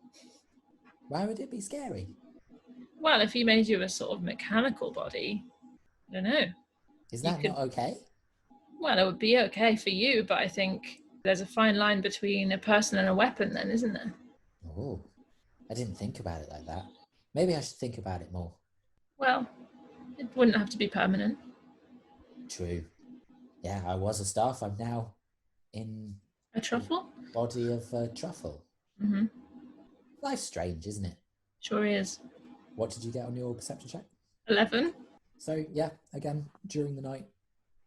Why would it be scary? Well, if he made you a sort of mechanical body, I don't know. Is that not okay? Well, it would be okay for you, but I think there's a fine line between a person and a weapon then, isn't there? Oh, I didn't think about it like that. Maybe I should think about it more. Well, it wouldn't have to be permanent. True. Yeah, I was a staff. I'm now in A truffle? body of a truffle. Mm-hmm. Life's strange, isn't it? Sure is. What did you get on your perception check? 11. So, yeah, again, during the night,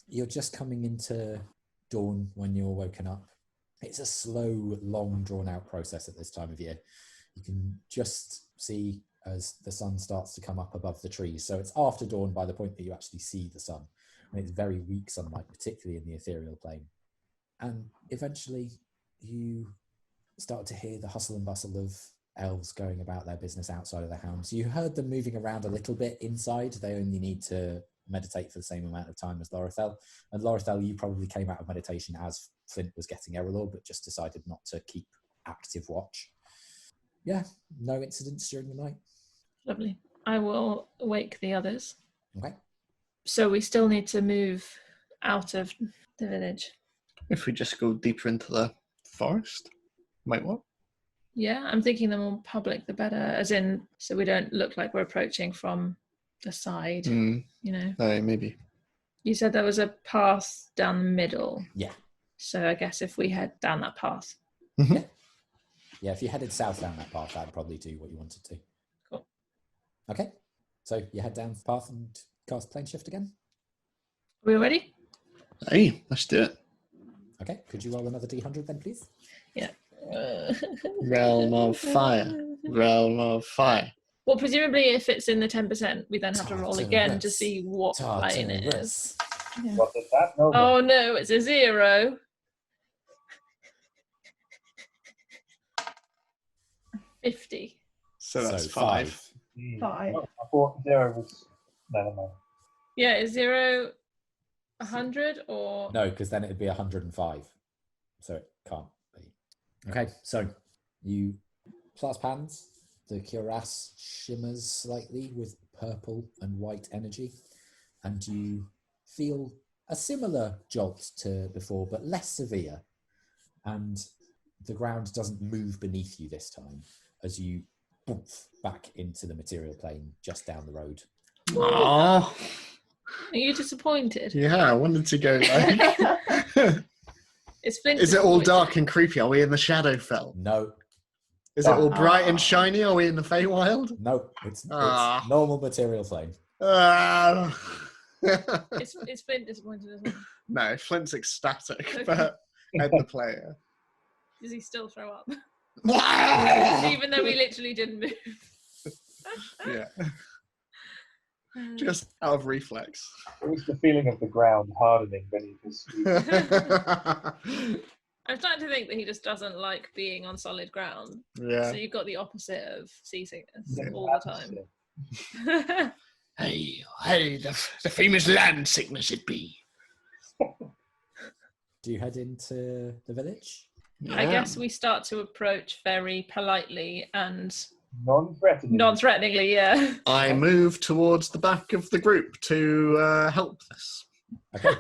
you're just coming into dawn when you're woken up. It's a slow, long, drawn-out process at this time of year. You can just see as the sun starts to come up above the trees. So it's after dawn by the point that you actually see the sun. And it's very weak sunlight, particularly in the ethereal plane. And eventually you start to hear the hustle and bustle of elves going about their business outside of the hounds. You heard them moving around a little bit inside. They only need to meditate for the same amount of time as Lor'athel. And Lor'athel, you probably came out of meditation as Flint was getting Erallur, but just decided not to keep active watch. Yeah, no incidents during the night. Lovely. I will wake the others. Okay. So we still need to move out of the village. If we just go deeper into the forest, might what? Yeah, I'm thinking the more public, the better. As in, so we don't look like we're approaching from the side, you know. Maybe. You said there was a path down the middle. Yeah. So I guess if we head down that path. Yeah. Yeah, if you headed south down that path, that'd probably do what you wanted to. Cool. Okay. So you head down the path and cast plane shift again. Are we ready? Hey, let's do it. Okay. Could you roll another D100 then, please? Yeah. Realm of fire. Realm of fire. Well, presumably if it's in the 10%, we then have to roll again to Tartarus. see what plane it is. Yeah. What is that? No. Oh no, it's a 0. $50. So that's So 5. 5. Oh, I thought 0 was. Never mind. Yeah, is 0 100 or? No, because then it'd be 105. So it can't be. Okay, so you clasp hands. The cuirass shimmers slightly with purple and white energy, and you feel a similar jolt to before, but less severe. And the ground doesn't move beneath you this time as you bounce back into the material plane just down the road. Oh, Are you disappointed? yeah, I wanted to go like... Is Flint Is it all disappointed? dark and creepy? Are we in the Shadowfell? No, Is it all bright Ah. and shiny? Are we in the Feywild? no, it's Ah. normal material plane. Is Flint disappointed as well? No, Flint's ecstatic, Okay. but Ed the player. Does he still throw up? yeah. Even though we literally didn't move. Just out of reflex. It was the feeling of the ground hardening beneath his feet. I'm starting to think that he just doesn't like being on solid ground. Yeah. So you've got the opposite of seasickness Yeah. all the time. Hey, the famous land sickness it be. Do you head into the village? I guess we start to approach very politely and Non-threatening. non-threateningly, yeah. I move towards the back of the group to help this. Okay.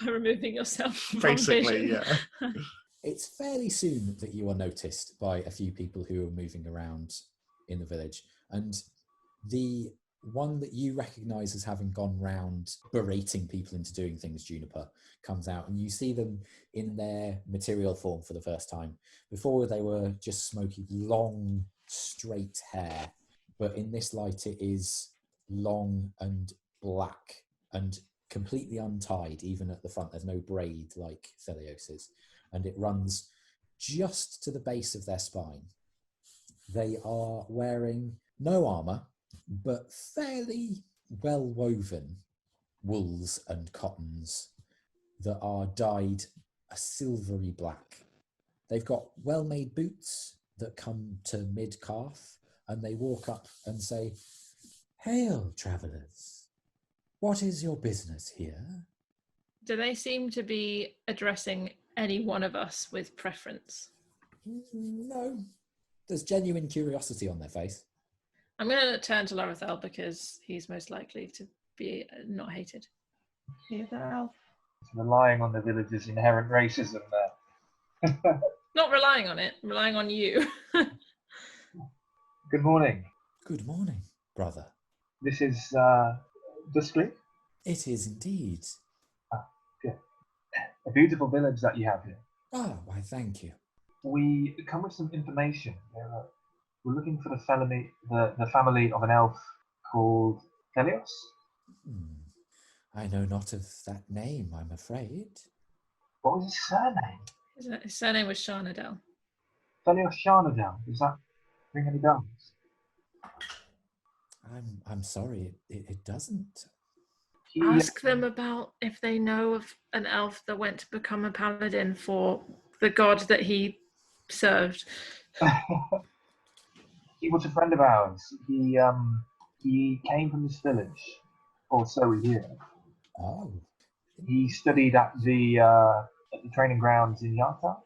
By removing yourself from Basically, vision. yeah. It's fairly soon that you are noticed by a few people who are moving around in the village. And the one that you recognise as having gone round berating people into doing things, Juniper, comes out, and you see them in their material form for the first time. Before they were just smoky, long, straight hair. But in this light, it is long and black and completely untied, even at the front. There's no braid like Thelios's, and it runs just to the base of their spine. They are wearing no armour, but fairly well woven wools and cottons that are dyed a silvery black. They've got well-made boots that come to mid-calf, and they walk up and say, "Hail, travellers. What is your business here?" Do they seem to be addressing any one of us with preference? No. There's genuine curiosity on their face. I'm going to turn to Lor'athel because he's most likely to be not hated. He's an elf. It's relying on the village's inherent racism there. Not relying on it, relying on you. Good morning. Good morning, brother. This is Duskleaf. It is indeed. a beautiful village that you have here. Oh, why, thank you. We come with some information. We're looking for the family of an elf called Thelios. I know not of that name, I'm afraid. What was his surname? His surname was Sharnadel. Thelios Sharnadel. Does that ring any bells? I'm sorry, it doesn't. Ask them about if they know of an elf that went to become a paladin for the god that he served. He was a friend of ours. He came from this village, or so we hear. Oh. He studied at the training grounds in Yartar.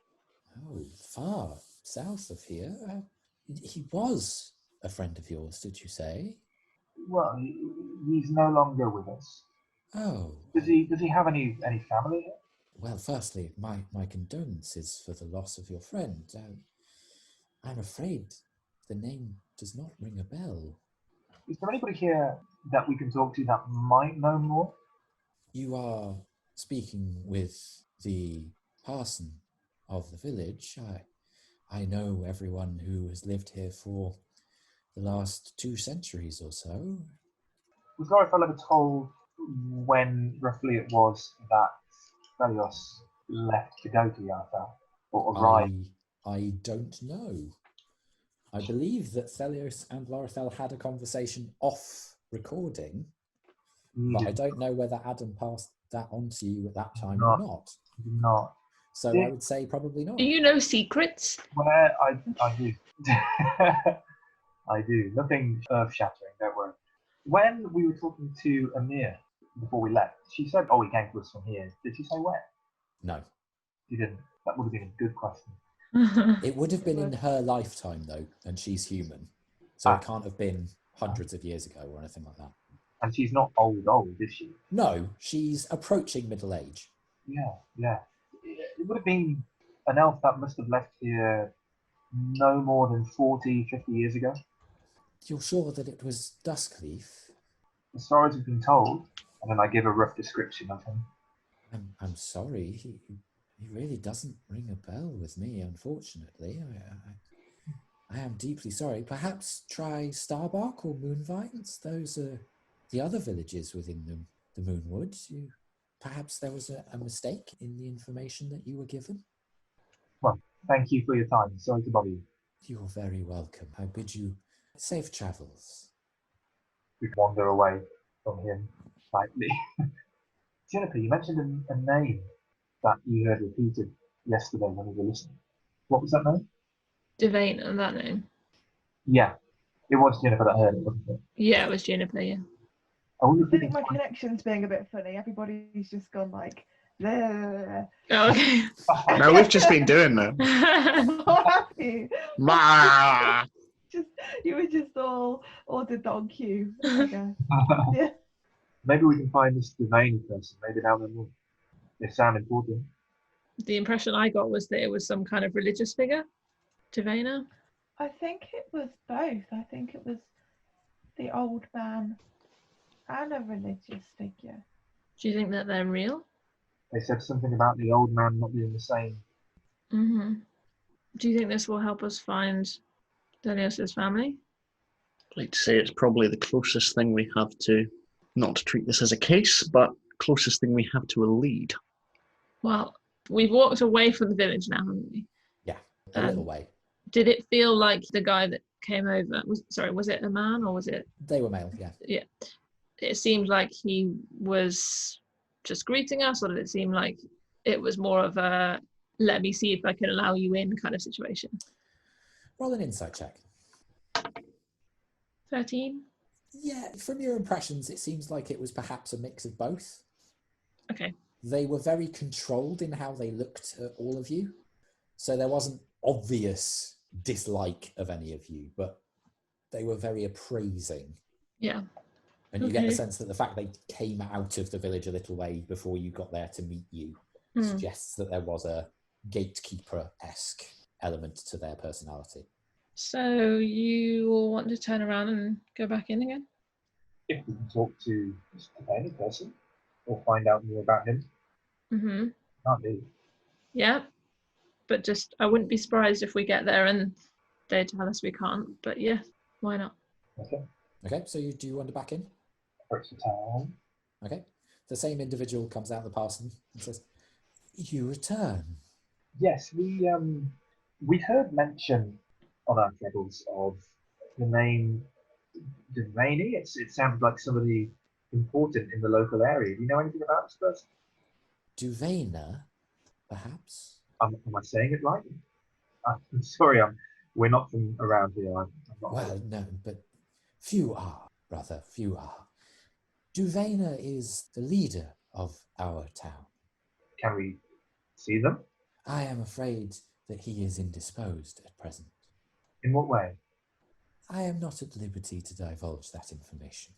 Oh, far south of here. He was a friend of yours, did you say? Well, he's no longer with us. Oh. Does he have any family here? Well, firstly, my condolences for the loss of your friend. I'm afraid the name does not ring a bell. Is there anybody here that we can talk to that might know more? You are speaking with the parson of the village. I know everyone who has lived here for the last 2 centuries or so. Was Lor'athel ever told when roughly it was that Thelios left to go to Yartar or arrived? I don't know. I believe that Thelios and Lor'athel had a conversation off recording, but I don't know whether Adam passed that on to you at that time or not. Not. So I would say probably not. Do you know secrets? Well, I do. I do. Nothing earth-shattering, don't worry. When we were talking to Amir before we left, she said, he came to us from here. Did she say where? No. She didn't. That would have been a good question. It would have been in her lifetime, though, and she's human. So it can't have been hundreds of years ago or anything like that. And she's not old, is she? No, she's approaching middle age. Yeah. It would have been an elf that must have left here no more than 40, 50 years ago. You're sure that it was Duskleaf? As far as we've been told, and then I give a rough description of him. I'm sorry, he really doesn't ring a bell with me, unfortunately. I am deeply sorry. Perhaps try Starbark or Moonvines. Those are the other villages within the Moonwood. Perhaps there was a mistake in the information that you were given. Well, thank you for your time. Sorry to bother you. You're very welcome. I bid you safe travels. We wander away from him slightly. Juniper, you mentioned a name that you heard repeated yesterday when we were listening. What was that name? Devane and that name. Yeah, it was Juniper that heard it, wasn't it? Yeah, it was Juniper, yeah. I think my connection's being a bit funny. Everybody's just gone like, bleh. Oh, okay. No, we've just been doing that. Oh, have you? Ma! You were just all ordered that on cue, I guess. Yeah. Maybe we can find this Devane person, maybe down the moon. They sound important. The impression I got was that it was some kind of religious figure, Devana. I think it was both. I think it was the old man and a religious figure. Do you think that they're real? They said something about the old man not being the same. Mm-hmm. Do you think this will help us find Thelios' family? I'd like to say it's probably the closest thing we have to, not to treat this as a case, but closest thing we have to a lead. Well, we've walked away from the village now, haven't we? Yeah, a little way. Did it feel like the guy that came over, was it a man or was it? They were male, yeah. Yeah. It seemed like he was just greeting us, or did it seem like it was more of a let me see if I can allow you in kind of situation? Roll an insight check. 13? Yeah, from your impressions, it seems like it was perhaps a mix of both. Okay. They were very controlled in how they looked at all of you. So there wasn't obvious dislike of any of you, but they were very appraising. Yeah. And you get the sense that the fact they came out of the village a little way before you got there to meet you suggests that there was a gatekeeper-esque element to their personality. So you will want to turn around and go back in again? If we can talk to any person or find out more about him. Mm-hmm. Can't do. Yeah, but just I wouldn't be surprised if we get there and they tell us we can't. But yeah, why not? Okay. Okay, so you do want to back in? Approach the town. Okay. The same individual comes out the parson and says, "You return." Yes, we heard mention on our travels of the name Devaney. It sounded like somebody important in the local area. Do you know anything about this person? Duvaina, perhaps? Am I saying it right? I'm sorry, we're not from around here. I'm not. Well, no, but few are, brother, few are. Duvaina is the leader of our town. Can we see them? I am afraid that he is indisposed at present. In what way? I am not at liberty to divulge that information.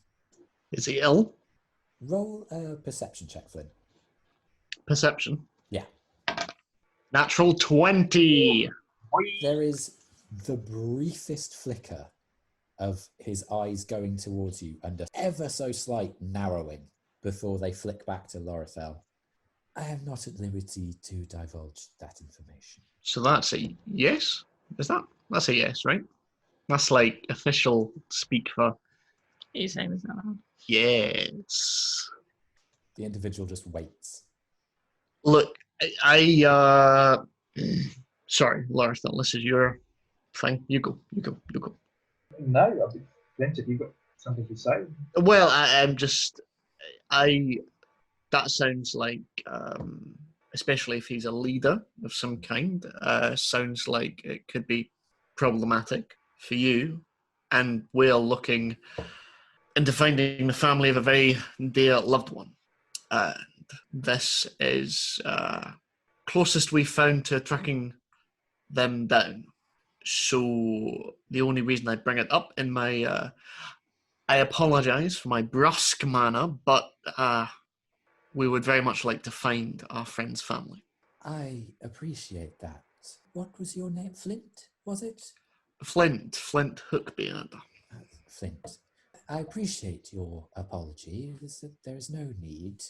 Is he ill? Roll a perception check, Flynn. Perception. Yeah. Natural 20. There is the briefest flicker of his eyes going towards you and an ever so slight narrowing before they flick back to Lor'athel. I am not at liberty to divulge that information. So that's a yes? That's a yes, right? That's like official speak for Are you saying this out loud? yes. The individual just waits. Look, sorry, Lor'athel, this is your thing. You go. No, Flint, have you got something to say? Well, that sounds like, especially if he's a leader of some kind, sounds like it could be problematic for you. And we're looking into finding the family of a very dear loved one. And this is closest we've found to tracking them down. So the only reason I bring it up in my, I apologise for my brusque manner, but we would very much like to find our friend's family. I appreciate that. What was your name? Flint, was it? Flint Hookbeard. Flint. I appreciate your apology. There is no need,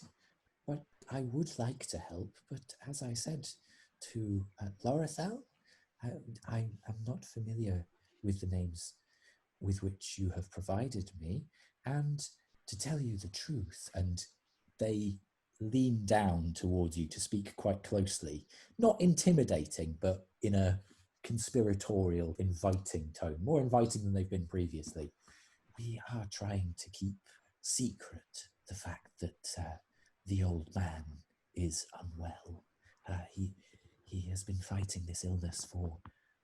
but I would like to help. But as I said to Lor'athel, I am not familiar with the names with which you have provided me, and to tell you the truth, and they lean down towards you to speak quite closely, not intimidating, but in a conspiratorial, inviting tone, more inviting than they've been previously. We are trying to keep secret the fact that the old man is unwell. He has been fighting this illness for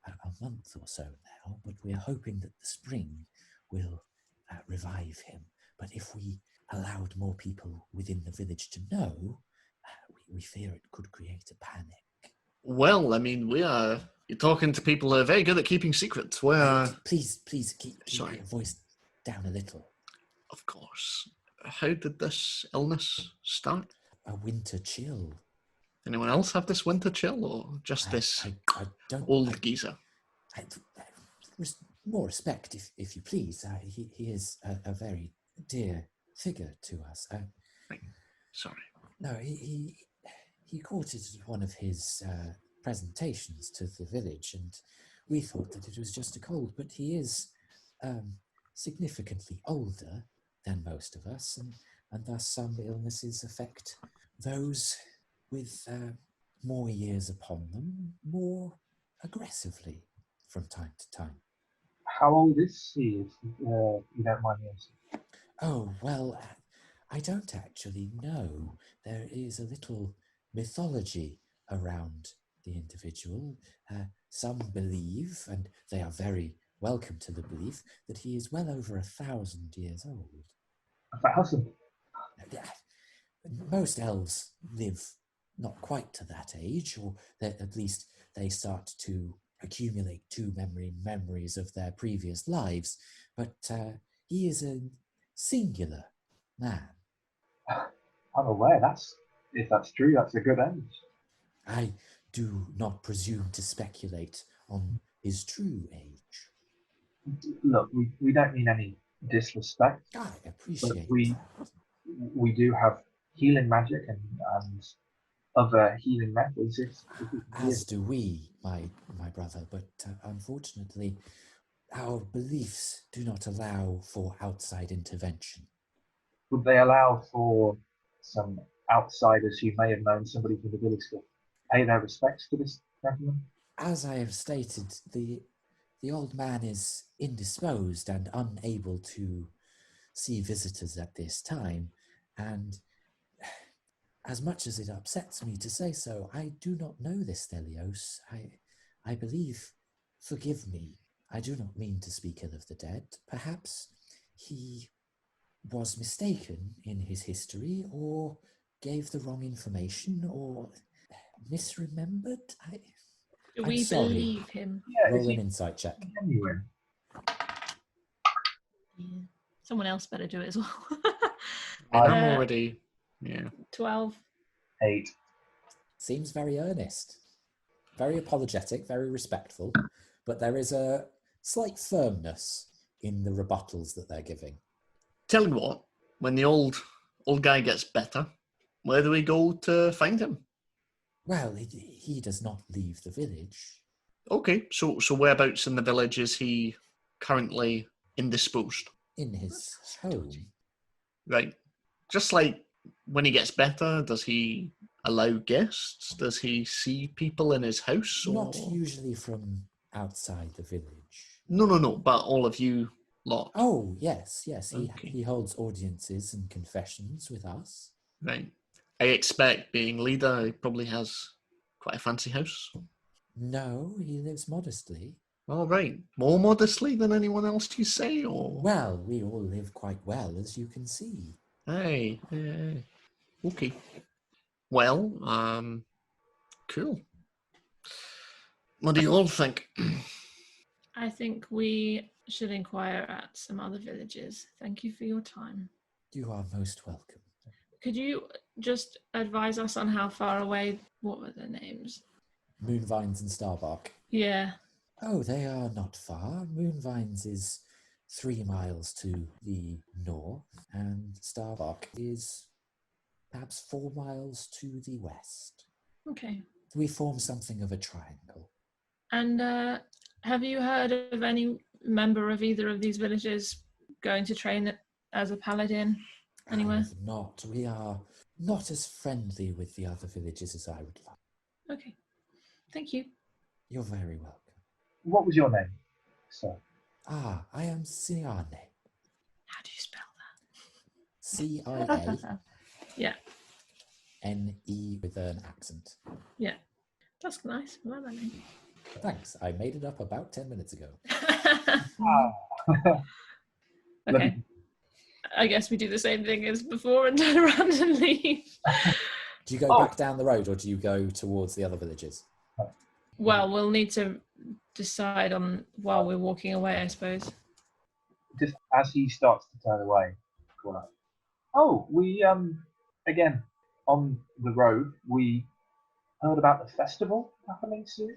a month or so now, but we are hoping that the spring will revive him. But if we allowed more people within the village to know, we fear it could create a panic. Well, I mean, you're talking to people who are very good at keeping secrets. Please keep your voice down a little. Of course. How did this illness start? A winter chill. Anyone else have this winter chill, or just this old geezer? More respect, if you please. He is a very dear figure to us. Sorry. No, he caught it at one of his presentations to the village, and we thought that it was just a cold, but he is significantly older than most of us, and thus some illnesses affect those with more years upon them more aggressively from time to time. How old is he, if you don't mind me asking? Oh, well, I don't actually know. There is a little mythology around the individual. Some believe, and they are very welcome to the belief, that he is well over 1,000 years old. 1,000? Most elves live not quite to that age, or at least they start to accumulate memories of their previous lives, but he is a singular man. I'm aware if that's true, that's a good age. I do not presume to speculate on his true age. Look, we don't mean any disrespect. I appreciate we do have healing magic and other healing methods. As do we, my brother, but unfortunately, our beliefs do not allow for outside intervention. Would they allow for some outsiders who may have known somebody from the village to pay their respects to this gentleman? As I have stated, the old man is indisposed and unable to see visitors at this time, and as much as it upsets me to say so, I do not know this Thelios. I believe, forgive me, I do not mean to speak ill of the dead. Perhaps he was mistaken in his history, or gave the wrong information, or misremembered. Do I'm we sorry. believe him? Yeah, Roll an insight check. genuine. Yeah. Someone else better do it as well. I'm Uh, already, yeah. 12. 8. Seems very earnest, very apologetic, very respectful, but there is a slight firmness in the rebuttals that they're giving. Tell you what, when the old guy gets better, where do we go to find him? Well, he does not leave the village. Okay, so whereabouts in the village is he currently indisposed? In his home. Right. Just like when he gets better, does he allow guests? Does he see people in his house? Not or- usually from outside the village. No, but all of you lot. Oh, yes. Okay. He holds audiences and confessions with us. Right. I expect, being leader, he probably has quite a fancy house. No, he lives modestly. All right. More modestly than anyone else, do you say? Or Well, we all live quite well, as you can see. Aye. Okay. Well, cool. What do you all think? I think we should inquire at some other villages. Thank you for your time. You are most welcome. Could you just advise us on how far away? What were their names? Moonvines and Starbark. Yeah. Oh, they are not far. Moonvines is 3 miles to the north, and Starbark is perhaps 4 miles to the west. Okay. We form something of a triangle. And have you heard of any member of either of these villages going to train as a paladin I anywhere? have not. We are not as friendly with the other villages as I would like. Okay. Thank you. You're very welcome. What was your name, sir? Ah, I am Ciane. How do you spell CIA. Yeah. N-E with an accent. Yeah. That's nice. I like that name. Thanks. I made it up about 10 minutes ago. Okay. I guess we do the same thing as before and turn around and leave. Do you go back down the road, or do you go towards the other villages? Well, we'll need to decide on while we're walking away, I suppose. Just as he starts to turn away, call out. Oh, we again on the road. We heard about the festival happening soon.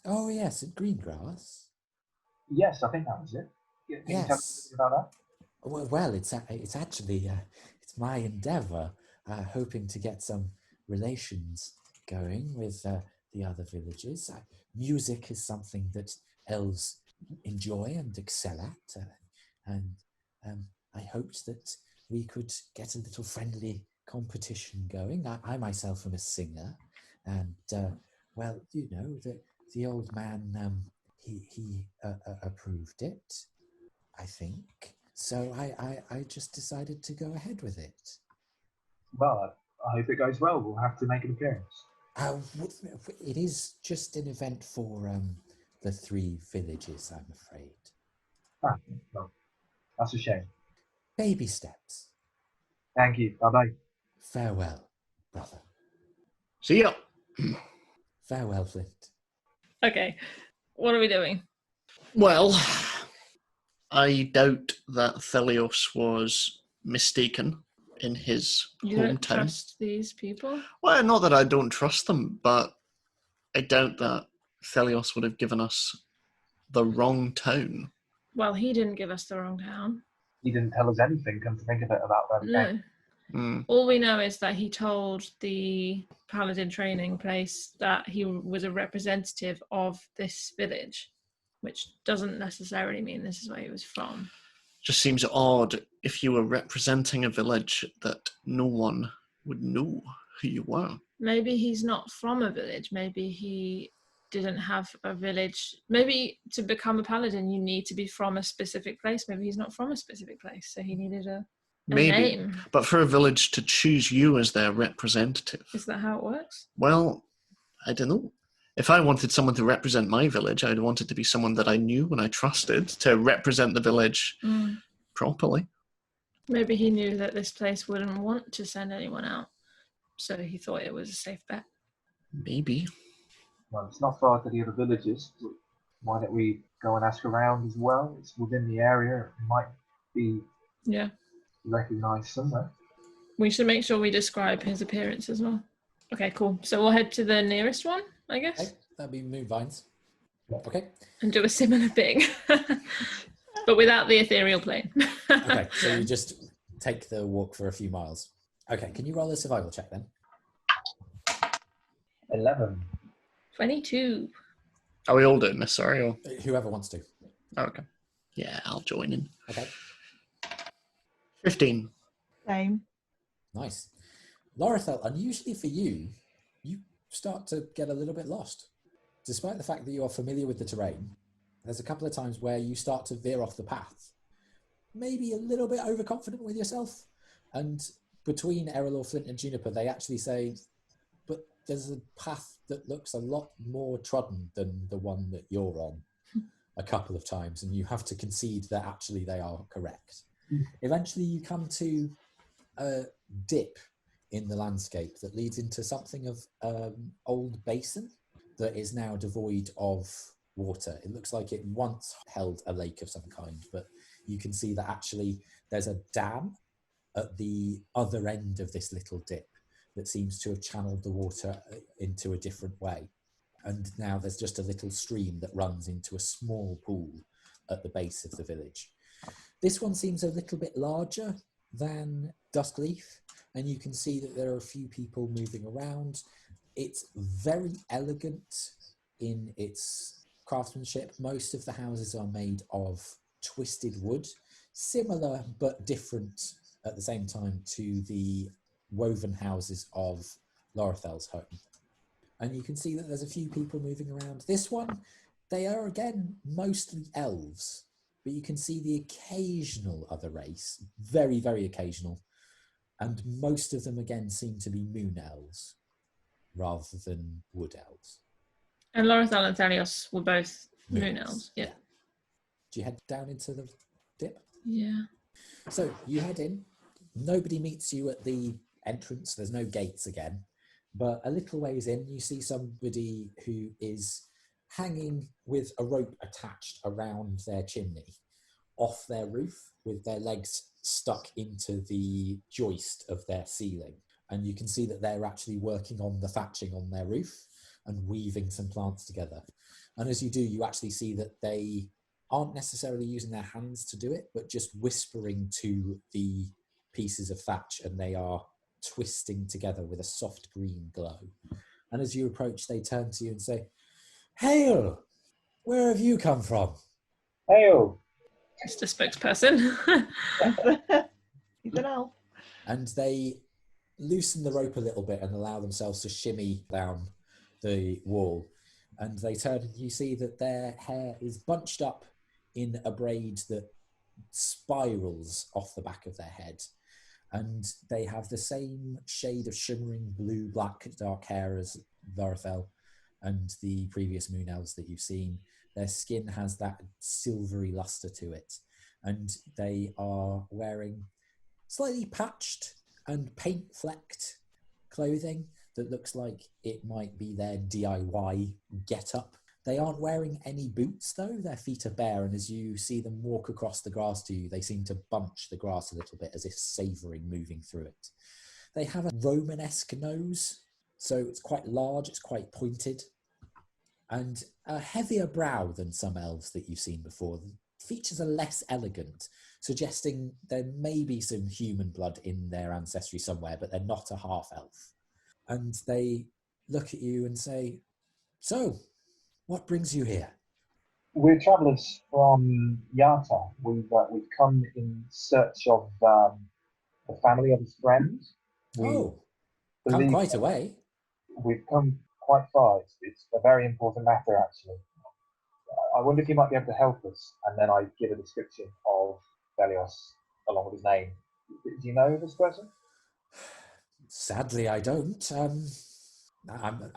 Oh, yes, at Greengrass. Yes, I think that was it. Can you tell us about that? Well, it's actually it's my endeavour, hoping to get some relations going with the other villages. Music is something that elves enjoy and excel at, and I hoped that we could get a little friendly competition going. I myself am a singer, and well, you know, the old man, he approved it, I think. So I just decided to go ahead with it. Well, I hope it goes well. We'll have to make an appearance. It is just an event for the 3 villages, I'm afraid. Ah, well, that's a shame. Baby steps. Thank you. Bye-bye. Farewell, brother. See ya. Farewell, Flint. Okay. What are we doing? Well, I doubt that Thelios was mistaken in his You don't hometown. trust these people? Well, not that I don't trust them, but I doubt that Thelios would have given us the wrong town. Well, he didn't give us the wrong town. He didn't tell us anything, come to think of it, about where we No. came. All we know is that he told the paladin training place that he was a representative of this village, which doesn't necessarily mean this is where he was from. Just seems odd if you were representing a village that no one would know who you were. Maybe he's not from a village. Maybe he didn't have a village. Maybe to become a paladin, you need to be from a specific place. Maybe he's not from a specific place, so he needed a name. But for a village to choose you as their representative. Is that how it works? Well, I don't know. If I wanted someone to represent my village, I'd want it to be someone that I knew and I trusted to represent the village properly. Maybe he knew that this place wouldn't want to send anyone out, so he thought it was a safe bet. Maybe. Well, it's not far to the other villages. Why don't we go and ask around as well? It's within the area. It might be recognised somewhere. We should make sure we describe his appearance as well. Okay, cool. So we'll head to the nearest one, I guess. Okay, that'd be Moonvines. Okay. And do a similar thing, but without the ethereal plane. Okay, so you just take the walk for a few miles. Okay, can you roll a survival check then? 11. 22. Are we all doing this? Sorry. Or... Whoever wants to. Oh, okay. Yeah, I'll join in. Okay. 15. Same. Nice. Lor'athel, unusually for you, you start to get a little bit lost. Despite the fact that you are familiar with the terrain, there's a couple of times where you start to veer off the path. Maybe a little bit overconfident with yourself. And between Erallur, Flint and Juniper, they actually say, but there's a path that looks a lot more trodden than the one that you're on a couple of times, and you have to concede that actually they are correct. Eventually you come to a dip in the landscape that leads into something of old basin that is now devoid of water. It looks like it once held a lake of some kind, but you can see that actually there's a dam at the other end of this little dip that seems to have channeled the water into a different way. And now there's just a little stream that runs into a small pool at the base of the village. This one seems a little bit larger than Duskleaf, and you can see that there are a few people moving around. It's very elegant in its craftsmanship. Most of the houses are made of twisted wood, similar but different at the same time to the woven houses of Lor'athel's home. And you can see that there's a few people moving around. This one, they are again mostly elves, but you can see the occasional other race, very, very occasional. And most of them again seem to be moon elves rather than wood elves. And Lor'athel and Thelios were both moon elves. Yeah. Do you head down into the dip? Yeah. So you head in. Nobody meets you at the entrance. There's no gates again. But a little ways in, you see somebody who is hanging with a rope attached around their chimney off their roof with their legs stuck into the joist of their ceiling. And you can see that they're actually working on the thatching on their roof and weaving some plants together. And as you do, you actually see that they aren't necessarily using their hands to do it, but just whispering to the pieces of thatch, and they are twisting together with a soft green glow. And as you approach, they turn to you and say, "Hail! Where have you come from?" Hail! Just a spokesperson. He's an elf. And they loosen the rope a little bit and allow themselves to shimmy down the wall. And they turn and you see that their hair is bunched up in a braid that spirals off the back of their head. And they have the same shade of shimmering blue, black, dark hair as Lor'athel and the previous moon elves that you've seen. Their skin has that silvery luster to it. And they are wearing slightly patched and paint-flecked clothing that looks like it might be their DIY get-up. They aren't wearing any boots, though. Their feet are bare, and as you see them walk across the grass to you, they seem to bunch the grass a little bit, as if savouring moving through it. They have a Romanesque nose, so it's quite large, it's quite pointed, and a heavier brow than some elves that you've seen before. features are less elegant, suggesting there may be some human blood in their ancestry somewhere, but they're not a half-elf. And they look at you and say, "So, what brings you here?" We're travellers from Yartar. We've come in search of the family of his friends. We Oh, come believe quite that away. we've come quite far. It's a very important matter, actually. I wonder if you might be able to help us. And then I give a description of Thelios along with his name. Do you know this person? Sadly, I don't.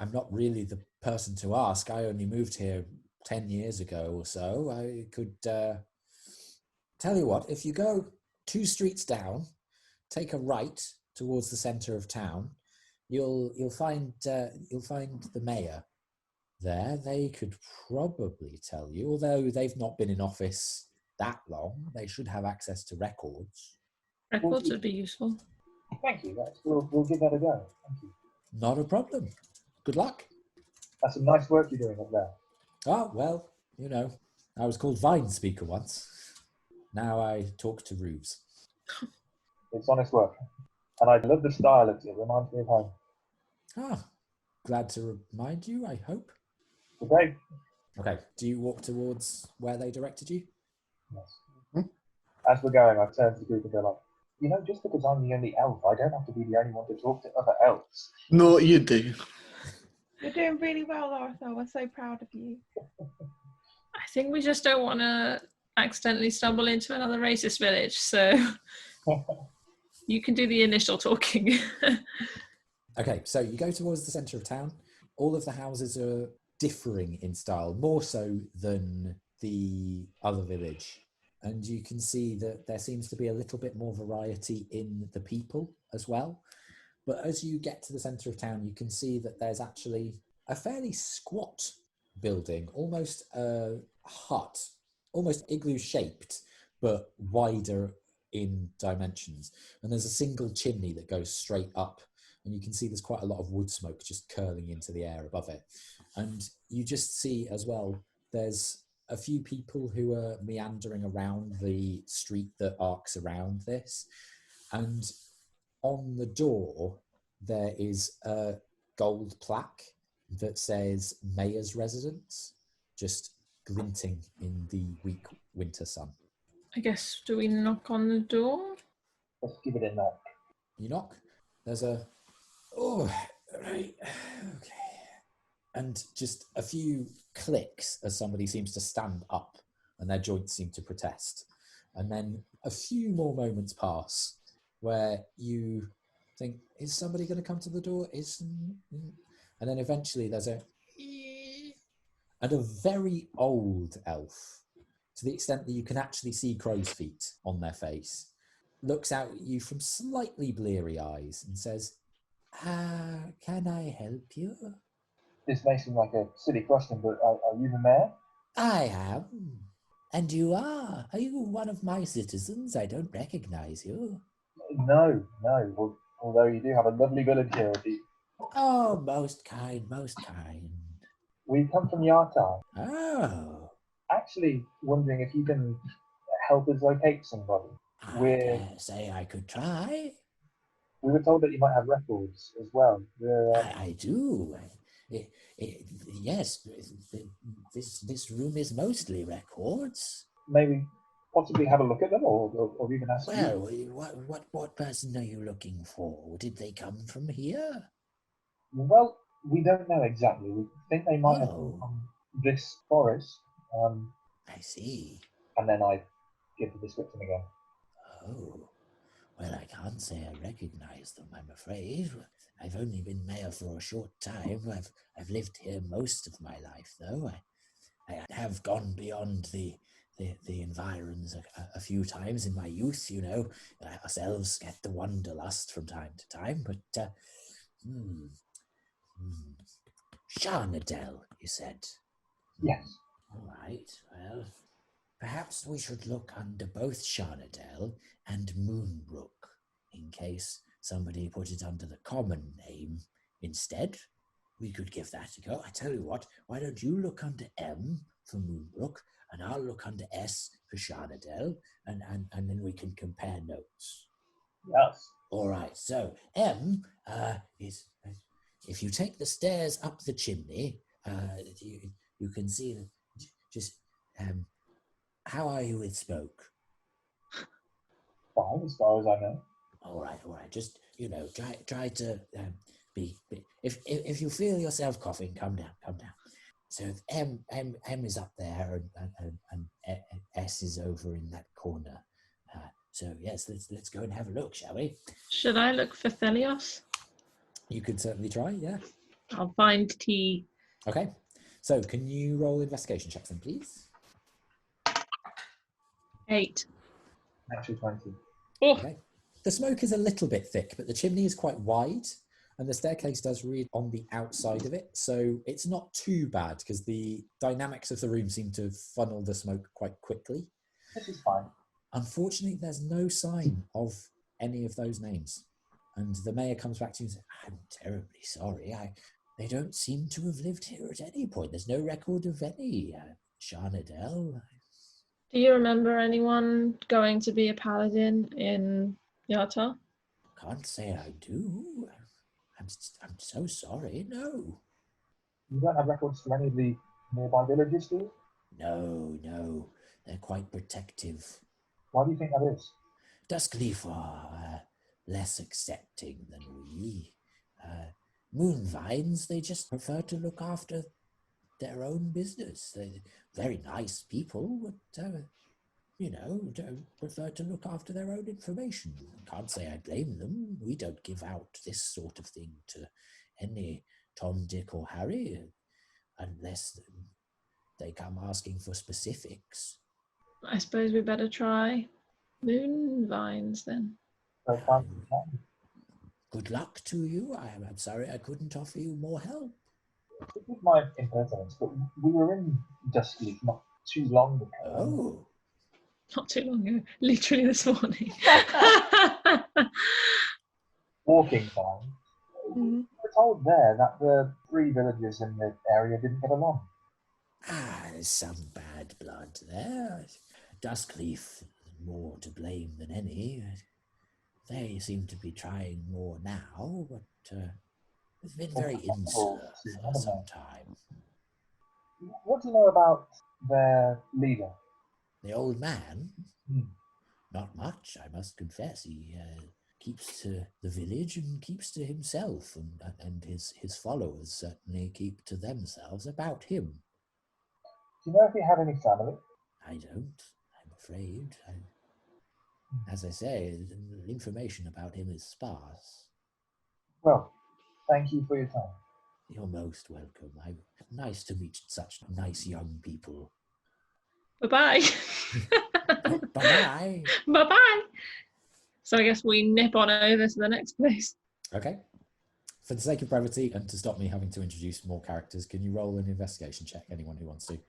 I'm not really the person to ask. I only moved here 10 years ago or so. I could tell you what, if you go 2 streets down, take a right towards the centre of town, you'll find the mayor there. They could probably tell you, although they've not been in office that long. They should have access to records. Records would be useful. Thank you. We'll give that a go. Thank you. Not a problem. Good luck. That's some nice work you're doing up there. Oh, well, I was called Vine Speaker once. Now I talk to roofs. It's honest work. And I love the style. It reminds me of home. Ah, glad to remind you, I hope. Okay. Okay, do you walk towards where they directed you? Yes. As we're going, I turn to the group and go like, just because I'm the only elf, I don't have to be the only one to talk to other elves. No, you do. You're doing really well, Lor'athel. We're so proud of you. I think we just don't want to accidentally stumble into another racist village, so you can do the initial talking. Okay, so you go towards the centre of town. All of the houses are differing in style, more so than the other village. And you can see that there seems to be a little bit more variety in the people as well. But as you get to the centre of town, you can see that there's actually a fairly squat building, almost a hut, almost igloo-shaped, but wider in dimensions. And there's a single chimney that goes straight up, and you can see there's quite a lot of wood smoke just curling into the air above it. And you just see as well, there's a few people who are meandering around the street that arcs around this. And on the door, there is a gold plaque that says Mayor's Residence, just glinting in the weak winter sun. I guess, do we knock on the door? Let's give it a knock. You knock, there's a, oh, right, okay. And just a few clicks as somebody seems to stand up and their joints seem to protest. And then a few more moments pass where you think, is somebody going to come to the door? And then eventually there's a and a very old elf, to the extent that you can actually see crow's feet on their face, looks out at you from slightly bleary eyes and says, can I help you? This may seem like a silly question, but are you the mayor? I am. And you are? Are you one of my citizens? I don't recognize you. No. Well, although you do have a lovely village here. Oh, most kind, most kind. We come from Yartar. Oh. Actually, wondering if you can help us locate somebody. I dare say I could try. We were told that you might have records as well. I do. Yes, this room is mostly records. Maybe possibly have a look at them, or even ask Well, you. what person are you looking for? Did they come from here? Well, we don't know exactly. We think they might have come from this forest. I see. And then I give the description again. Oh, well, I can't say I recognize them, I'm afraid. I've only been mayor for a short time. I've lived here most of my life, though. I have gone beyond the environs a few times in my youth, Us elves get the wanderlust from time to time, but Sharnadel, you said? Yes. All right, well, perhaps we should look under both Sharnadel and Moonbrook, in case somebody put it under the common name instead. We could give that a go. I tell you what, why don't you look under M, for Moonbrook, and I'll look under S for Sharnadel, and then we can compare notes. Yes. All right, so M is, if you take the stairs up the chimney, you can see, just, how are you with smoke? Fine, as far as I know. All right, just, try to be, if you feel yourself coughing, come down. So M is up there, and S is over in that corner. So yes, let's go and have a look, shall we? Should I look for Thelios? You can certainly try, yeah. I'll find T. Okay, so can you roll investigation checks then, please? 8. Natural 20. Oh, Okay. The smoke is a little bit thick, but the chimney is quite wide, and the staircase does read on the outside of it, so it's not too bad because the dynamics of the room seem to funnel the smoke quite quickly. This is fine. Unfortunately, there's no sign of any of those names. And the mayor comes back to you and says, I'm terribly sorry. They don't seem to have lived here at any point. There's no record of any Sharnadel. do you remember anyone going to be a paladin in Yartar? Can't say I do. I'm so sorry. No. You don't have records for any of the nearby villages, do you? No. They're quite protective. Why do you think that is? Duskleaf are less accepting than we. Moonvines, they just prefer to look after their own business. They're very nice people, but, don't prefer to look after their own information. Can't say I blame them. We don't give out this sort of thing to any Tom, Dick or Harry, unless they come asking for specifics. I suppose we better try Moonvines then. So fine. Good luck to you. I'm sorry I couldn't offer you more help. Forgive my impertinence, but we were in Duskleaf not too long ago. Oh. Not too long ago, literally this morning. Walking time. We were told there that the 3 villagers in the area didn't get along. There's some bad blood there. Duskleaf more to blame than any. They seem to be trying more now, but they've been very insular for some time. What do you know about their leader? The old man? Not much, I must confess. He keeps to the village and keeps to himself, and his followers certainly keep to themselves about him. Do you know if he had any family? I don't, I'm afraid. As I say, the information about him is sparse. Well, thank you for your time. You're most welcome. Nice to meet such nice young people. Bye-bye. Bye-bye. Bye-bye. So I guess we nip on over to the next place. Okay. For the sake of brevity and to stop me having to introduce more characters, can you roll an investigation check, anyone who wants to?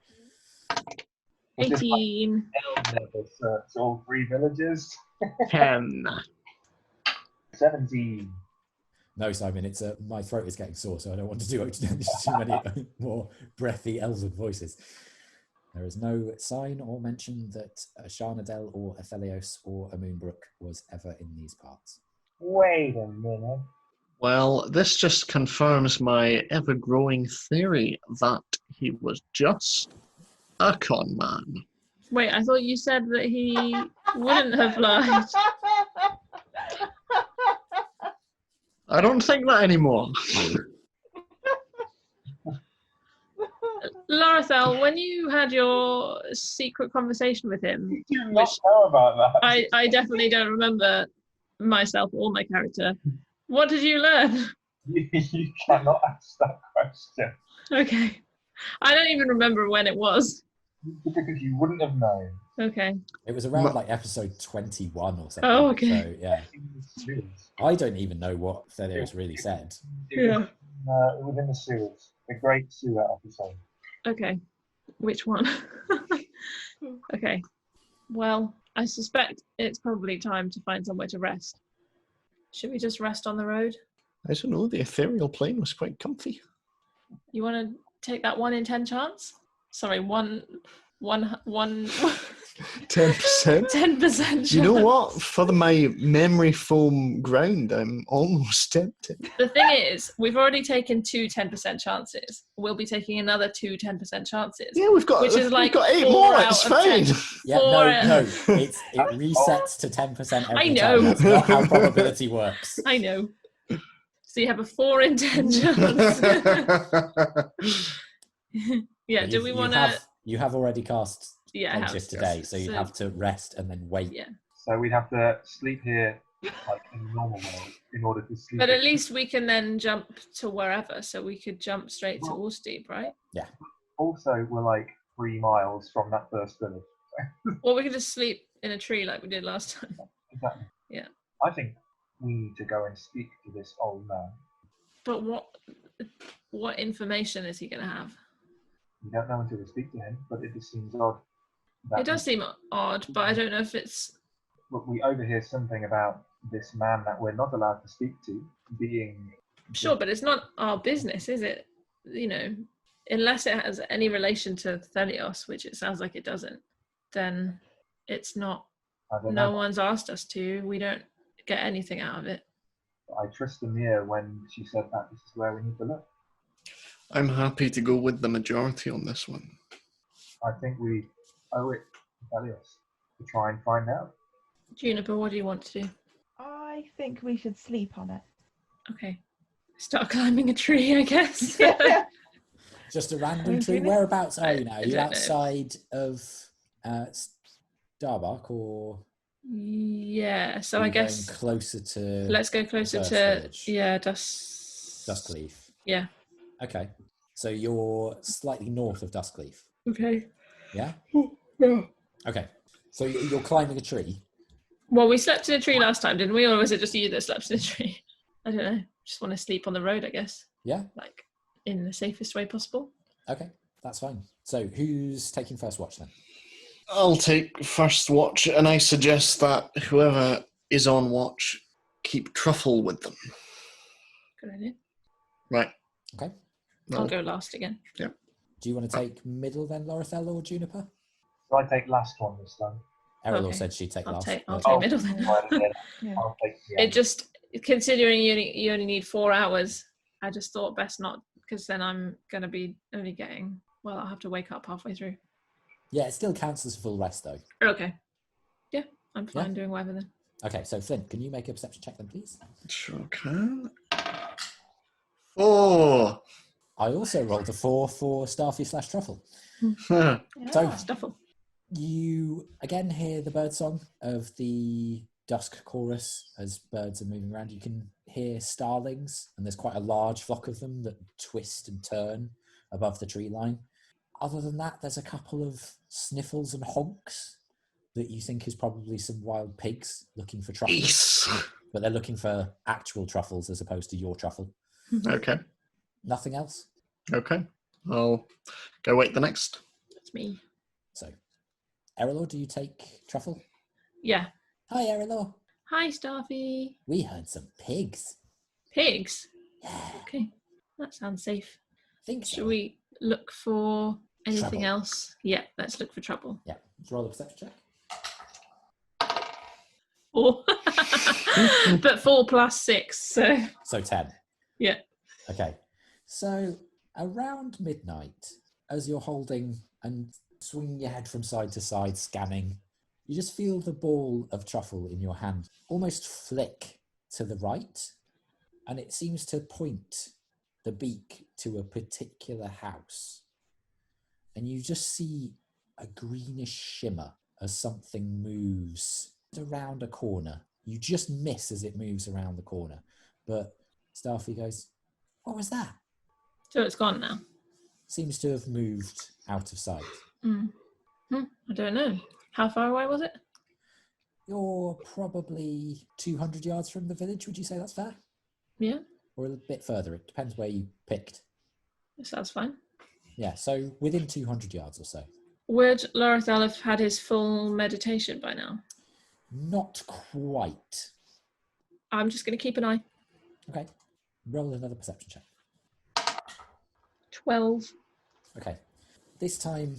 18. Search all 3 villages. 10. 17. No, Simon, it's my throat is getting sore, so I don't want to do too many more breathy elven voices. There is no sign or mention that a Sharnadel or a Thelios or a Moonbrook was ever in these parts. Wait a minute. Well, this just confirms my ever-growing theory that he was just a con man. Wait, I thought you said that he wouldn't have lied. I don't think that anymore. Lor'athel, when you had your secret conversation with him, You do not know about that. I definitely don't remember myself or my character. What did you learn? You cannot ask that question. Okay. I don't even remember when it was. Because you wouldn't have known. Okay. It was around like episode 21 or something. Oh, okay. So, yeah. I don't even know what Thelios really said. Yeah. It was in the sewers. The Great Sewer episode. Okay. Which one? Okay. Well, I suspect it's probably time to find somewhere to rest. Should we just rest on the road? I don't know, the ethereal plane was quite comfy. You want to take that 1 in 10 chance? Sorry, one 10%. 10% chance. You know what? For my memory foam ground, I'm almost tempted. The thing is, we've already taken 2 10% chances. We'll be taking another 2 10% chances. Yeah, we've got, Which is like we've got 8 4 more. out It's of fine. 10. Yeah, no. It resets to 10% every I know. time. That's not how probability works. I know. So you have a 4 in 10 chance. Yeah, But do we want to... You have already cast Yeah, I have. Shift today, so you So- have to rest and then wait. Yeah. So we'd have to sleep here, like in the normal world, in order to sleep. But at least we can then jump to wherever, so we could jump straight to Allsteep, right? Also, we're like 3 miles from that first village. Or we could just sleep in a tree like we did last time. Exactly. Yeah. I think we need to go and speak to this old man. But what information is he going to have? We don't know until we speak to him, but it just seems odd. That It does seem odd, but I don't know if it's... But we overhear something about this man that we're not allowed to speak to being... Sure, but it's not our business, is it? You know, unless it has any relation to Thelios, which it sounds like it doesn't, then it's not... I don't No know. one's asked us to. We don't get anything out of it. I trust Amir when she said that this is where we need to look. I'm happy to go with the majority on this one. I think we owe it to Thelios to try and find out. Juniper, what do you want to do? I think we should sleep on it. Okay. Start climbing a tree, I guess. Just a random Don't tree. do it. Whereabouts are you now? I Are you don't know. outside of Starbuck or Yeah, so are I you going guess closer to let's go closer First to... Village? Yeah, Duskleaf? Yeah. Okay. So you're slightly north of Duskleaf. Okay. Yeah? Yeah. Okay. So you're climbing a tree. Well, we slept in a tree last time, didn't we? Or was it just you that slept in a tree? I don't know. Just want to sleep on the road, I guess. Yeah? Like, in the safest way possible. Okay. That's fine. So who's taking first watch then? I'll take first watch, and I suggest that whoever is on watch keep Truffle with them. Good idea. Right. Okay. I'll go last again. Do you want to take middle then, Lor'athel or Juniper? So I take last one this time. Erallur Okay. said she'd take I'll last. take but- middle then. Yeah. I'll take the It just, considering you only need 4 hours, I just thought best not, because then I'm going to be only getting, well, I'll have to wake up halfway through. Yeah, it still counts as a full rest though. Okay. Yeah, I'm fine doing whatever then. Okay, so Flint, can you make a perception check then, please? Sure can. 4. I also rolled a 4 for Starfy/Truffle. Huh. So Stuffle. you again hear the bird song of the dusk chorus as birds are moving around. You can hear starlings, and there's quite a large flock of them that twist and turn above the tree line. Other than that, there's a couple of sniffles and honks that you think is probably some wild pigs looking for truffles. Ace. But they're looking for actual truffles as opposed to your truffle. Okay. Nothing else? Okay. I'll go wait the next. That's me. So, Erallur, do you take truffle? Yeah. Hi, Erallur. Hi, Starfy. We heard some pigs. Pigs. Yeah, Okay. That sounds safe. think so. Should we look for anything Trouble. else? Yeah, let's look for trouble. Yeah, let's roll a perception check. 4. But 4 plus 6, so... So 10. Yeah. Okay. So around midnight, as you're holding and swinging your head from side to side, scanning, you just feel the ball of truffle in your hand almost flick to the right, and it seems to point the beak to a particular house. And you just see a greenish shimmer as something moves around a corner. You just miss as it moves around the corner. But Starfy goes, "What was that?" So it's gone now. Seems to have moved out of sight. I don't know. How far away was it? You're probably 200 yards from the village. Would you say that's fair? Yeah, Or a bit further? It depends where you picked. that's fine. Yeah, so within 200 yards or so. Would Lor'athel have had his full meditation by now? Not quite. I'm just going to keep an eye. Okay. Roll another perception check. 12. Okay. This time,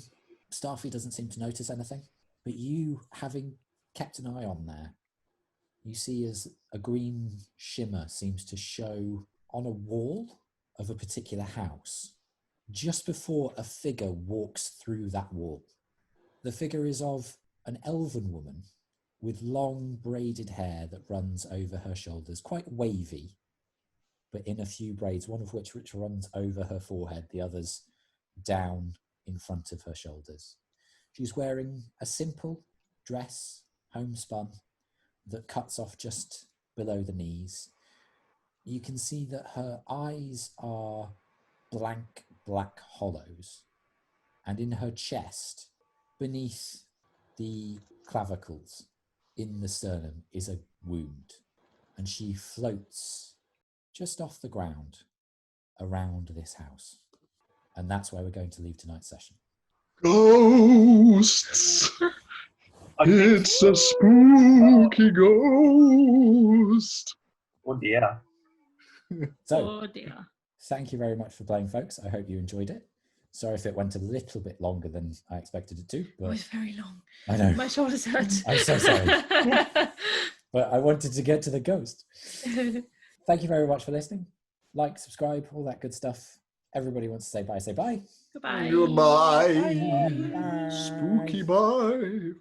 Starfy doesn't seem to notice anything, but you, having kept an eye on there, you see as a green shimmer seems to show on a wall of a particular house, just before a figure walks through that wall. The figure is of an elven woman with long braided hair that runs over her shoulders, quite wavy, but in a few braids, one of which runs over her forehead, the others down in front of her shoulders. She's wearing a simple dress, homespun, that cuts off just below the knees. You can see that her eyes are blank black hollows, and in her chest, beneath the clavicles, in the sternum, is a wound, and she floats just off the ground around this house. And that's where we're going to leave tonight's session. Ghosts! It's a spooky ghost! Oh dear. So, Oh dear. thank you very much for playing, folks. I hope you enjoyed it. Sorry if it went a little bit longer than I expected it to, It but was very long. I know. My shoulders hurt. I'm so sorry. But I wanted to get to the ghost. Thank you very much for listening. Like, subscribe, all that good stuff. Everybody wants to say bye. Say bye. Goodbye. Goodbye. Bye. Spooky bye.